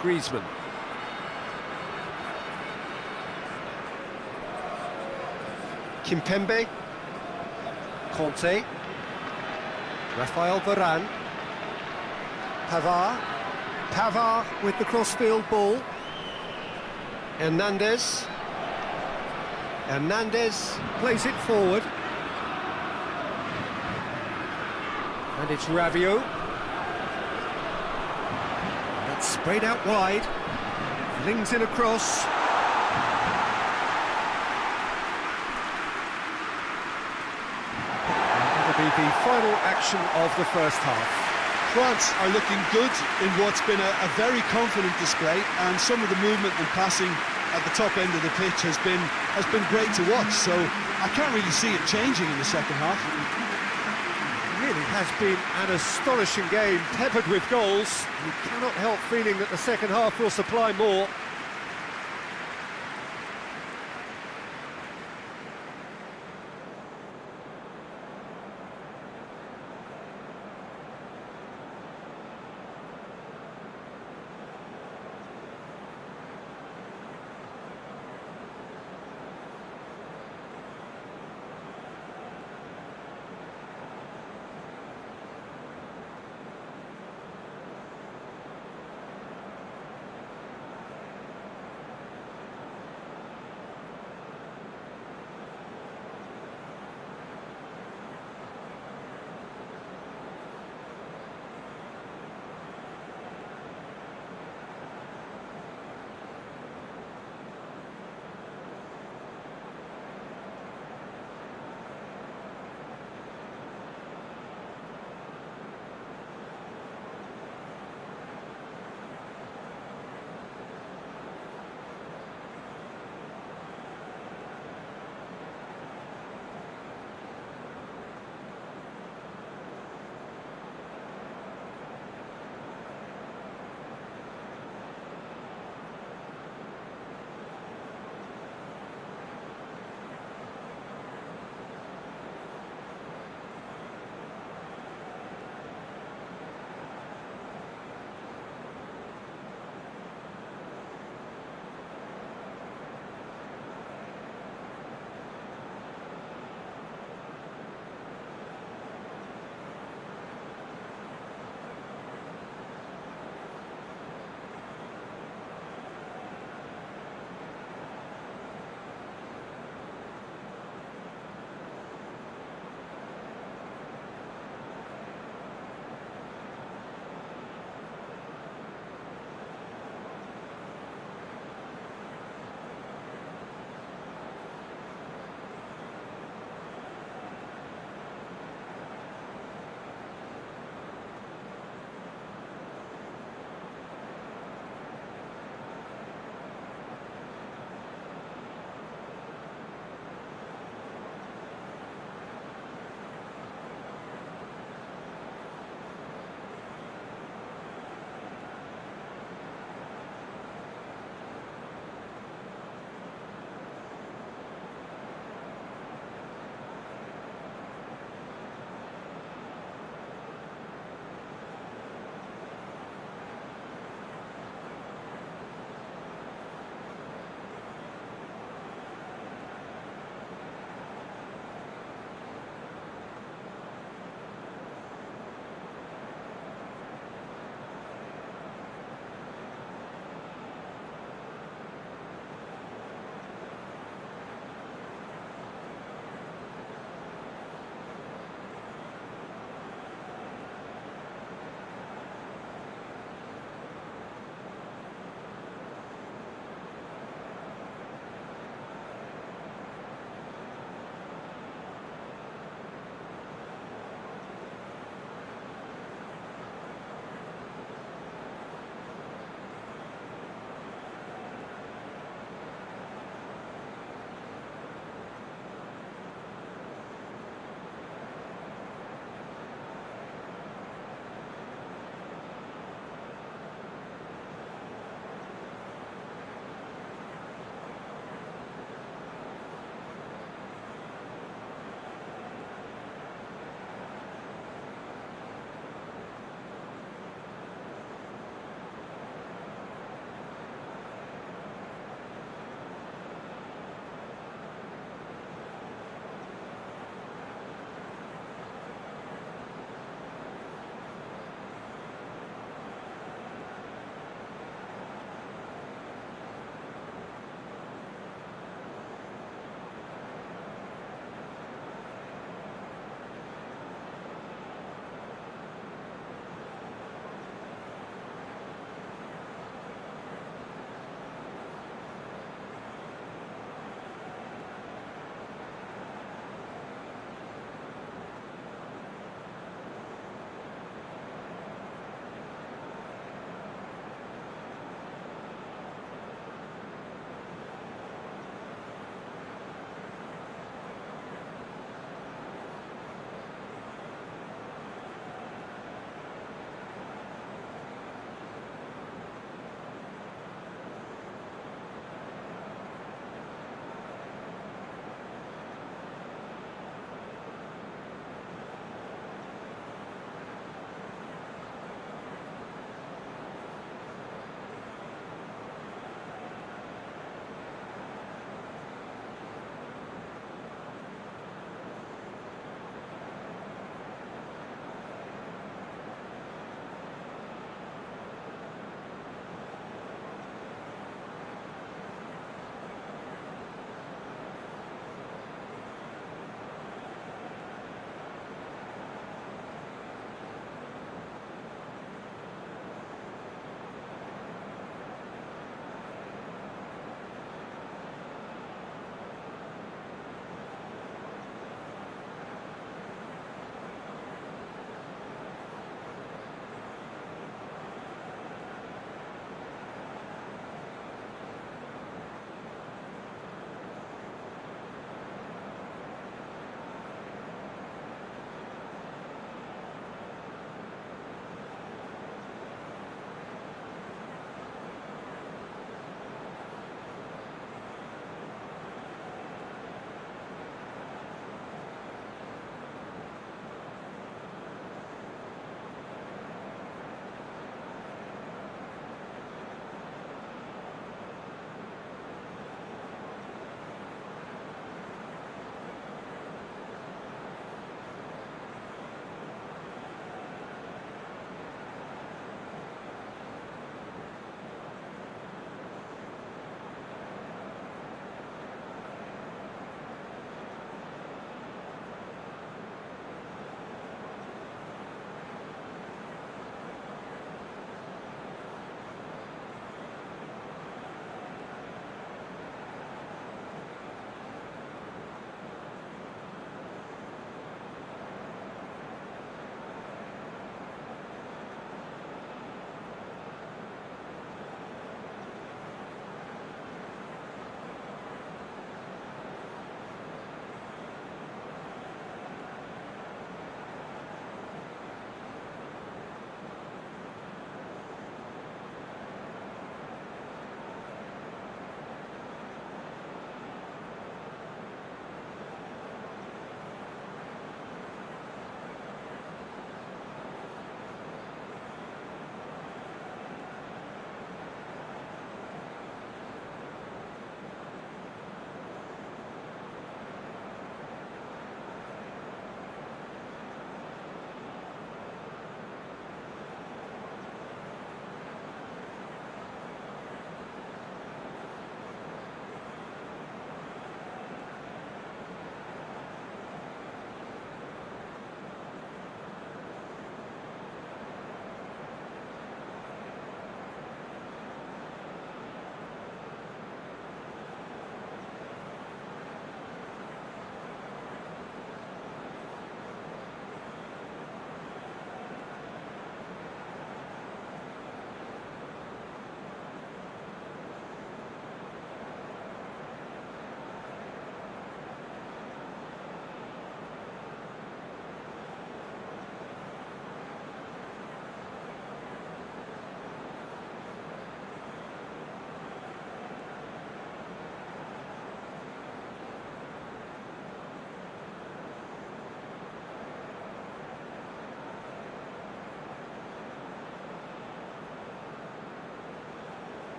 Griezmann. Kimpembe. Conte. Rafael Varane. Pavard with the crossfield ball. Hernandez plays it forward. And it's Rabiot. That's sprayed out wide. Flings in across. And that'll be the final action of the first half. France are looking good in what's been a very confident display, and some of the movement and passing at the top end of the pitch has been great to watch, so I can't really see it changing in the second half. It really has been an astonishing game, peppered with goals. You cannot help feeling that the second half will supply more.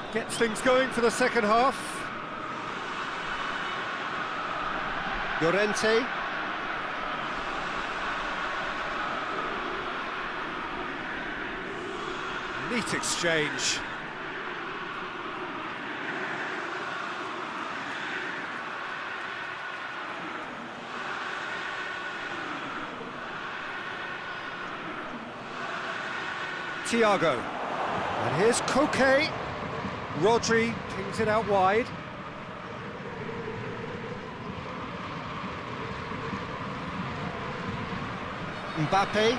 That gets things going for the second half. Llorente. Neat exchange. Thiago. And here's KOTA. Rodri pings it out wide. Mbappe.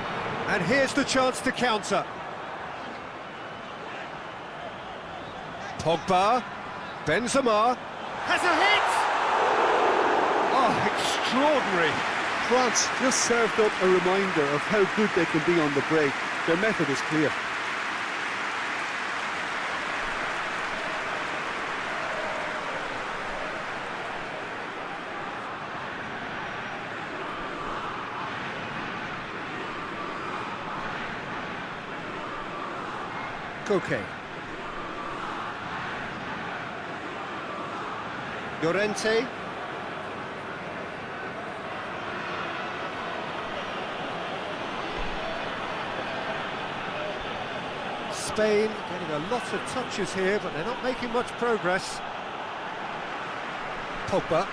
And here's the chance to counter. Pogba. Benzema. Has a hit! Oh, extraordinary. France just served up a reminder of how good they can be on the break. Their method is clear. KOTA. Llorente. Spain getting a lot of touches here, but they're not making much progress. Pogba.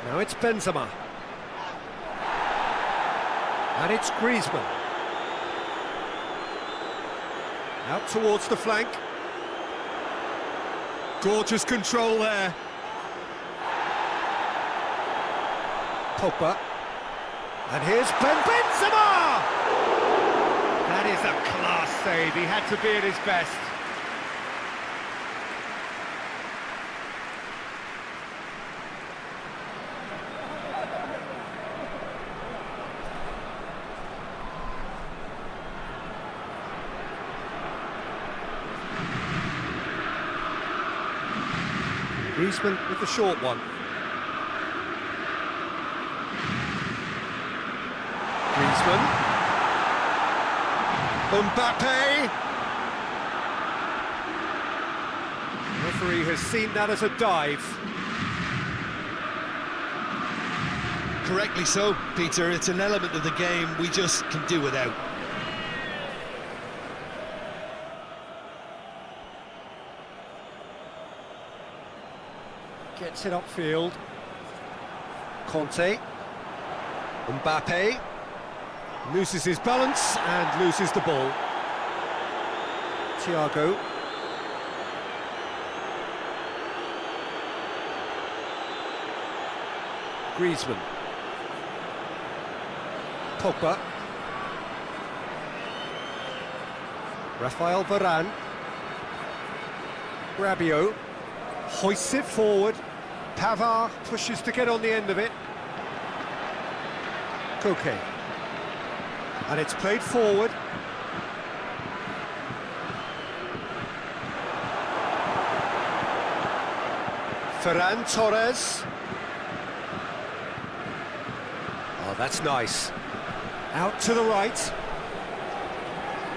Now it's Benzema. And it's Griezmann. Out towards the flank. Gorgeous control there. Pogba. And here's Benzema! That is a class save. He had to be at his best. Griezmann with the short one. Griezmann. Mbappe. Referee has seen that as a dive. Correctly so, Peter. It's an element of the game we just can do without. Gets it upfield. Conte. Mbappe. Loses his balance and loses the ball. Thiago. Griezmann. Pogba. Rafael Varane. Rabiot. Hoists it forward. Pavard pushes to get on the end of it. KOTA. And it's played forward. Ferran Torres. Oh, that's nice. Out to the right.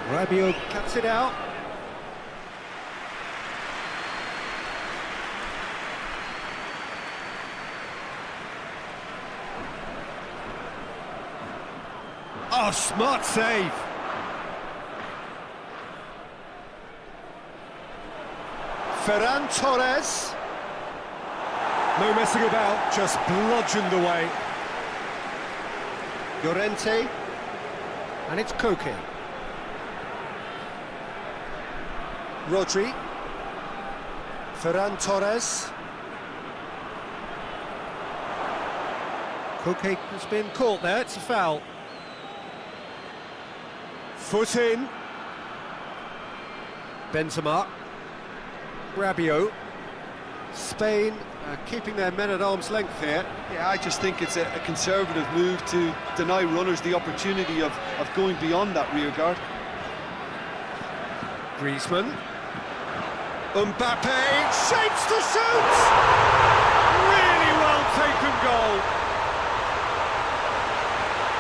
Rabiot cuts it out. Oh, smart save. Ferran Torres. No messing about, just bludgeoned away. Llorente. And it's KOTA. Rodri. Ferran Torres. KOTA has been caught there, it's a foul. Foot in. Benzema. Rabiot. Spain keeping their men at arm's length here. Yeah, I just think it's a conservative move to deny runners the opportunity of going beyond that rear guard. Griezmann. Mbappe shapes to shoot! Really well taken goal.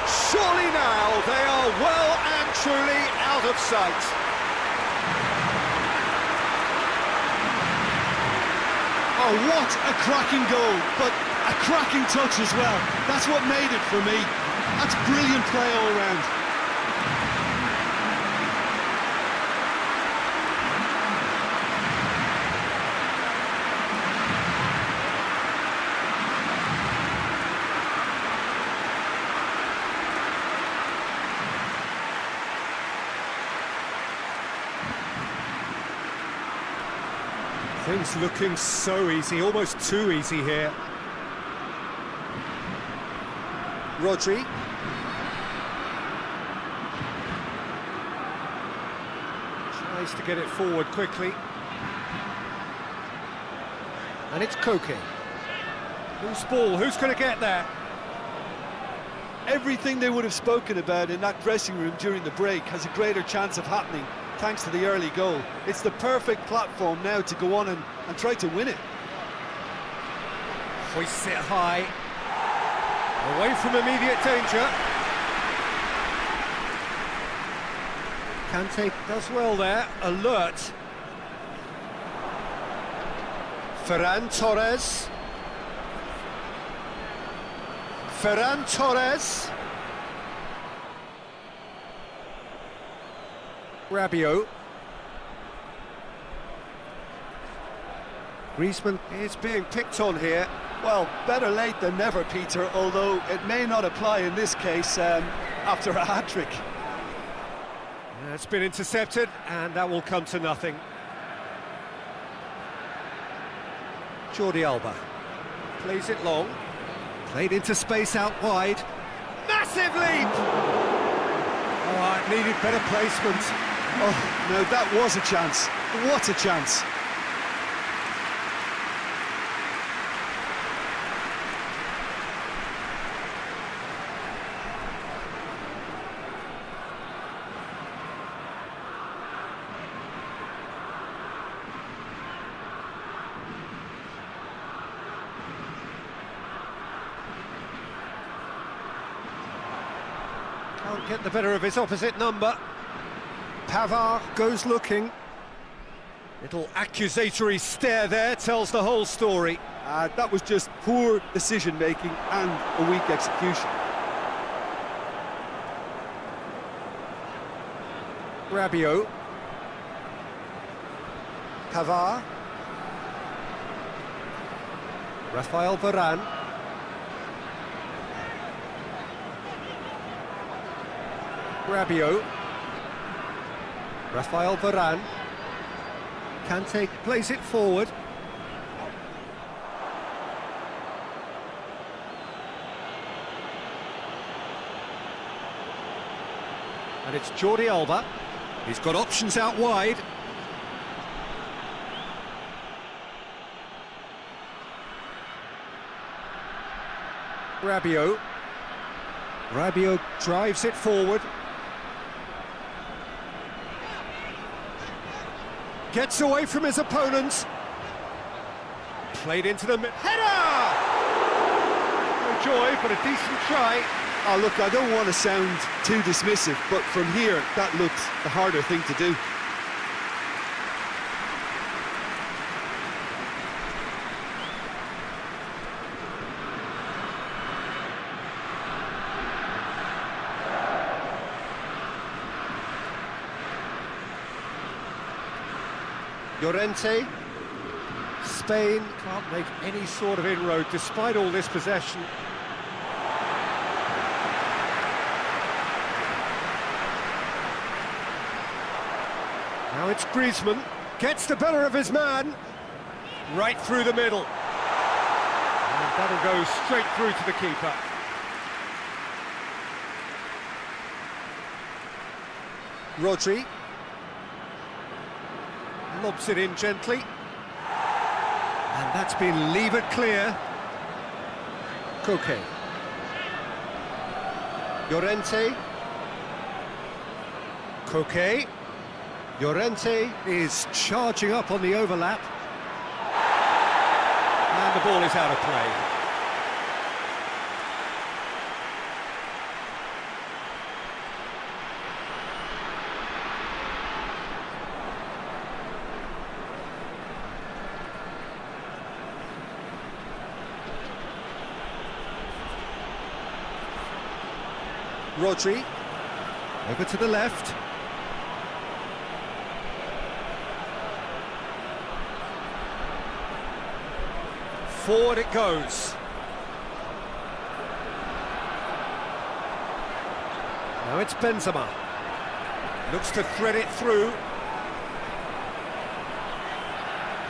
Surely now they are well and truly out of sight. Oh, what a cracking goal, but a cracking touch as well. That's what made it for me. That's brilliant play all round. Things looking so easy, almost too easy here. Rodri. Tries to get it forward quickly. And it's Koke. Loose ball, who's going to get that? Everything they would have spoken about in that dressing room during the break has a greater chance of happening thanks to the early goal. It's the perfect platform now to go on and try to win it. Hoists it high. Away from immediate danger. Kante does well there, alert. Ferran Torres. Ferran Torres. Rabiot. Griezmann is being picked on here. Well, better late than never, Peter, although it may not apply in this case after a hat-trick. It's been intercepted, and that will come to nothing. Jordi Alba plays it long. Played into space out wide. Massive leap! Oh, it needed better placement. Oh, no, that was a chance. What a chance. Can't get the better of his opposite number. Pavard goes looking. Little accusatory stare there tells the whole story. That was just poor decision-making and a weak execution. Rabiot. Pavard. Rafael Varane. Rabiot. Rafael Varane. Kante plays it forward. And it's Jordi Alba. He's got options out wide. Rabiot. Rabiot drives it forward. Gets away from his opponents. Played into the header! No joy, but a decent try. Oh, look, I don't want to sound too dismissive, but from here, that looked the harder thing to do. Llorente. Spain can't make any sort of inroad despite all this possession. Now it's Griezmann, gets the better of his man, right through the middle. And that'll go straight through to the keeper. Rodri. Lobs it in gently. And that's been levered clear. Koke. Llorente. Koke. Llorente is charging up on the overlap. And the ball is out of play. Rodri, over to the left. Forward it goes. Now it's Benzema. Looks to thread it through.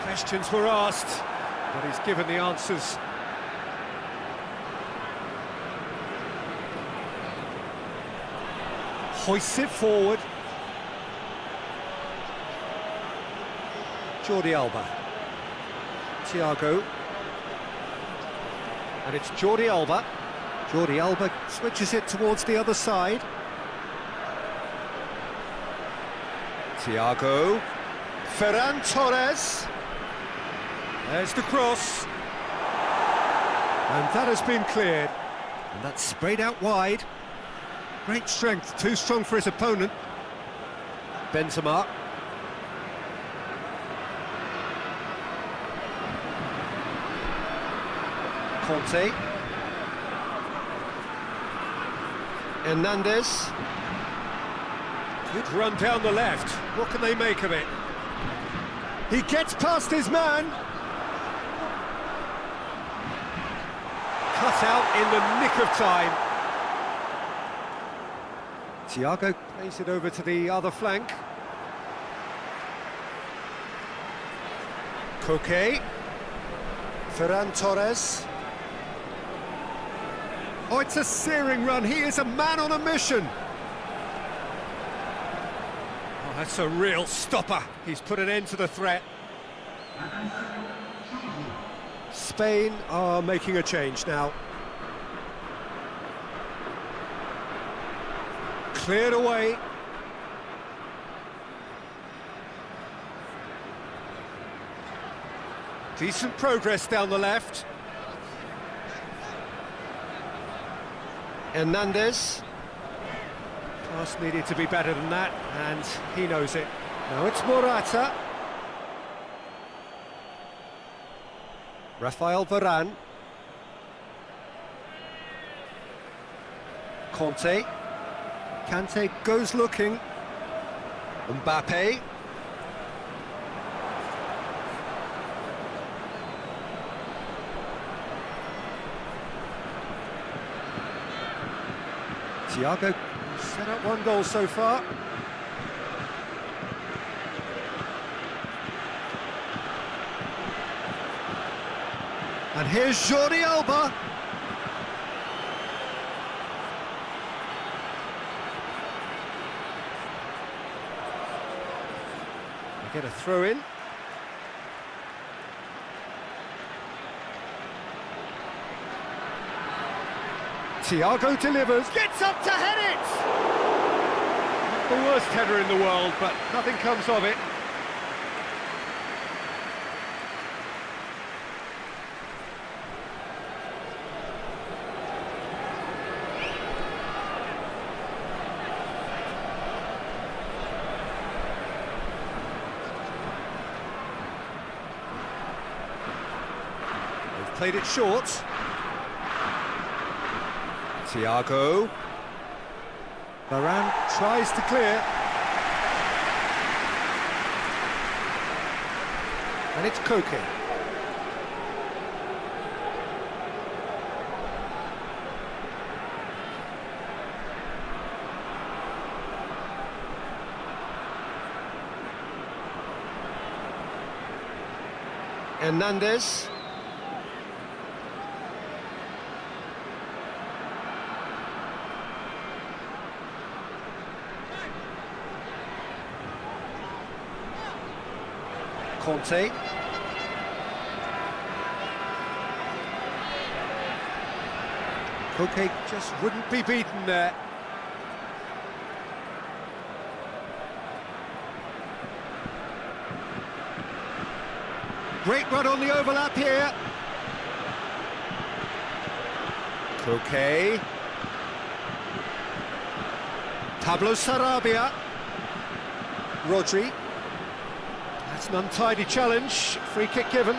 Questions were asked, but he's given the answers. Hoists it forward. Jordi Alba. Thiago. And it's Jordi Alba. Jordi Alba switches it towards the other side. Thiago. Ferran Torres. There's the cross. And that has been cleared. And that's sprayed out wide. Great strength, too strong for his opponent. Benzema. Conte. Hernandez. Good run down the left. What can they make of it? He gets past his man. Cut out in the nick of time. Thiago plays it over to the other flank. Koke. Ferran Torres. Oh, it's a searing run. He is a man on a mission. Oh, that's a real stopper. He's put an end to the threat. Spain are making a change now. Cleared away. Decent progress down the left. Hernandez. Pass needed to be better than that, and he knows it. Now it's Morata. Rafael Varane. Conte. Kante goes looking. Mbappe. Thiago set up one goal so far. And here's Jordi Alba. They get a throw in. Thiago delivers, gets up to head it! Not the worst header in the world, but nothing comes of it. They've played it short. Thiago. Varane tries to clear. And it's Koke. Hernandez. Conte. Koke just wouldn't be beaten there. Great run on the overlap here. Koke. Pablo Sarabia. Rodri. That's an untidy challenge. Free kick given.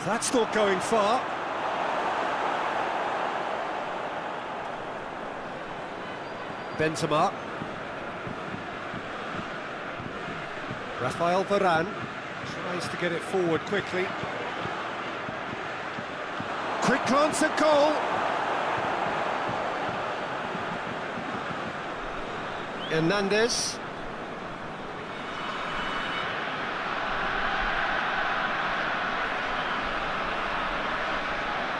That's not going far. Benzema. Rafael Varane tries to get it forward quickly. Quick glance at goal. Hernandez.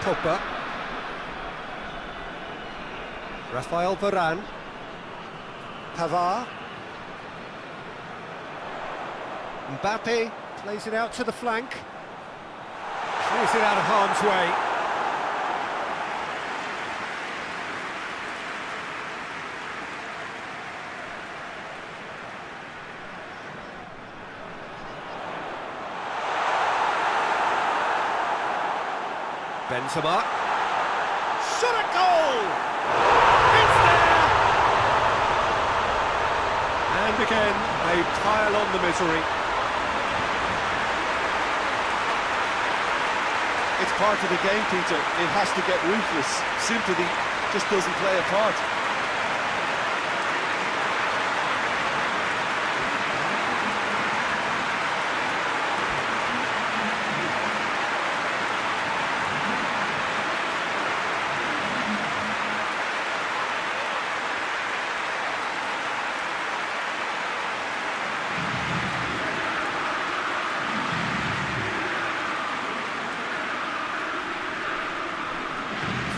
Pogba. Rafael Varane. Pavard. Mbappe plays it out to the flank. Clears it out of harm's way. Benzema. Shot at goal! It's there! And again, they pile on the misery. It's part of the game, Peter. It has to get ruthless. Sympathy just doesn't play a part.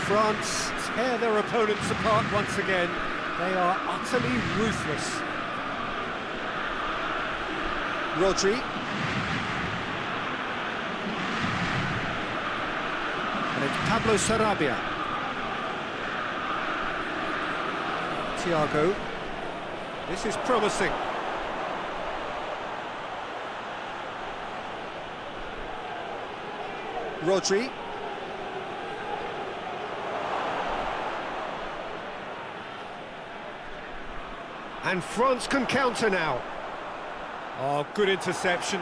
France tear their opponents apart once again. They are utterly ruthless. Rodri. And it's Pablo Sarabia. Thiago. This is promising. Rodri. And France can counter now. Oh, good interception.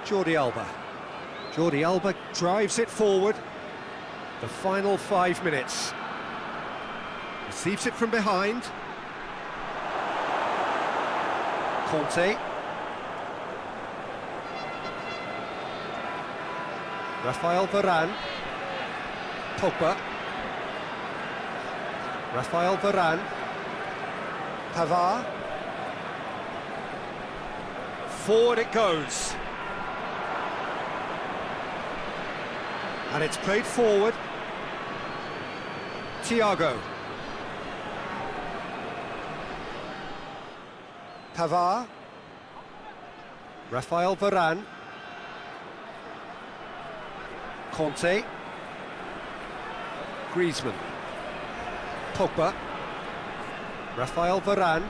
Jordi Alba. Jordi Alba drives it forward. The final 5 minutes. Receives it from behind. Conte. Rafael Varane. Pogba. Rafael Varane. Pavard. Forward it goes. And it's played forward. Thiago. Pavard. Rafael Varane. Conte. Griezmann. Pogba. Rafael Varane.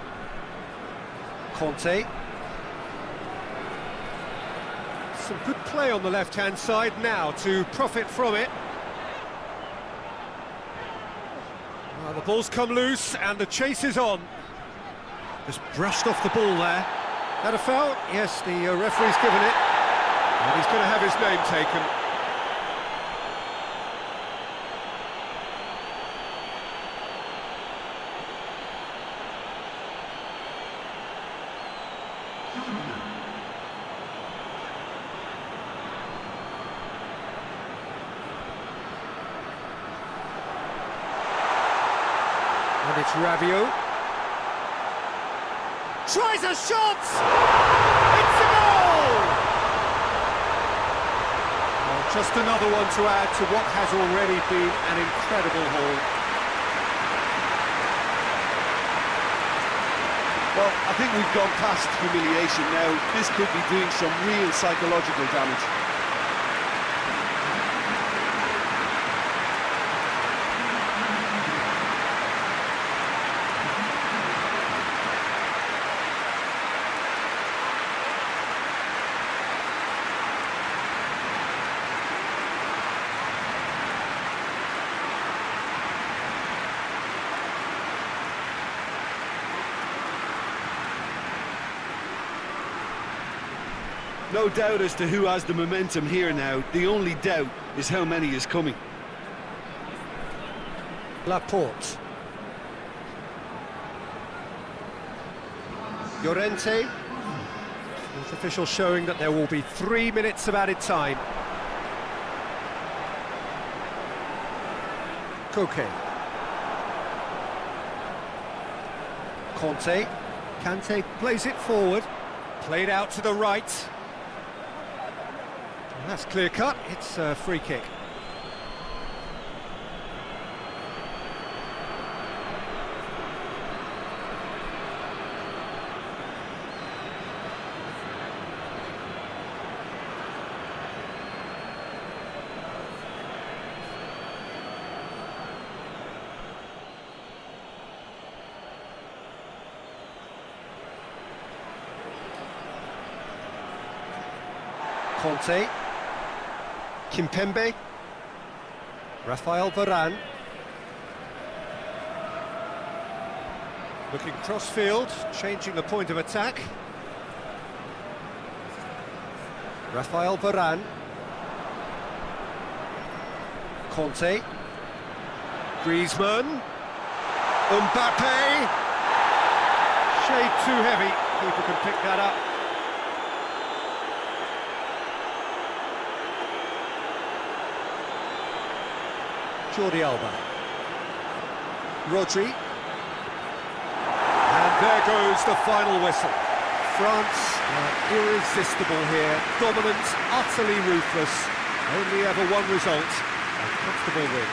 Conte. Some good play on the left-hand side now to profit from it. Well, the ball's come loose and the chase is on. Just brushed off the ball there. That a foul? Yes, the referee's given it. And he's going to have his name taken. And it's Rabiot. Tries a shot! It's a goal! Well, just another one to add to what has already been an incredible haul. Well, I think we've gone past humiliation now. This could be doing some real psychological damage. No doubt as to who has the momentum here now. The only doubt is how many is coming. Laporte. Llorente. Fourth official showing that there will be 3 minutes of added time. Koke. Conte. Kante plays it forward. Played out to the right. And that's clear cut. It's a free kick. Conte, Kimpembe, Rafael Varane, looking cross-field, changing the point of attack. Rafael Varane, Conte, Griezmann, Mbappe, shade too heavy, keeper can pick that up. Jordi Alba, Rodri, and there goes the final whistle. France are irresistible here, dominant, utterly ruthless, only ever one result, a comfortable win.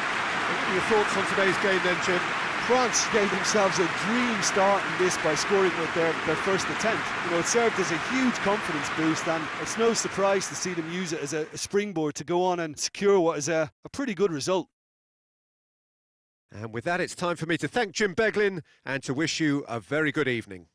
What are your thoughts on today's game then, Jim? France gave themselves a dream start in this by scoring with their first attempt. You know, it served as a huge confidence boost, and it's no surprise to see them use it as a springboard to go on and secure what is a pretty good result. And with that, it's time for me to thank Jim Beglin and to wish you a very good evening.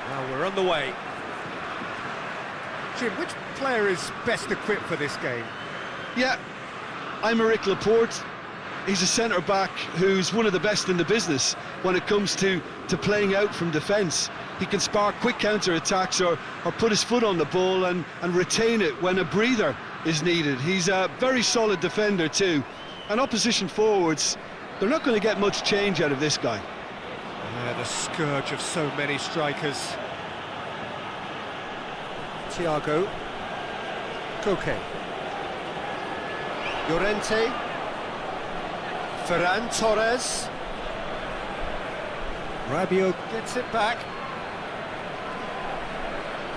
Well, we're on the way. Jim, which player is best equipped for this game? Yeah, Aymeric Laporte. He's a centre-back who's one of the best in the business when it comes to playing out from defence. He can spark quick counter-attacks or put his foot on the ball and retain it when a breather is needed. He's a very solid defender too. And opposition forwards, they're not going to get much change out of this guy. Yeah, the scourge of so many strikers. Thiago. Koke. Llorente. Ferran Torres. Rabiot gets it back.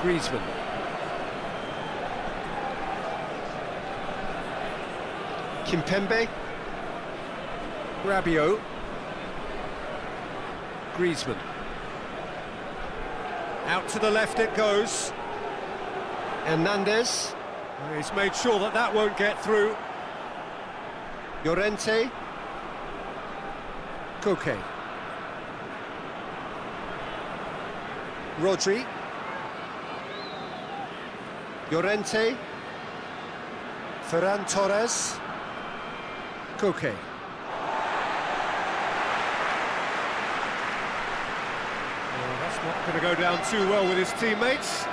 Griezmann. Kimpembe. Rabiot. Griezmann. Out to the left it goes. Hernandez. He's made sure that that won't get through. Llorente. Koke. Rodri. Llorente. Ferran Torres. Koke. Well, that's not going to go down too well with his teammates.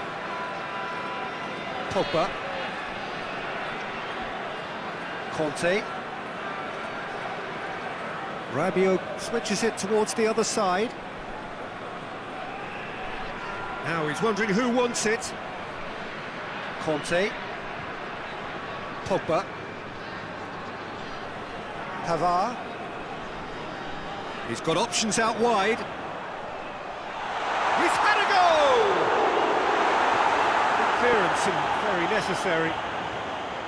Pogba. Conte. Rabiot switches it towards the other side. Now he's wondering who wants it. Conte. Pogba. Pavard. He's got options out wide. He's had a goal! Good clearance and very necessary.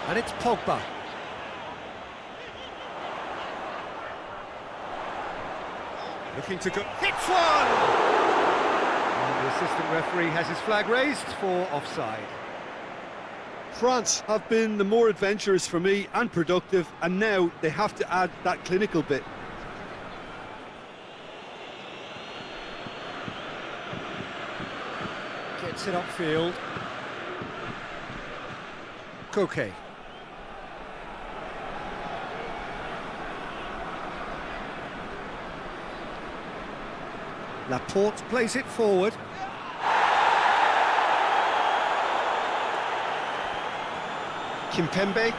And it's Pogba. Looking to go. Hits one! And the assistant referee has his flag raised for offside. France have been the more adventurous for me and productive, and now they have to add that clinical bit. Gets it upfield. Koke. Laporte plays it forward. Kimpembe.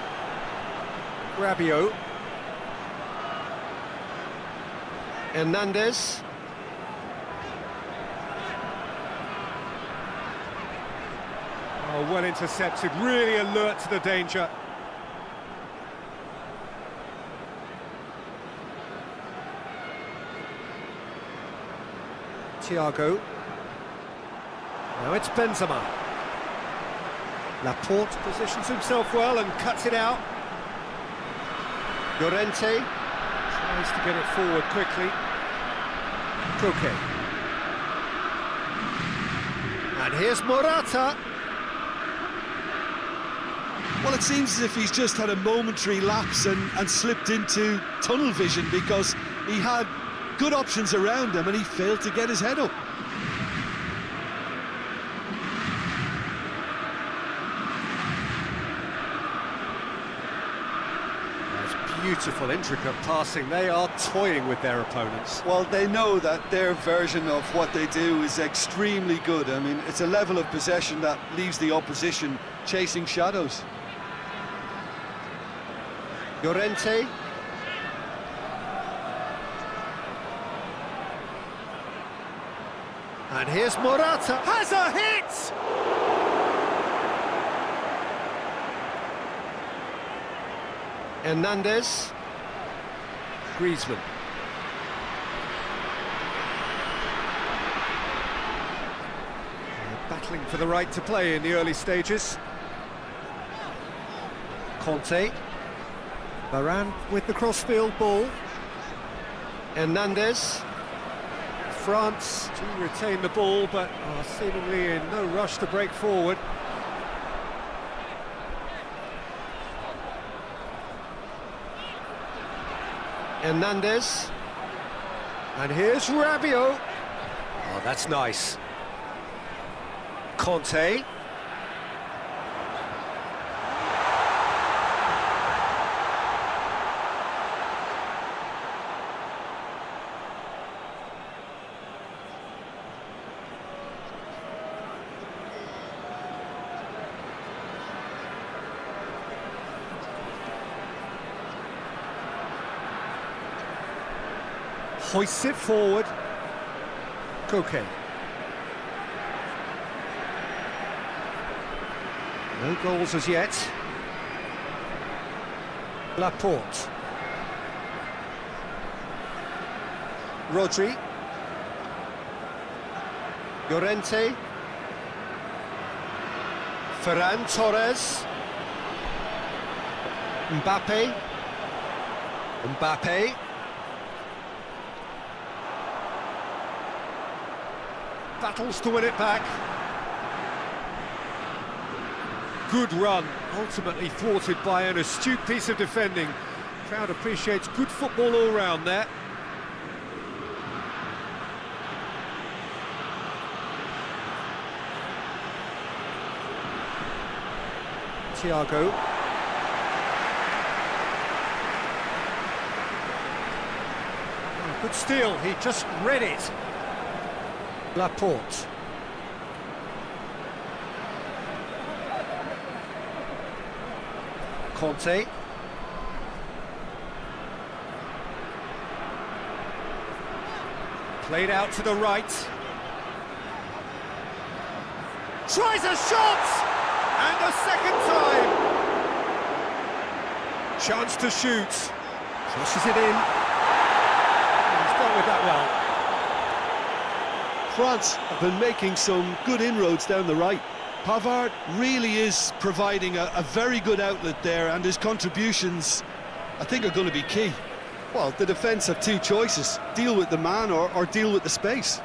Rabiot. Hernandez. Oh, well intercepted, really alert to the danger. Thiago. Now it's Benzema. Laporte positions himself well and cuts it out. Llorente tries to get it forward quickly. Koke. And here's Morata. Well, it seems as if he's just had a momentary lapse and slipped into tunnel vision, because he had good options around him and he failed to get his head up. Beautiful, intricate passing. They are toying with their opponents. Well, they know that their version of what they do is extremely good. I mean, it's a level of possession that leaves the opposition chasing shadows. Llorente. And here's Morata. Has a hit! Hernandez. Griezmann. Battling for the right to play in the early stages. Conte. Varane with the crossfield ball. Hernandez. France to retain the ball, but are seemingly in no rush to break forward. Hernandez. And here's Rabiot. Oh, that's nice. Conte. Hoists it forward. Koke. No goals as yet. Laporte. Rodri. Llorente. Ferran Torres. Mbappe. Mbappe. Battles to win it back. Good run, ultimately thwarted by an astute piece of defending. Crowd appreciates good football all round there. Thiago. Oh, good steal, he just read it. Laporte. Conte. Played out to the right. Tries a shot! And a second time! Chance to shoot. Crosses it in. He's done with that well. France have been making some good inroads down the right. Pavard really is providing a very good outlet there, and his contributions, I think, are going to be key. Well, the defence have two choices: deal with the man or deal with the space.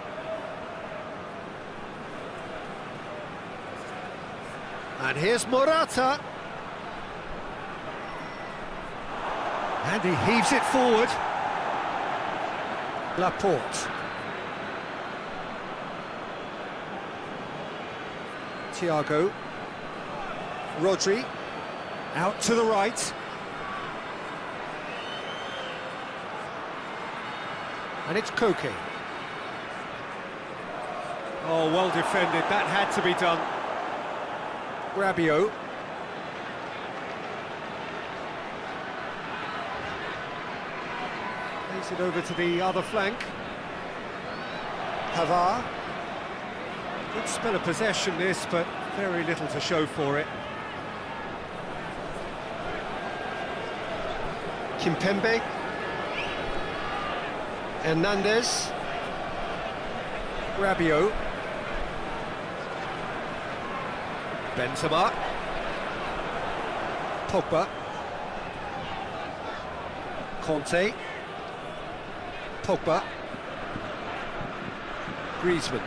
And here's Morata. And he heaves it forward. Laporte. Thiago. Rodri. Out to the right. And it's Koke. Oh, well defended. That had to be done. Rabiot. Plays it over to the other flank. Pavard. Good spell of possession this, but very little to show for it. Kimpembe. Hernandez. Rabiot. Benzema. Pogba. Conte. Pogba. Griezmann.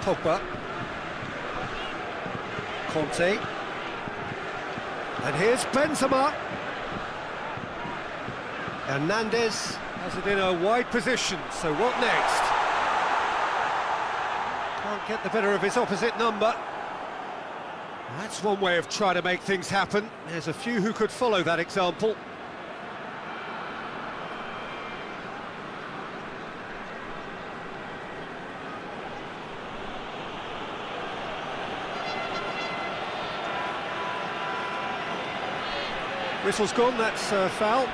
Pogba. Conte. And here's Benzema. Hernandez has it in a wide position, so what next? Can't get the better of his opposite number. That's one way of trying to make things happen. There's a few who could follow that example. Whistle's gone, that's a foul.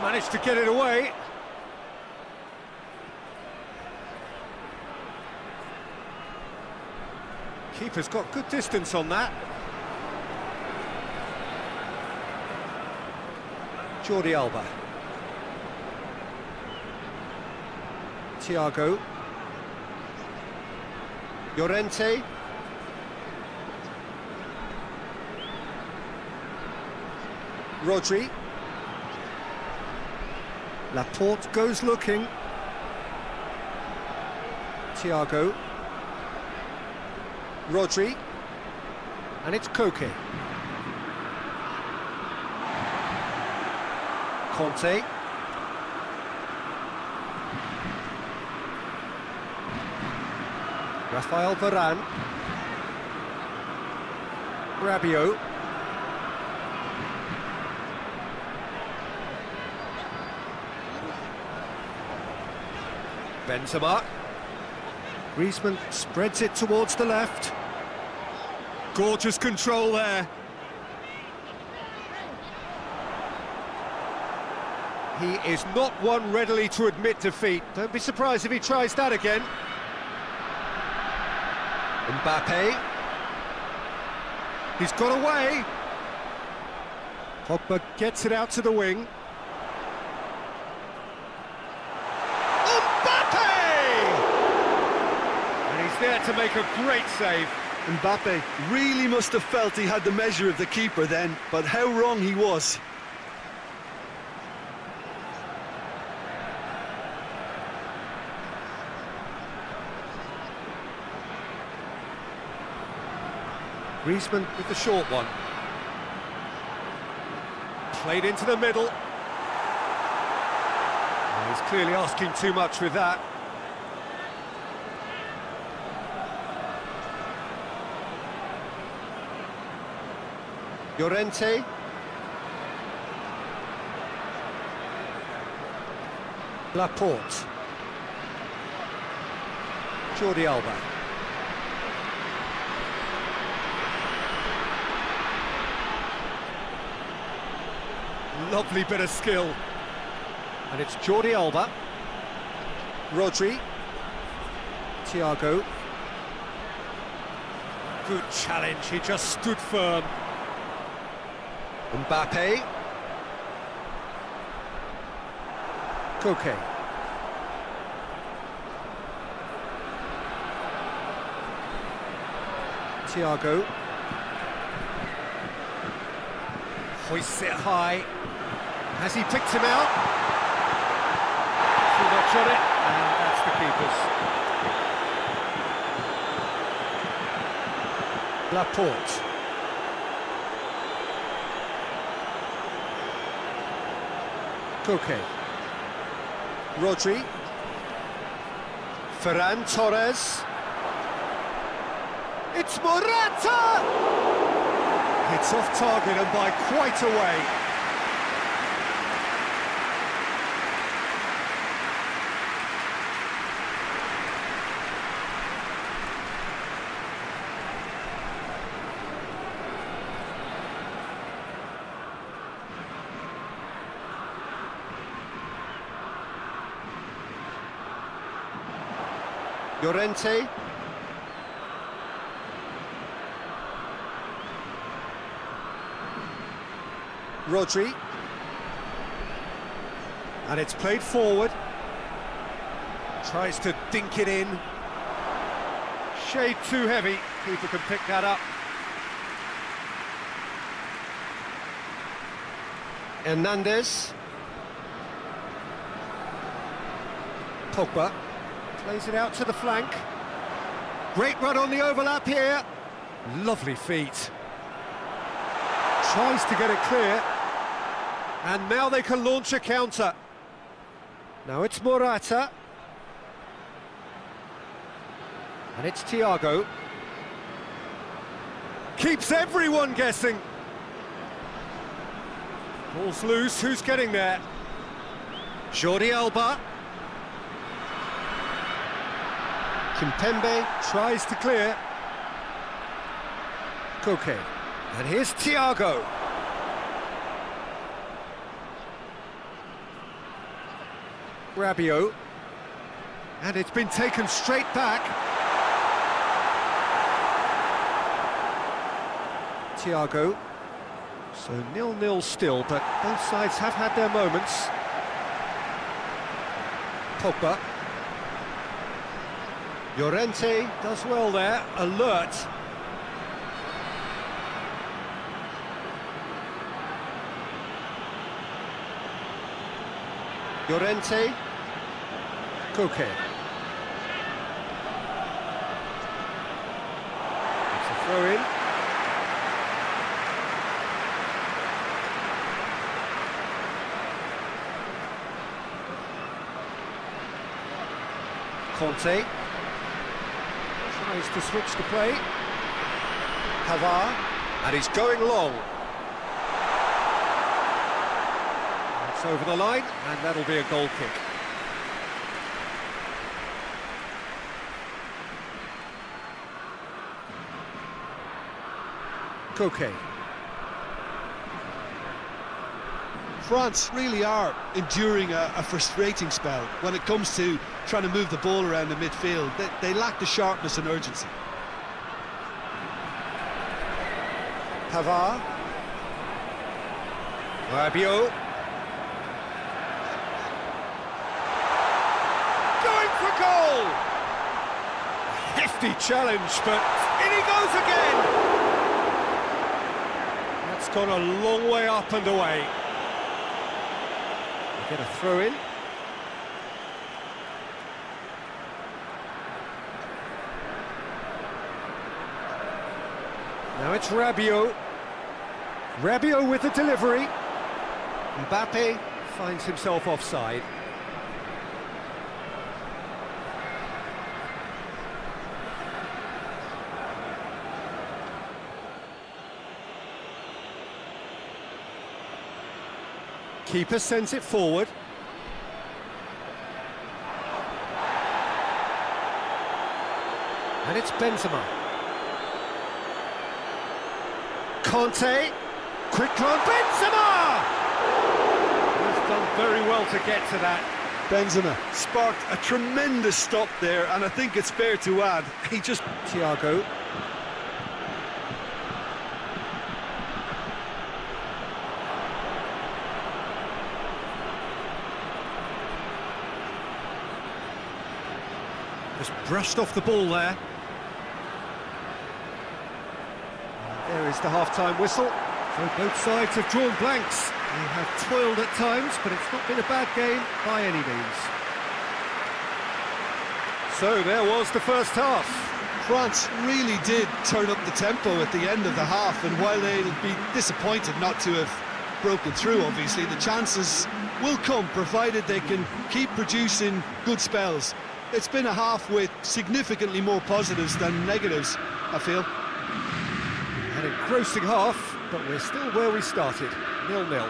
Managed to get it away. Keeper's got good distance on that. Jordi Alba. Thiago. Rodri. Laporte goes looking. Thiago. Rodri. And it's Koke. Conte. Rafael Varane. Rabiot. Benzema. Griezmann spreads it towards the left. Gorgeous control there. He is not one readily to admit defeat. Don't be surprised if he tries that again. Mbappe. He's got away. Pogba gets it out to the wing. Mbappe! And he's there to make a great save. Mbappe really must have felt he had the measure of the keeper then, but how wrong he was. Griezmann with the short one. Played into the middle. Oh, he's clearly asking too much with that. Llorente. Laporte. Jordi Alba. Lovely bit of skill. And it's Jordi Alba. Rodri. Thiago. Good challenge, he just stood firm. Mbappe. Koke. Thiago. Hoists it high. Has he picked him out? Too much on it, and that's the keeper's. Laporte. Koke. Rodri. Ferran Torres. It's Morata! It's off target and by quite a way. Llorente. Rodri. And it's played forward. Tries to dink it in. Shade too heavy. Keeper can pick that up. Hernandez. Pogba. Plays it out to the flank. Great run on the overlap here. Lovely feet. Tries to get it clear. And now they can launch a counter. Now it's Morata. And it's Thiago. Keeps everyone guessing. Ball's loose, who's getting there? Jordi Alba. Kimpembe tries to clear. Koke. And here's Thiago. Rabiot. And it's been taken straight back. Thiago. So 0-0 still, but both sides have had their moments. Pogba. Llorente does well there, alert. Llorente. Koke. It's a throw in. Conte tries to switch the play. Pavard, and he's going long. It's over the line, and that'll be a goal kick. Koke. France really are enduring a frustrating spell when it comes to trying to move the ball around the midfield. They lack the sharpness and urgency. Pavard. Rabiot. Going for goal! Hefty challenge, but in he goes again! That's gone a long way up and away. Get a throw in. Now it's Rabiot. Rabiot with the delivery. Mbappe finds himself offside. Keeper sends it forward. And it's Benzema. Conte. Quick run. Benzema! He's done very well to get to that. Benzema sparked a tremendous stop there, and I think it's fair to add, he just... Thiago. Just brushed off the ball there. And there is the half-time whistle. So both sides have drawn blanks. They have toiled at times, but it's not been a bad game by any means. So there was the first half. France really did turn up the tempo at the end of the half, and while they'll be disappointed not to have broken through, obviously, the chances will come, provided they can keep producing good spells. It's been a half with significantly more positives than negatives, I feel. An engrossing half, but we're still where we started, 0-0.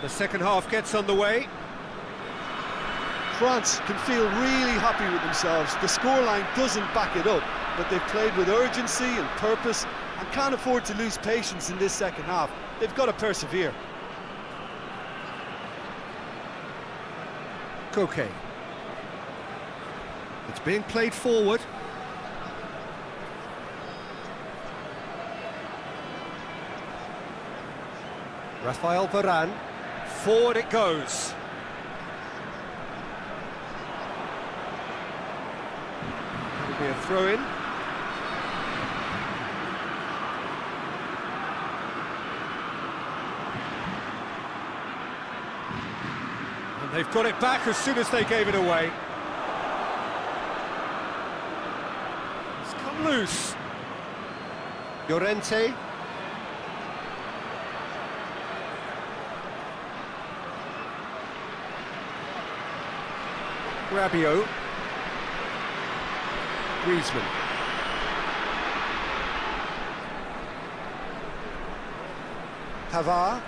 The second half gets underway. France can feel really happy with themselves. The scoreline doesn't back it up, but they've played with urgency and purpose and can't afford to lose patience in this second half. They've got to persevere. Koke. It's being played forward. Rafael Varane. Forward it goes. It'll be a throw-in. And they've got it back as soon as they gave it away. It's come loose. Llorente. Rabiot. Griezmann. Pavard.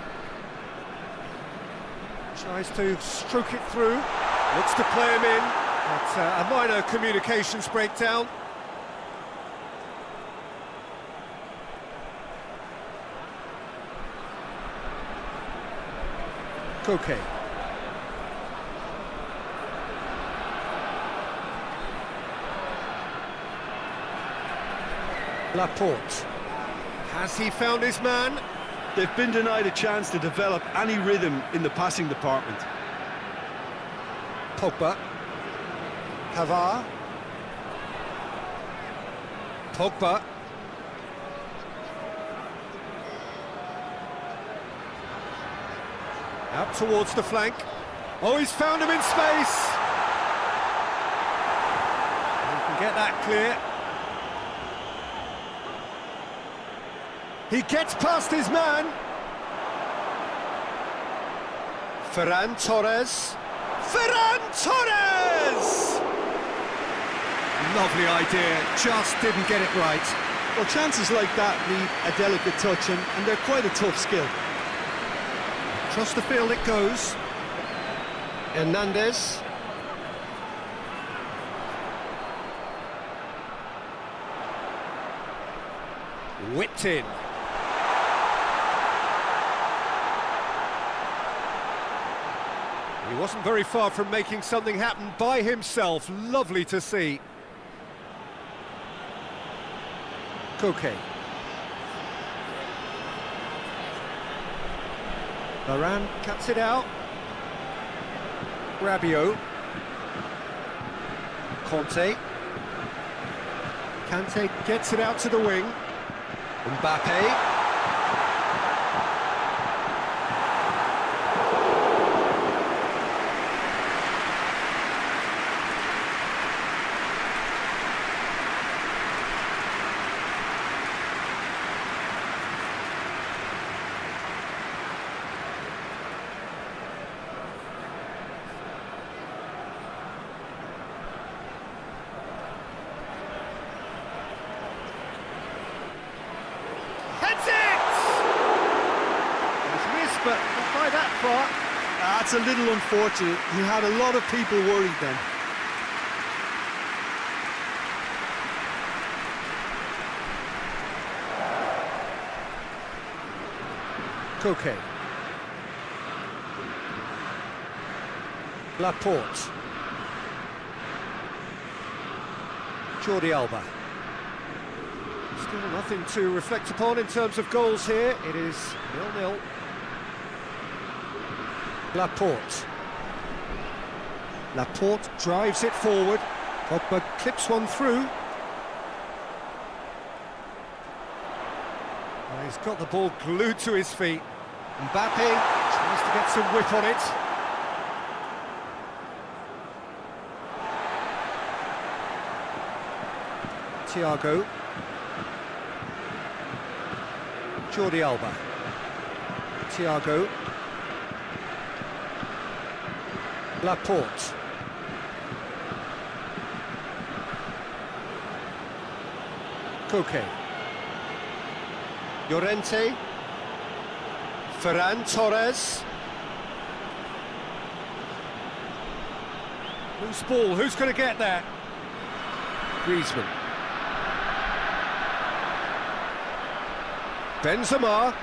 Tries to stroke it through. Looks to play him in. But a minor communications breakdown. Koke. Laporte. Has he found his man? They've been denied a chance to develop any rhythm in the passing department. Pogba. Pavard. Pogba. Out towards the flank. Oh, he's found him in space. He can get that clear. He gets past his man. Ferran Torres. Ferran Torres! Lovely idea, just didn't get it right. Well, chances like that need a delicate touch, and they're quite a tough skill. Across the field it goes. Hernandez. Whipped in. He wasn't very far from making something happen by himself. Lovely to see. Koke. Varane cuts it out. Rabiot. Conte. Kante gets it out to the wing. Mbappe. But not by that far. That's a little unfortunate. He had a lot of people worried then. Koke. Laporte. Jordi Alba. Still nothing to reflect upon in terms of goals here. It is 0-0. Laporte. Laporte drives it forward. Pogba clips one through. Well, he's got the ball glued to his feet. Mbappe tries to get some whip on it. Thiago. Jordi Alba. Thiago. Laporte. Koke. Llorente. Ferran Torres. Loose ball, who's going to get there? Griezmann. Benzema.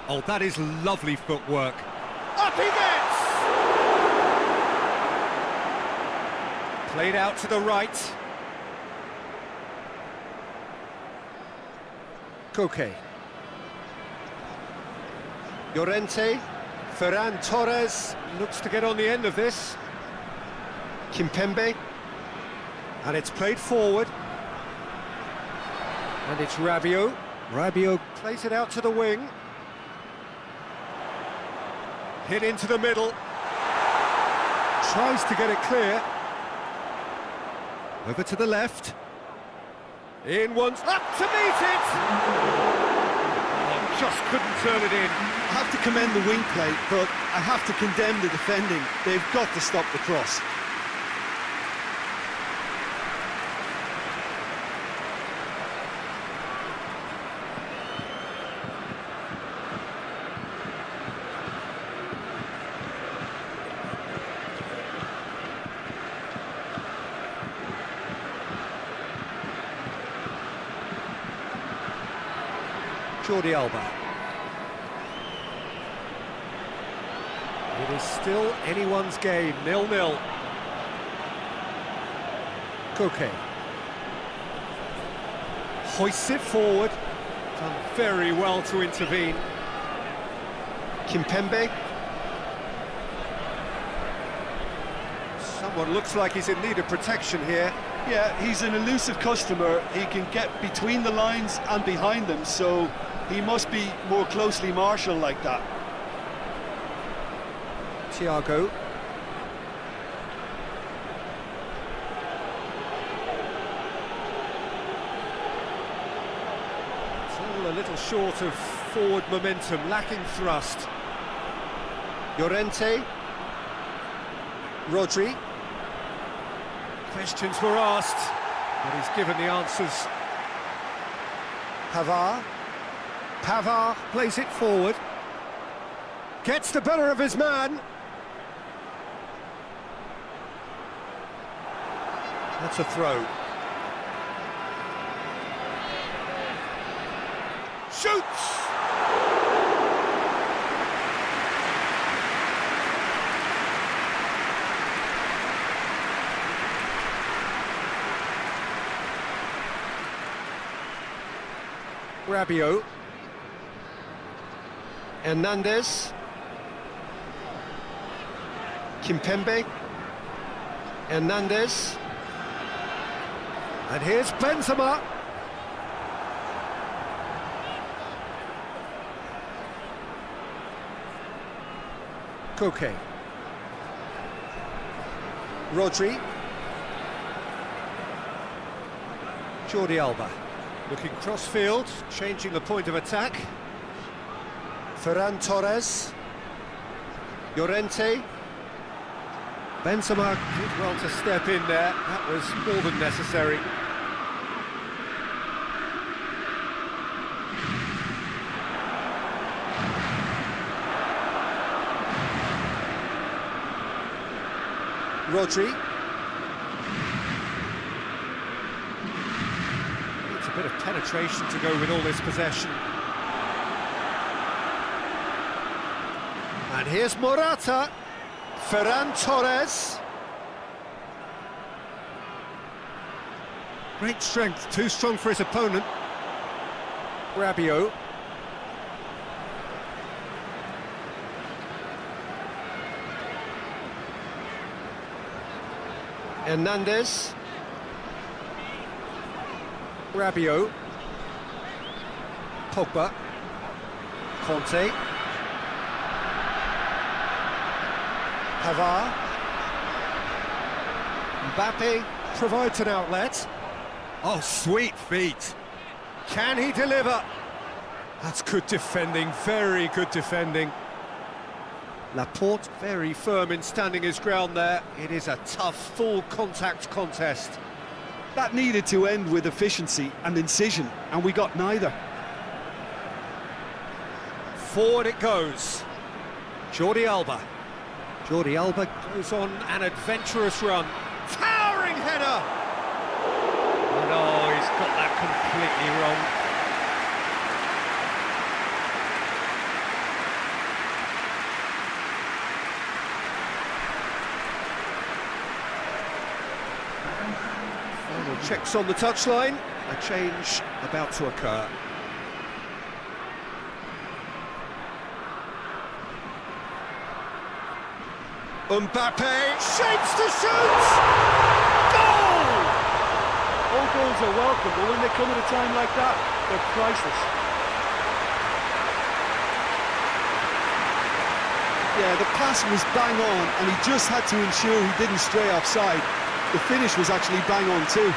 Oh, that is lovely footwork. Up he gets! Played out to the right. Koke. Llorente. Ferran Torres looks to get on the end of this. Kimpembe. And it's played forward. And it's Rabiot. Rabiot plays it out to the wing. Hit into the middle. Tries to get it clear. Over to the left. In once. Up to meet it! Oh, just couldn't turn it in. I have to commend the wing play, but I have to condemn the defending. They've got to stop the cross. Jordi Alba. It is still anyone's game, 0-0. Koke. Hoists it forward. Done very well to intervene. Kimpembe. Someone looks like he's in need of protection here. Yeah, he's an elusive customer. He can get between the lines and behind them, so he must be more closely marshalled like that. Thiago. It's all a little short of forward momentum, lacking thrust. Llorente. Rodri. Questions were asked, but he's given the answers. Pavard. Pavard plays it forward. Gets the better of his man. That's a throw. Shoots! Rabiot. Hernandez. Kimpembe. Hernandez. And here's Benzema. Koke. Rodri. Jordi Alba. Looking cross-field, changing the point of attack. Ferran Torres. Llorente. Benzema did well to step in there. That was more than necessary. Rodri. Needs a bit of penetration to go with all this possession. And here's Morata. Ferran Torres. Great strength, too strong for his opponent. Rabiot. Hernandez. Rabiot. Pogba. Conte. Pavard. Mbappe provides an outlet. Oh, sweet feet. Can he deliver? That's good defending, very good defending. Laporte very firm in standing his ground there. It is a tough, full contact contest. That needed to end with efficiency and incision, and we got neither. Forward it goes. Jordi Alba. Jordi Alba goes on an adventurous run. Towering header! Oh no, he's got that completely wrong. Final checks on the touchline. A change about to occur. Mbappe shapes to shoot! Goal! All goals are welcome, but when they come at a time like that, they're priceless. Yeah, the pass was bang on, and he just had to ensure he didn't stray offside. The finish was actually bang on too.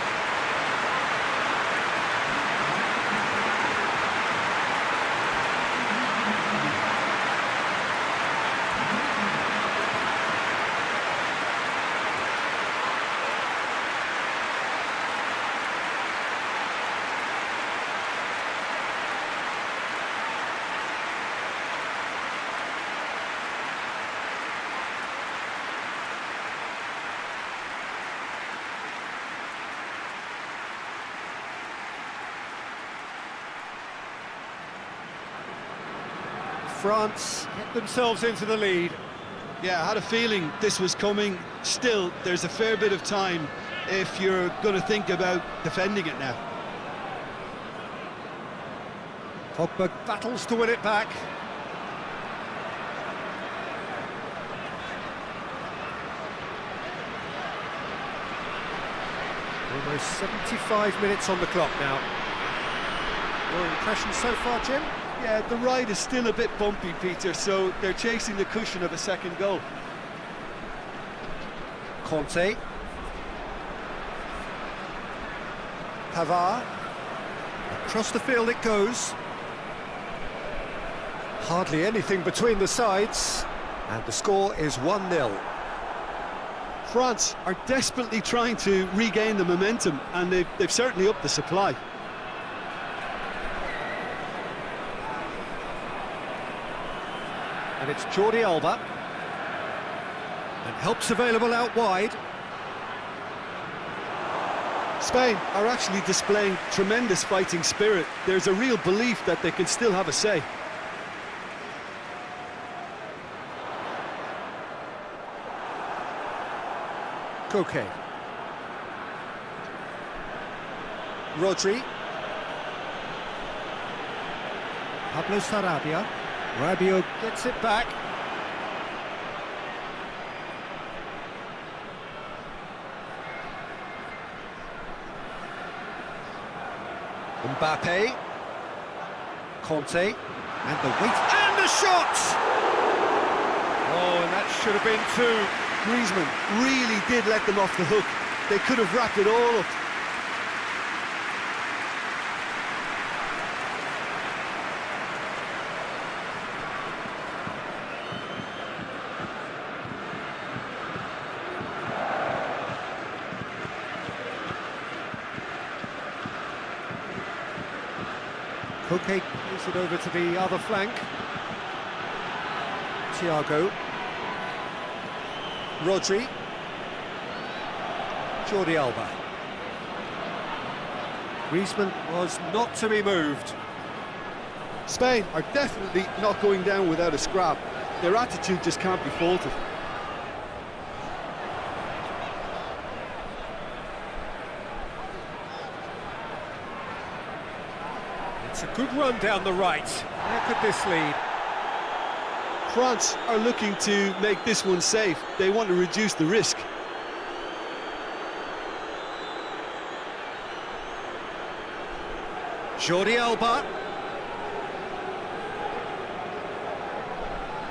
France get themselves into the lead. Yeah, I had a feeling this was coming. Still, there's a fair bit of time if you're going to think about defending it now. Pogba battles to win it back. Almost 75 minutes on the clock now. Your impressions so far, Jim? Yeah, the ride is still a bit bumpy, Peter, so they're chasing the cushion of a second goal. Conte. Pavard. Across the field it goes. Hardly anything between the sides. And the score is 1-0. France are desperately trying to regain the momentum, and they've certainly upped the supply. And it's Jordi Alba. And help's available out wide. Spain are actually displaying tremendous fighting spirit. There's a real belief that they can still have a say. Koke. Rodri. Pablo Sarabia. Rabiot gets it back. Mbappe. Conte. And the weight. And the shot! Oh, and that should have been two. Griezmann really did let them off the hook. They could have wrapped it all up. Koke plays it over to the other flank. Thiago. Rodri. Jordi Alba. Griezmann was not to be moved. Spain are definitely not going down without a scrap. Their attitude just can't be faulted. It's a good run down the right. Where could this lead? France are looking to make this one safe. They want to reduce the risk. Jordi Alba.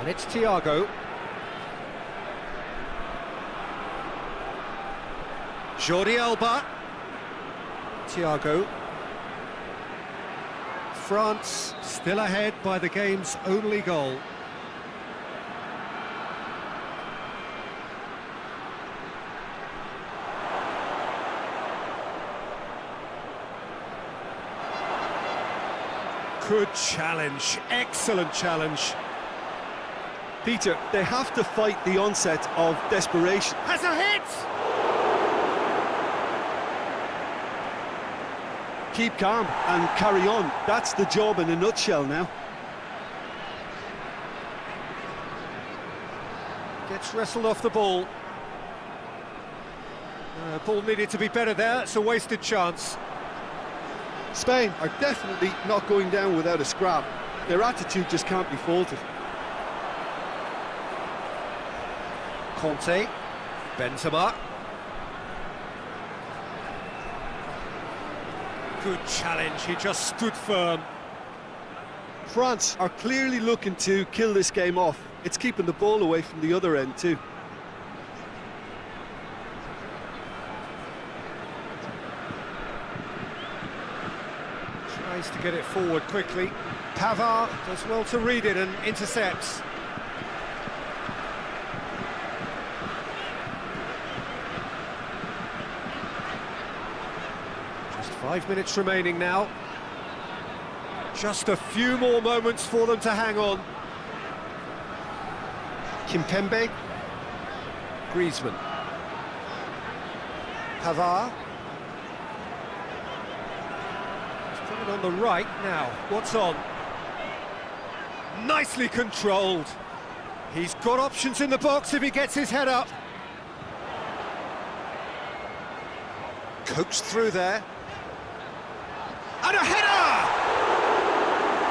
And it's Thiago. Jordi Alba. Thiago. France still ahead by the game's only goal. Good challenge, excellent challenge. Peter, they have to fight the onset of desperation. Has a hit! Keep calm and carry on. That's the job in a nutshell now. Gets wrestled off the ball. Ball needed to be better there, it's a wasted chance. Spain are definitely not going down without a scrap. Their attitude just can't be faulted. Conte, Benzema. Good challenge, he just stood firm. France are clearly looking to kill this game off. It's keeping the ball away from the other end too. Tries to get it forward quickly. Pavard does well to read it and intercepts. Just 5 minutes remaining now. Just a few more moments for them to hang on. Kimpembe. Griezmann. Pavard. He's put it on the right now. What's on? Nicely controlled. He's got options in the box if he gets his head up. Coaxed through there. And a header!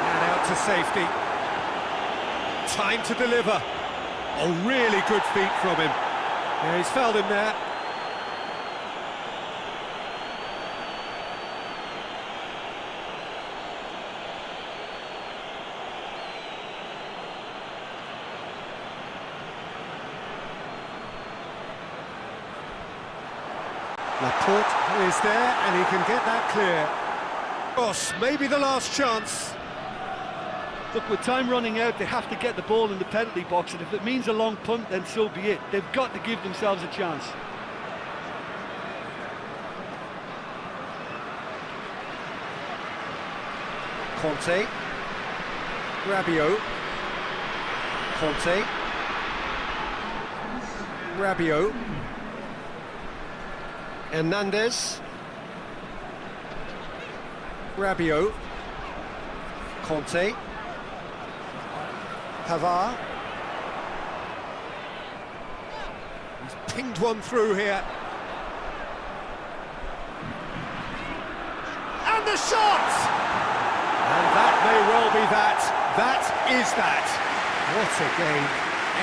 And out to safety. Time to deliver. A really good feat from him. Yeah, he's fouled him there. Laporte is there, and he can get that clear. Cross, maybe the last chance. Look, with time running out, they have to get the ball in the penalty box, and if it means a long punt, then so be it. They've got to give themselves a chance. Conte. Rabiot. Conte. Rabiot. Hernandez. Rabiot. Conte. Pavard. He's pinged one through here. And the shot! And that may well be that. That is that. What a game.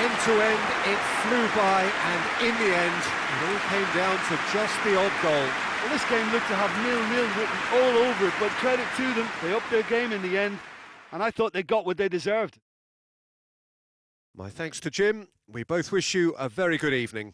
End to end, it flew by, and in the end, it all came down to just the odd goal. Well, this game looked to have 0-0 written all over it, but credit to them, they upped their game in the end, and I thought they got what they deserved. My thanks to Jim. We both wish you a very good evening.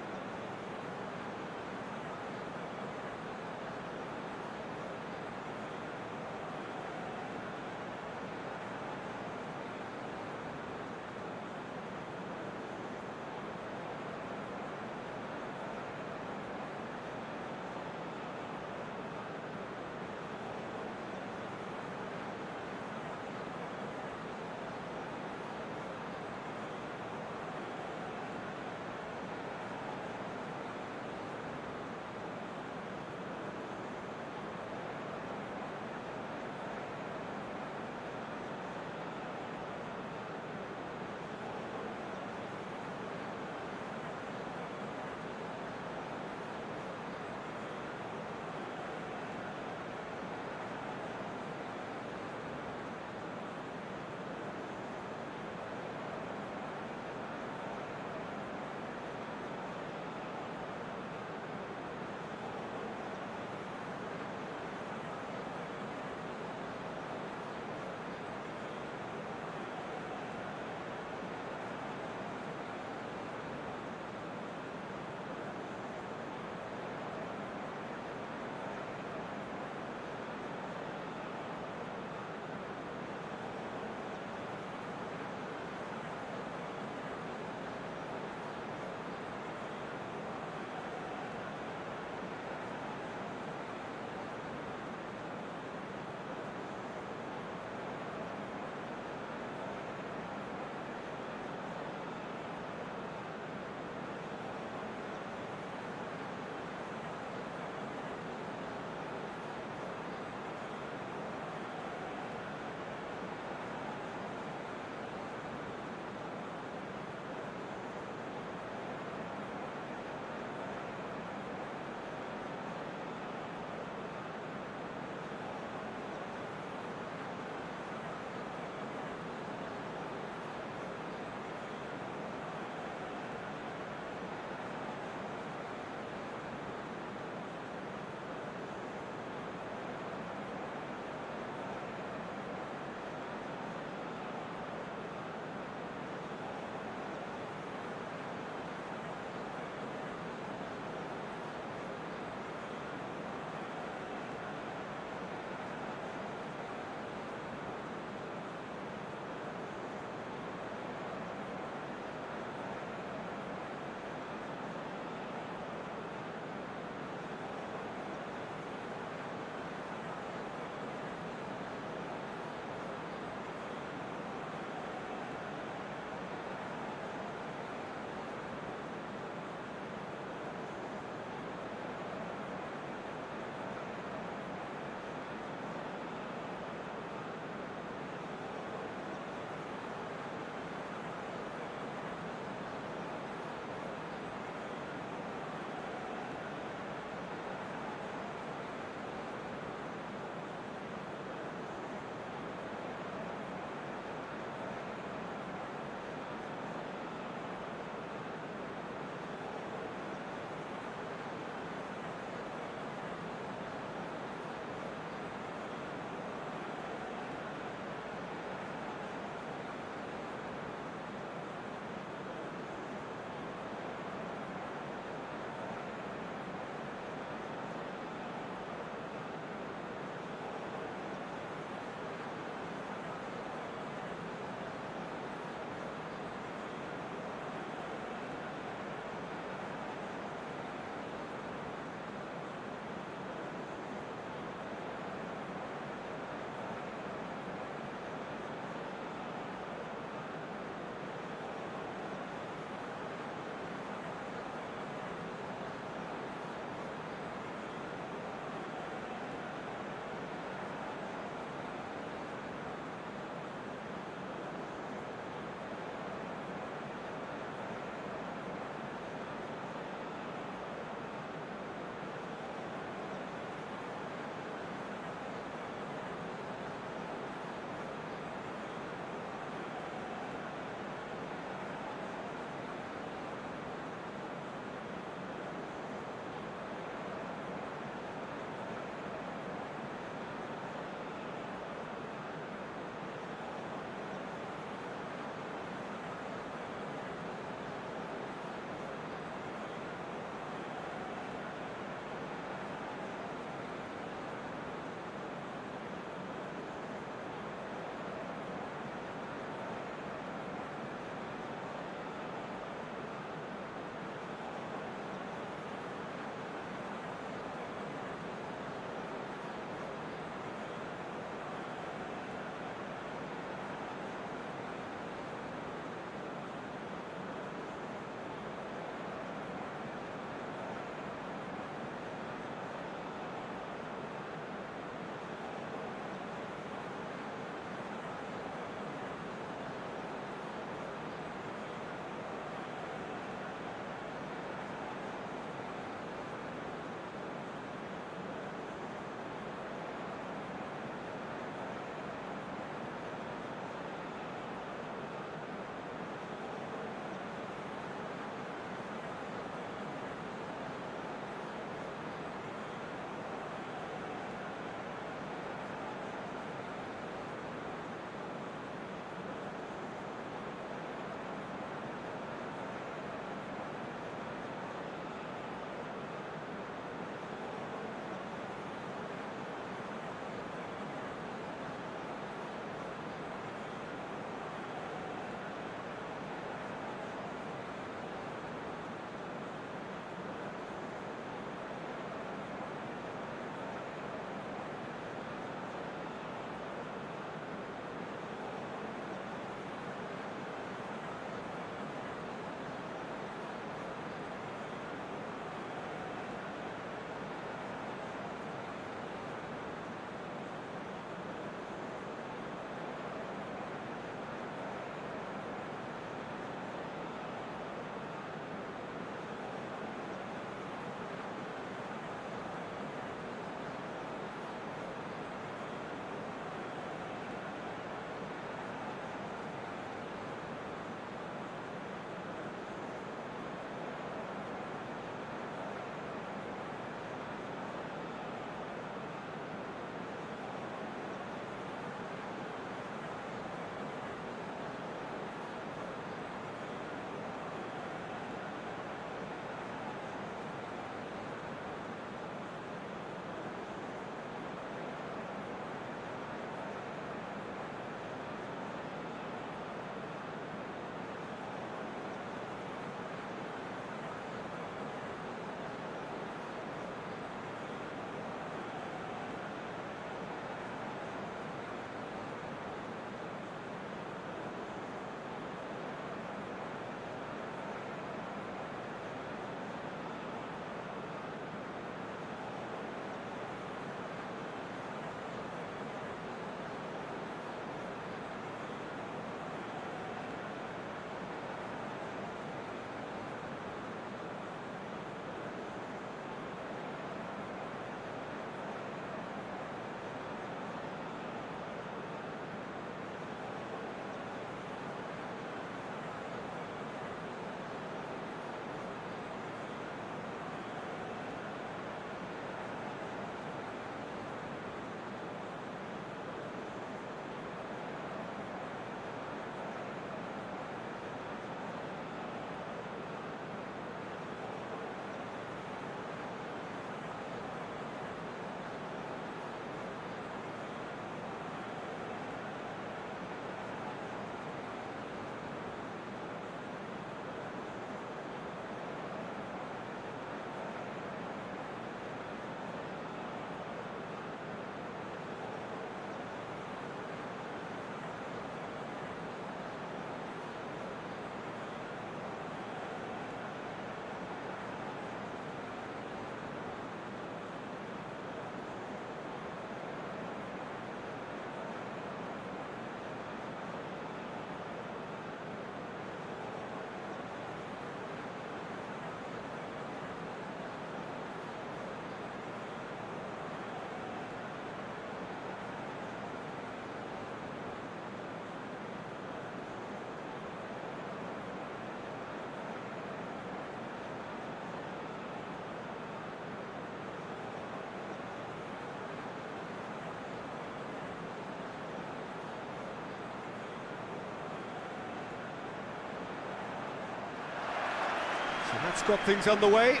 That's got things underway.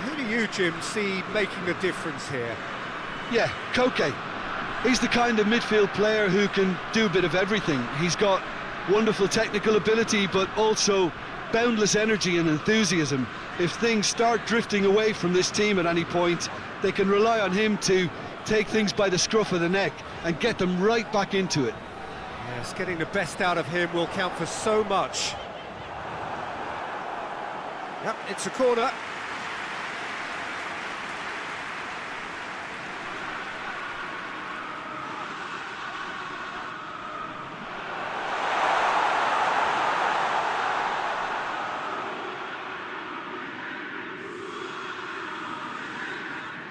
Who do you, Jim, see making a difference here? Yeah, KOTA. He's the kind of midfield player who can do a bit of everything. He's got wonderful technical ability, but also boundless energy and enthusiasm. If things start drifting away from this team at any point, they can rely on him to take things by the scruff of the neck and get them right back into it. Yes, getting the best out of him will count for so much. Yep, it's a corner.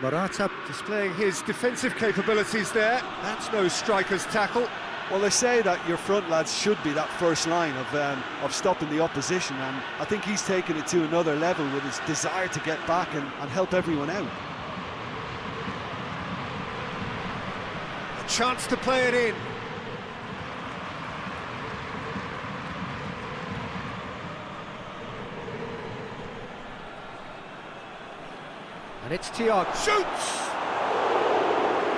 Morata displaying his defensive capabilities there. That's no striker's tackle. Well, they say that your front lads should be that first line of stopping the opposition, and I think he's taken it to another level with his desire to get back and help everyone out. A chance to play it in. And it's Thiago. Shoots!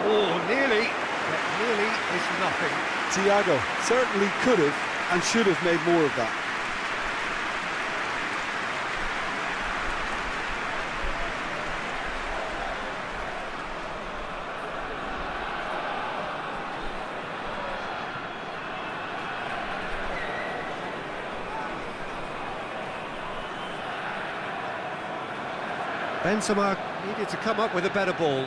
Oh, nearly. But nearly is nothing. Thiago certainly could have and should have made more of that. Benzema needed to come up with a better ball.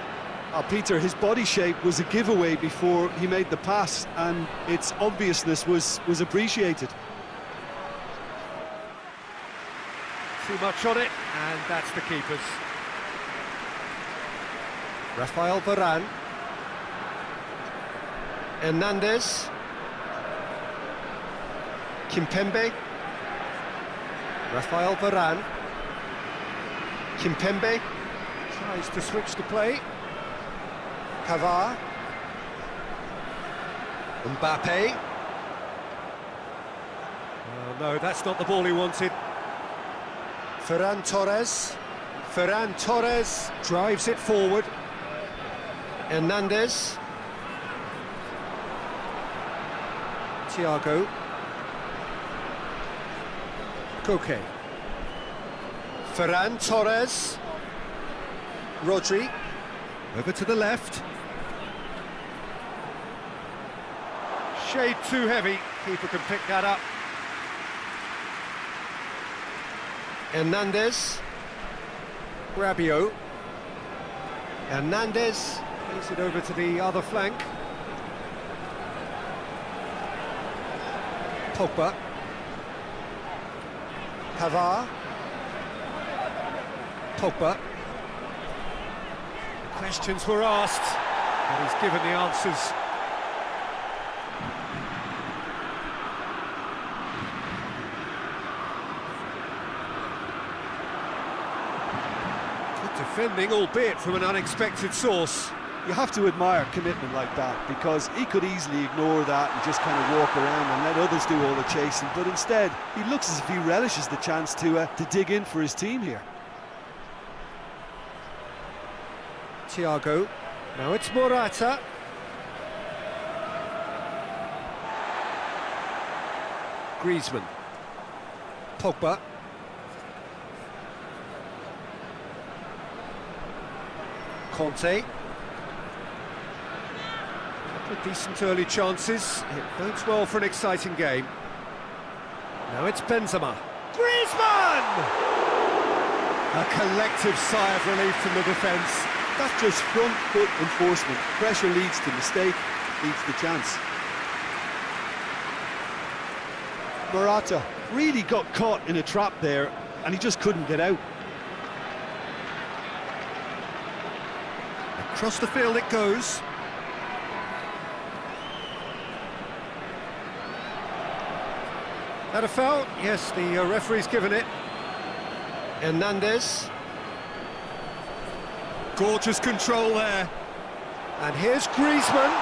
Peter, his body shape was a giveaway before he made the pass, and its obviousness was appreciated. Too much on it, and that's the keeper's. Rafael Varane. Hernandez. Kimpembe. Rafael Varane. Kimpembe tries to switch the play. Pavard. Mbappe. Oh no, that's not the ball he wanted. Ferran Torres. Ferran Torres drives it forward. Hernandez. Thiago. Koke. Ferran Torres. Rodri. Over to the left. Shade too heavy. Keeper can pick that up. Hernandez. Rabiot. Hernandez plays it over to the other flank. Pogba. Pavard. Pogba. Questions were asked, but he's given the answers. Good defending, albeit from an unexpected source. You have to admire commitment like that, because he could easily ignore that and just kind of walk around and let others do all the chasing, but instead he looks as if he relishes the chance to dig in for his team here. Thiago, now it's Morata. Griezmann. Pogba. Conte. Couple of decent early chances. It bodes well for an exciting game. Now it's Benzema. Griezmann! A collective sigh of relief from the defence. That's just front foot enforcement. Pressure leads to mistake, leads to chance. Morata really got caught in a trap there, and he just couldn't get out. Across the field it goes. That a foul? Yes, the referee's given it. Hernandez. Gorgeous control there. And here's Griezmann.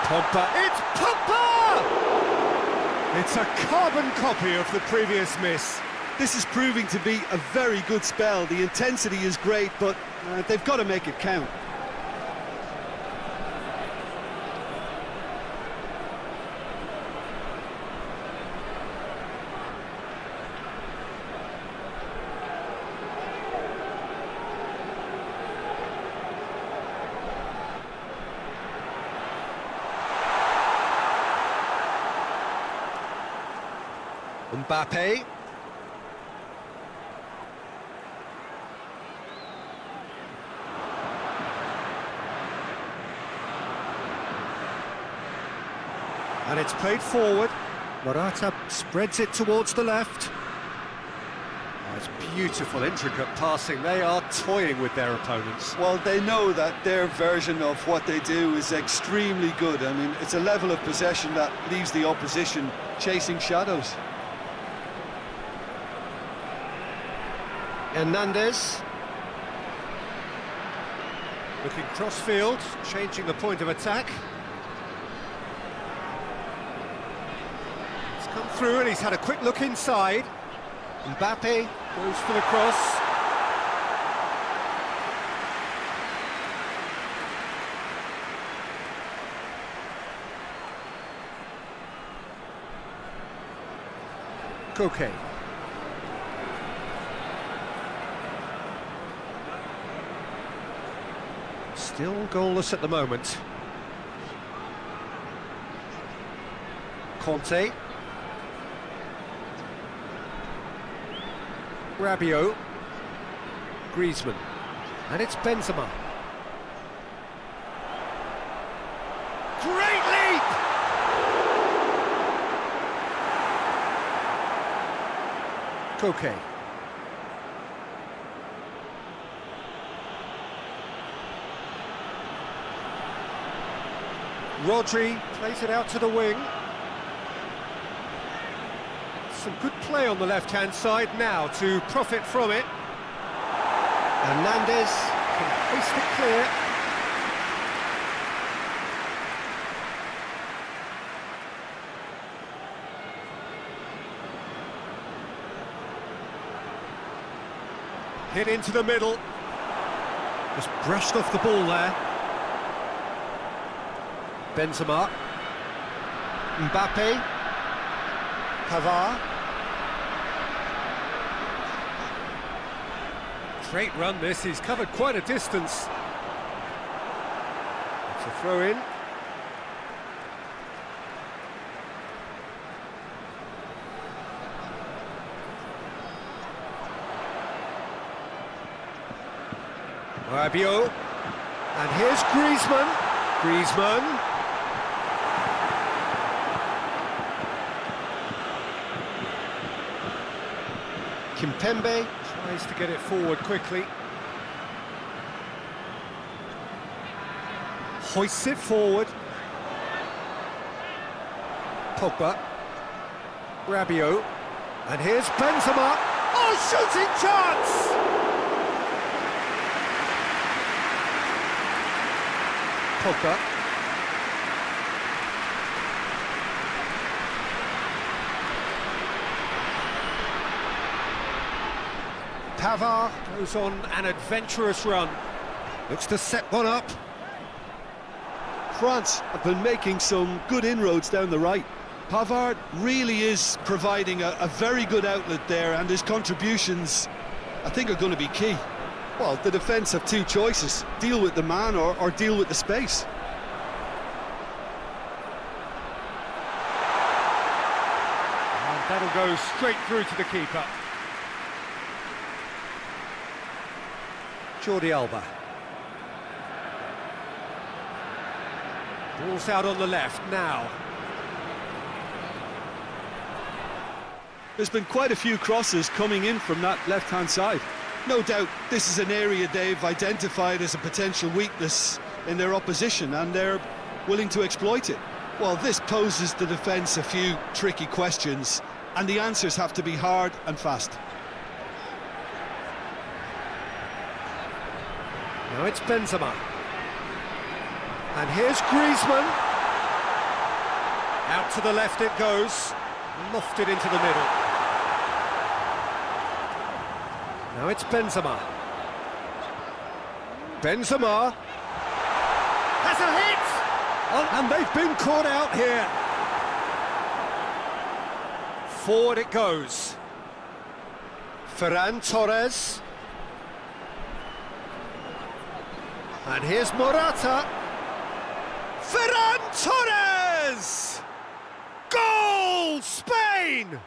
Pogba. It's Pogba! It's a carbon copy of the previous miss. This is proving to be a very good spell. The intensity is great, but they've got to make it count. Mbappe. And it's played forward. Morata spreads it towards the left. Oh, it's beautiful, intricate passing. They are toying with their opponents. Well, they know that their version of what they do is extremely good. I mean, it's a level of possession that leaves the opposition chasing shadows. Hernandez. Looking cross-field, changing the point of attack. He's come through and he's had a quick look inside. Mbappe goes for the cross. Koke. Still goalless at the moment. Conte. Rabiot. Griezmann. And it's Benzema. Great leap! Koke. Rodri plays it out to the wing. Some good play on the left-hand side now to profit from it. Hernandez can hoist it clear. Hit into the middle. Just brushed off the ball there. Benzema, Mbappe, Pavard. Great run this, he's covered quite a distance. It's a throw in. Rabiot, and here's Griezmann. Griezmann. Kimpembe tries to get it forward quickly. Hoists it forward. Pogba. Rabiot. And here's Benzema. Oh, shooting chance! Pogba. Pavard goes on an adventurous run. Looks to set one up. France have been making some good inroads down the right. Pavard really is providing a very good outlet there, and his contributions, I think, are going to be key. Well, the defence have two choices: deal with the man or deal with the space. And that'll go straight through to the keeper. Jordi Alba. Ball's out on the left now. There's been quite a few crosses coming in from that left-hand side. No doubt this is an area they've identified as a potential weakness in their opposition, and they're willing to exploit it. Well, this poses the defence a few tricky questions, and the answers have to be hard and fast. Now it's Benzema. And here's Griezmann. Out to the left it goes. Lofted into the middle. Now it's Benzema. Benzema has a hit! And they've been caught out here. Forward it goes. Ferran Torres. And here's Morata. Ferran Torres! Goal! Spain!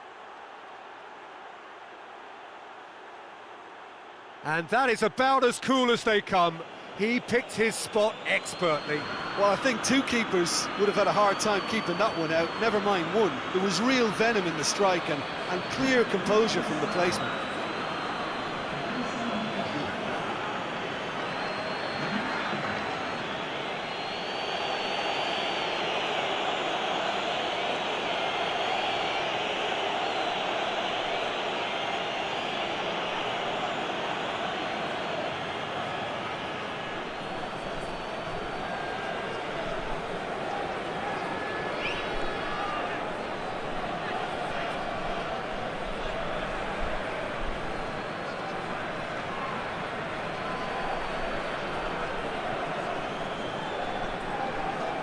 And that is about as cool as they come. He picked his spot expertly. Well, I think two keepers would have had a hard time keeping that one out, never mind one. There was real venom in the strike and clear composure from the placement.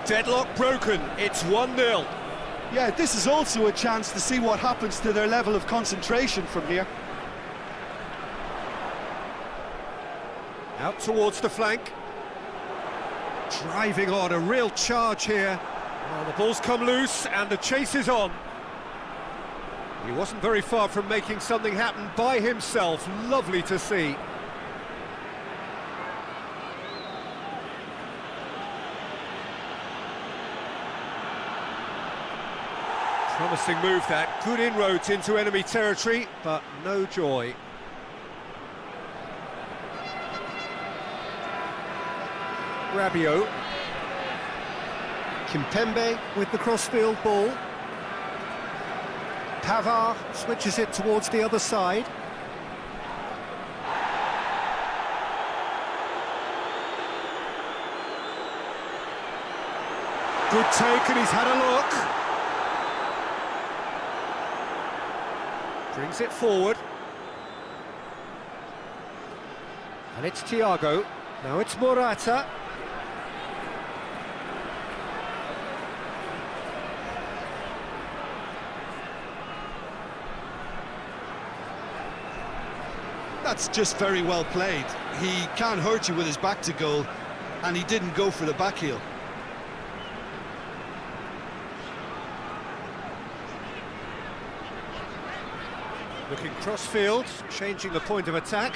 Deadlock broken, it's 1-0. Yeah, this is also a chance to see what happens to their level of concentration from here. Out towards the flank. Driving on, a real charge here. Well, the ball's come loose and the chase is on. He wasn't very far from making something happen by himself. Lovely to see. Promising move that, good inroads into enemy territory, but no joy. Rabiot. Kimpembe with the crossfield ball. Pavard switches it towards the other side. Good take and he's had a look. Brings it forward. And it's Thiago. Now it's Morata. That's just very well played. He can't hurt you with his back to goal, and he didn't go for the back heel. Looking cross-field, changing the point of attack.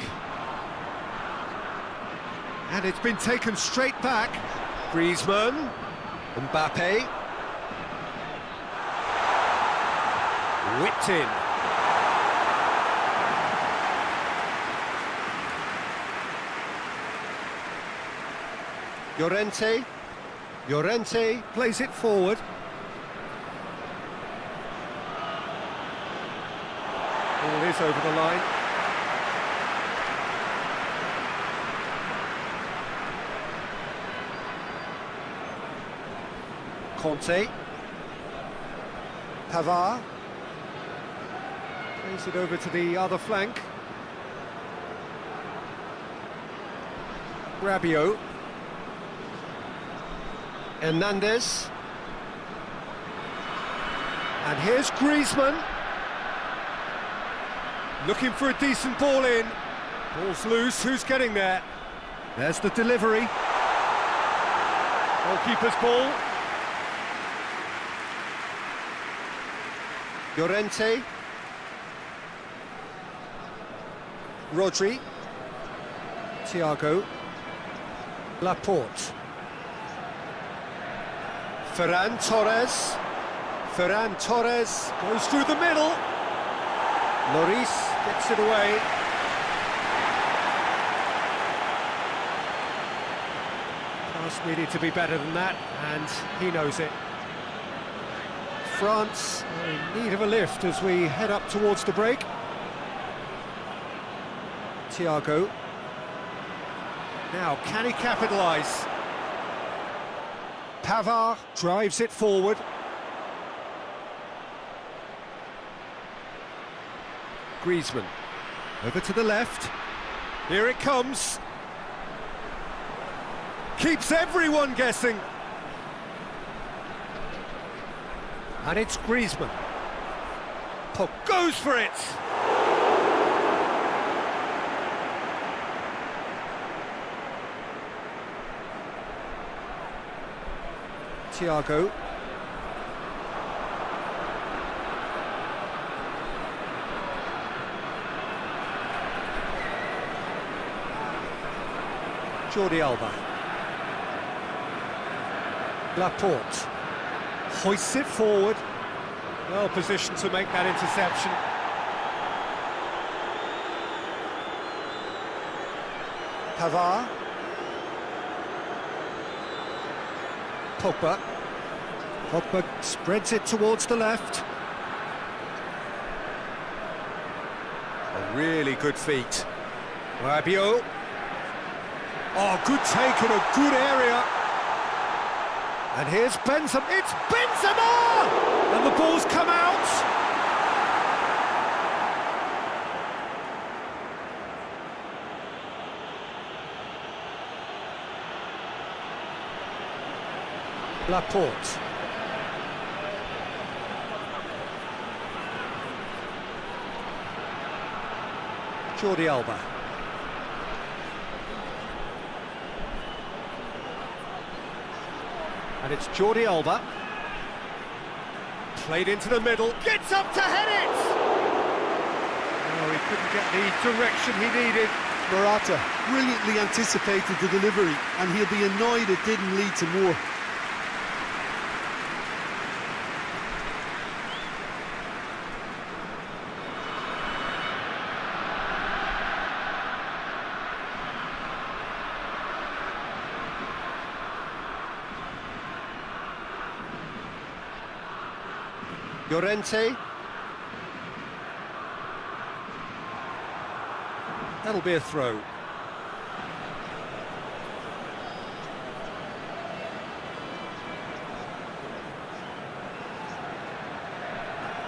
And it's been taken straight back. Griezmann, Mbappe. Whipped in. Llorente plays it forward. Ball is over the line. Conte. Pavard. Plays it over to the other flank. Rabiot. Hernandez. And here's Griezmann. Looking for a decent ball in. Ball's loose, who's getting there? There's the delivery. Goalkeeper's ball. Llorente. Rodri. Thiago. Laporte. Ferran Torres. Ferran Torres goes through the middle. Lloris gets it away. Pass needed to be better than that, and he knows it. France in need of a lift as we head up towards the break. Thiago. Now, can he capitalise? Pavard drives it forward. Griezmann. Over to the left. Here it comes. Keeps everyone guessing. And it's Griezmann. Puck goes for it. Thiago. Jordi Alba. Laporte hoists it forward. Well positioned to make that interception. Pavard. Pogba. Pogba spreads it towards the left. A really good feat. Rabiot. Oh, good take in a good area. And here's Benzema. It's Benzema! And the ball's come out. Laporte. Jordi Alba. And it's Jordi Alba. Played into the middle. Gets up to head it! Oh, he couldn't get the direction he needed. Morata brilliantly anticipated the delivery, and he'll be annoyed it didn't lead to more. Llorente. That'll be a throw.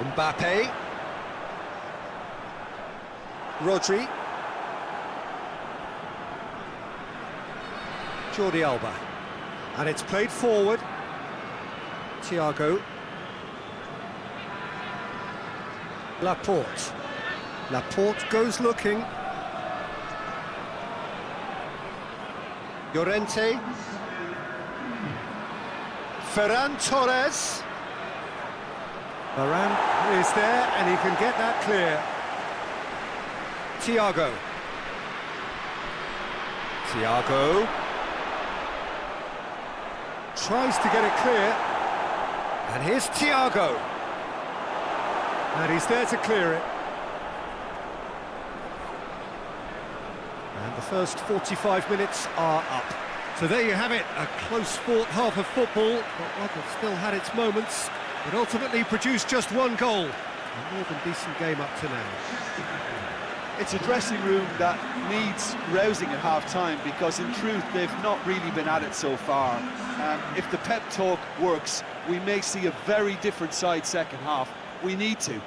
Mbappe. Rodri. Jordi Alba. And it's played forward. Thiago. Laporte. Laporte goes looking. Llorente. Ferran Torres. Varane is there and he can get that clear. Thiago. Thiago. Tries to get it clear. And here's Thiago. And he's there to clear it. And the first 45 minutes are up. So there you have it, a close fought half of football, but one that still had its moments, but ultimately produced just one goal. A more than decent game up to now. It's a dressing room that needs rousing at half-time, because in truth they've not really been at it so far. If the pep talk works, we may see a very different side second half. We need to.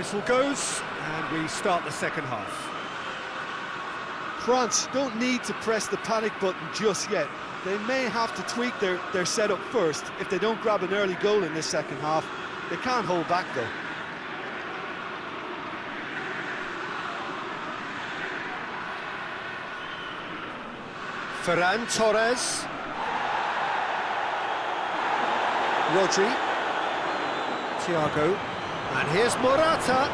Whistle goes, and we start the second half. France don't need to press the panic button just yet. They may have to tweak their setup first. If they don't grab an early goal in this second half, they can't hold back though. Ferran Torres. Rodri. Thiago. And here's Morata.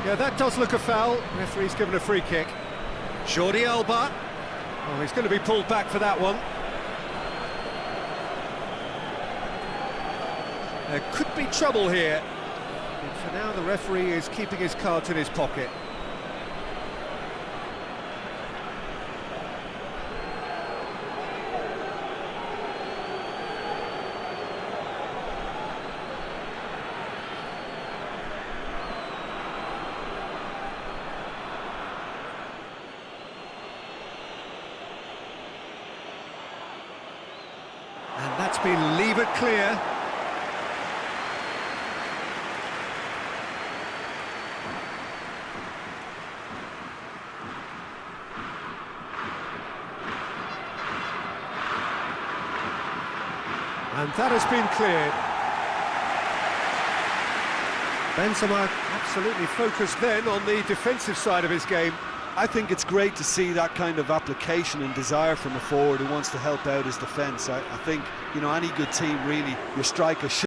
Yeah, that does look a foul. Referee's given a free kick. Jordi Alba. Oh, he's going to be pulled back for that one. There could be trouble here. But for now, the referee is keeping his cards in his pocket. And that's been levered clear. And that has been cleared. Benzema absolutely focused then on the defensive side of his game. I think it's great to see that kind of application and desire from a forward who wants to help out his defence. I think, you know, any good team really, your striker should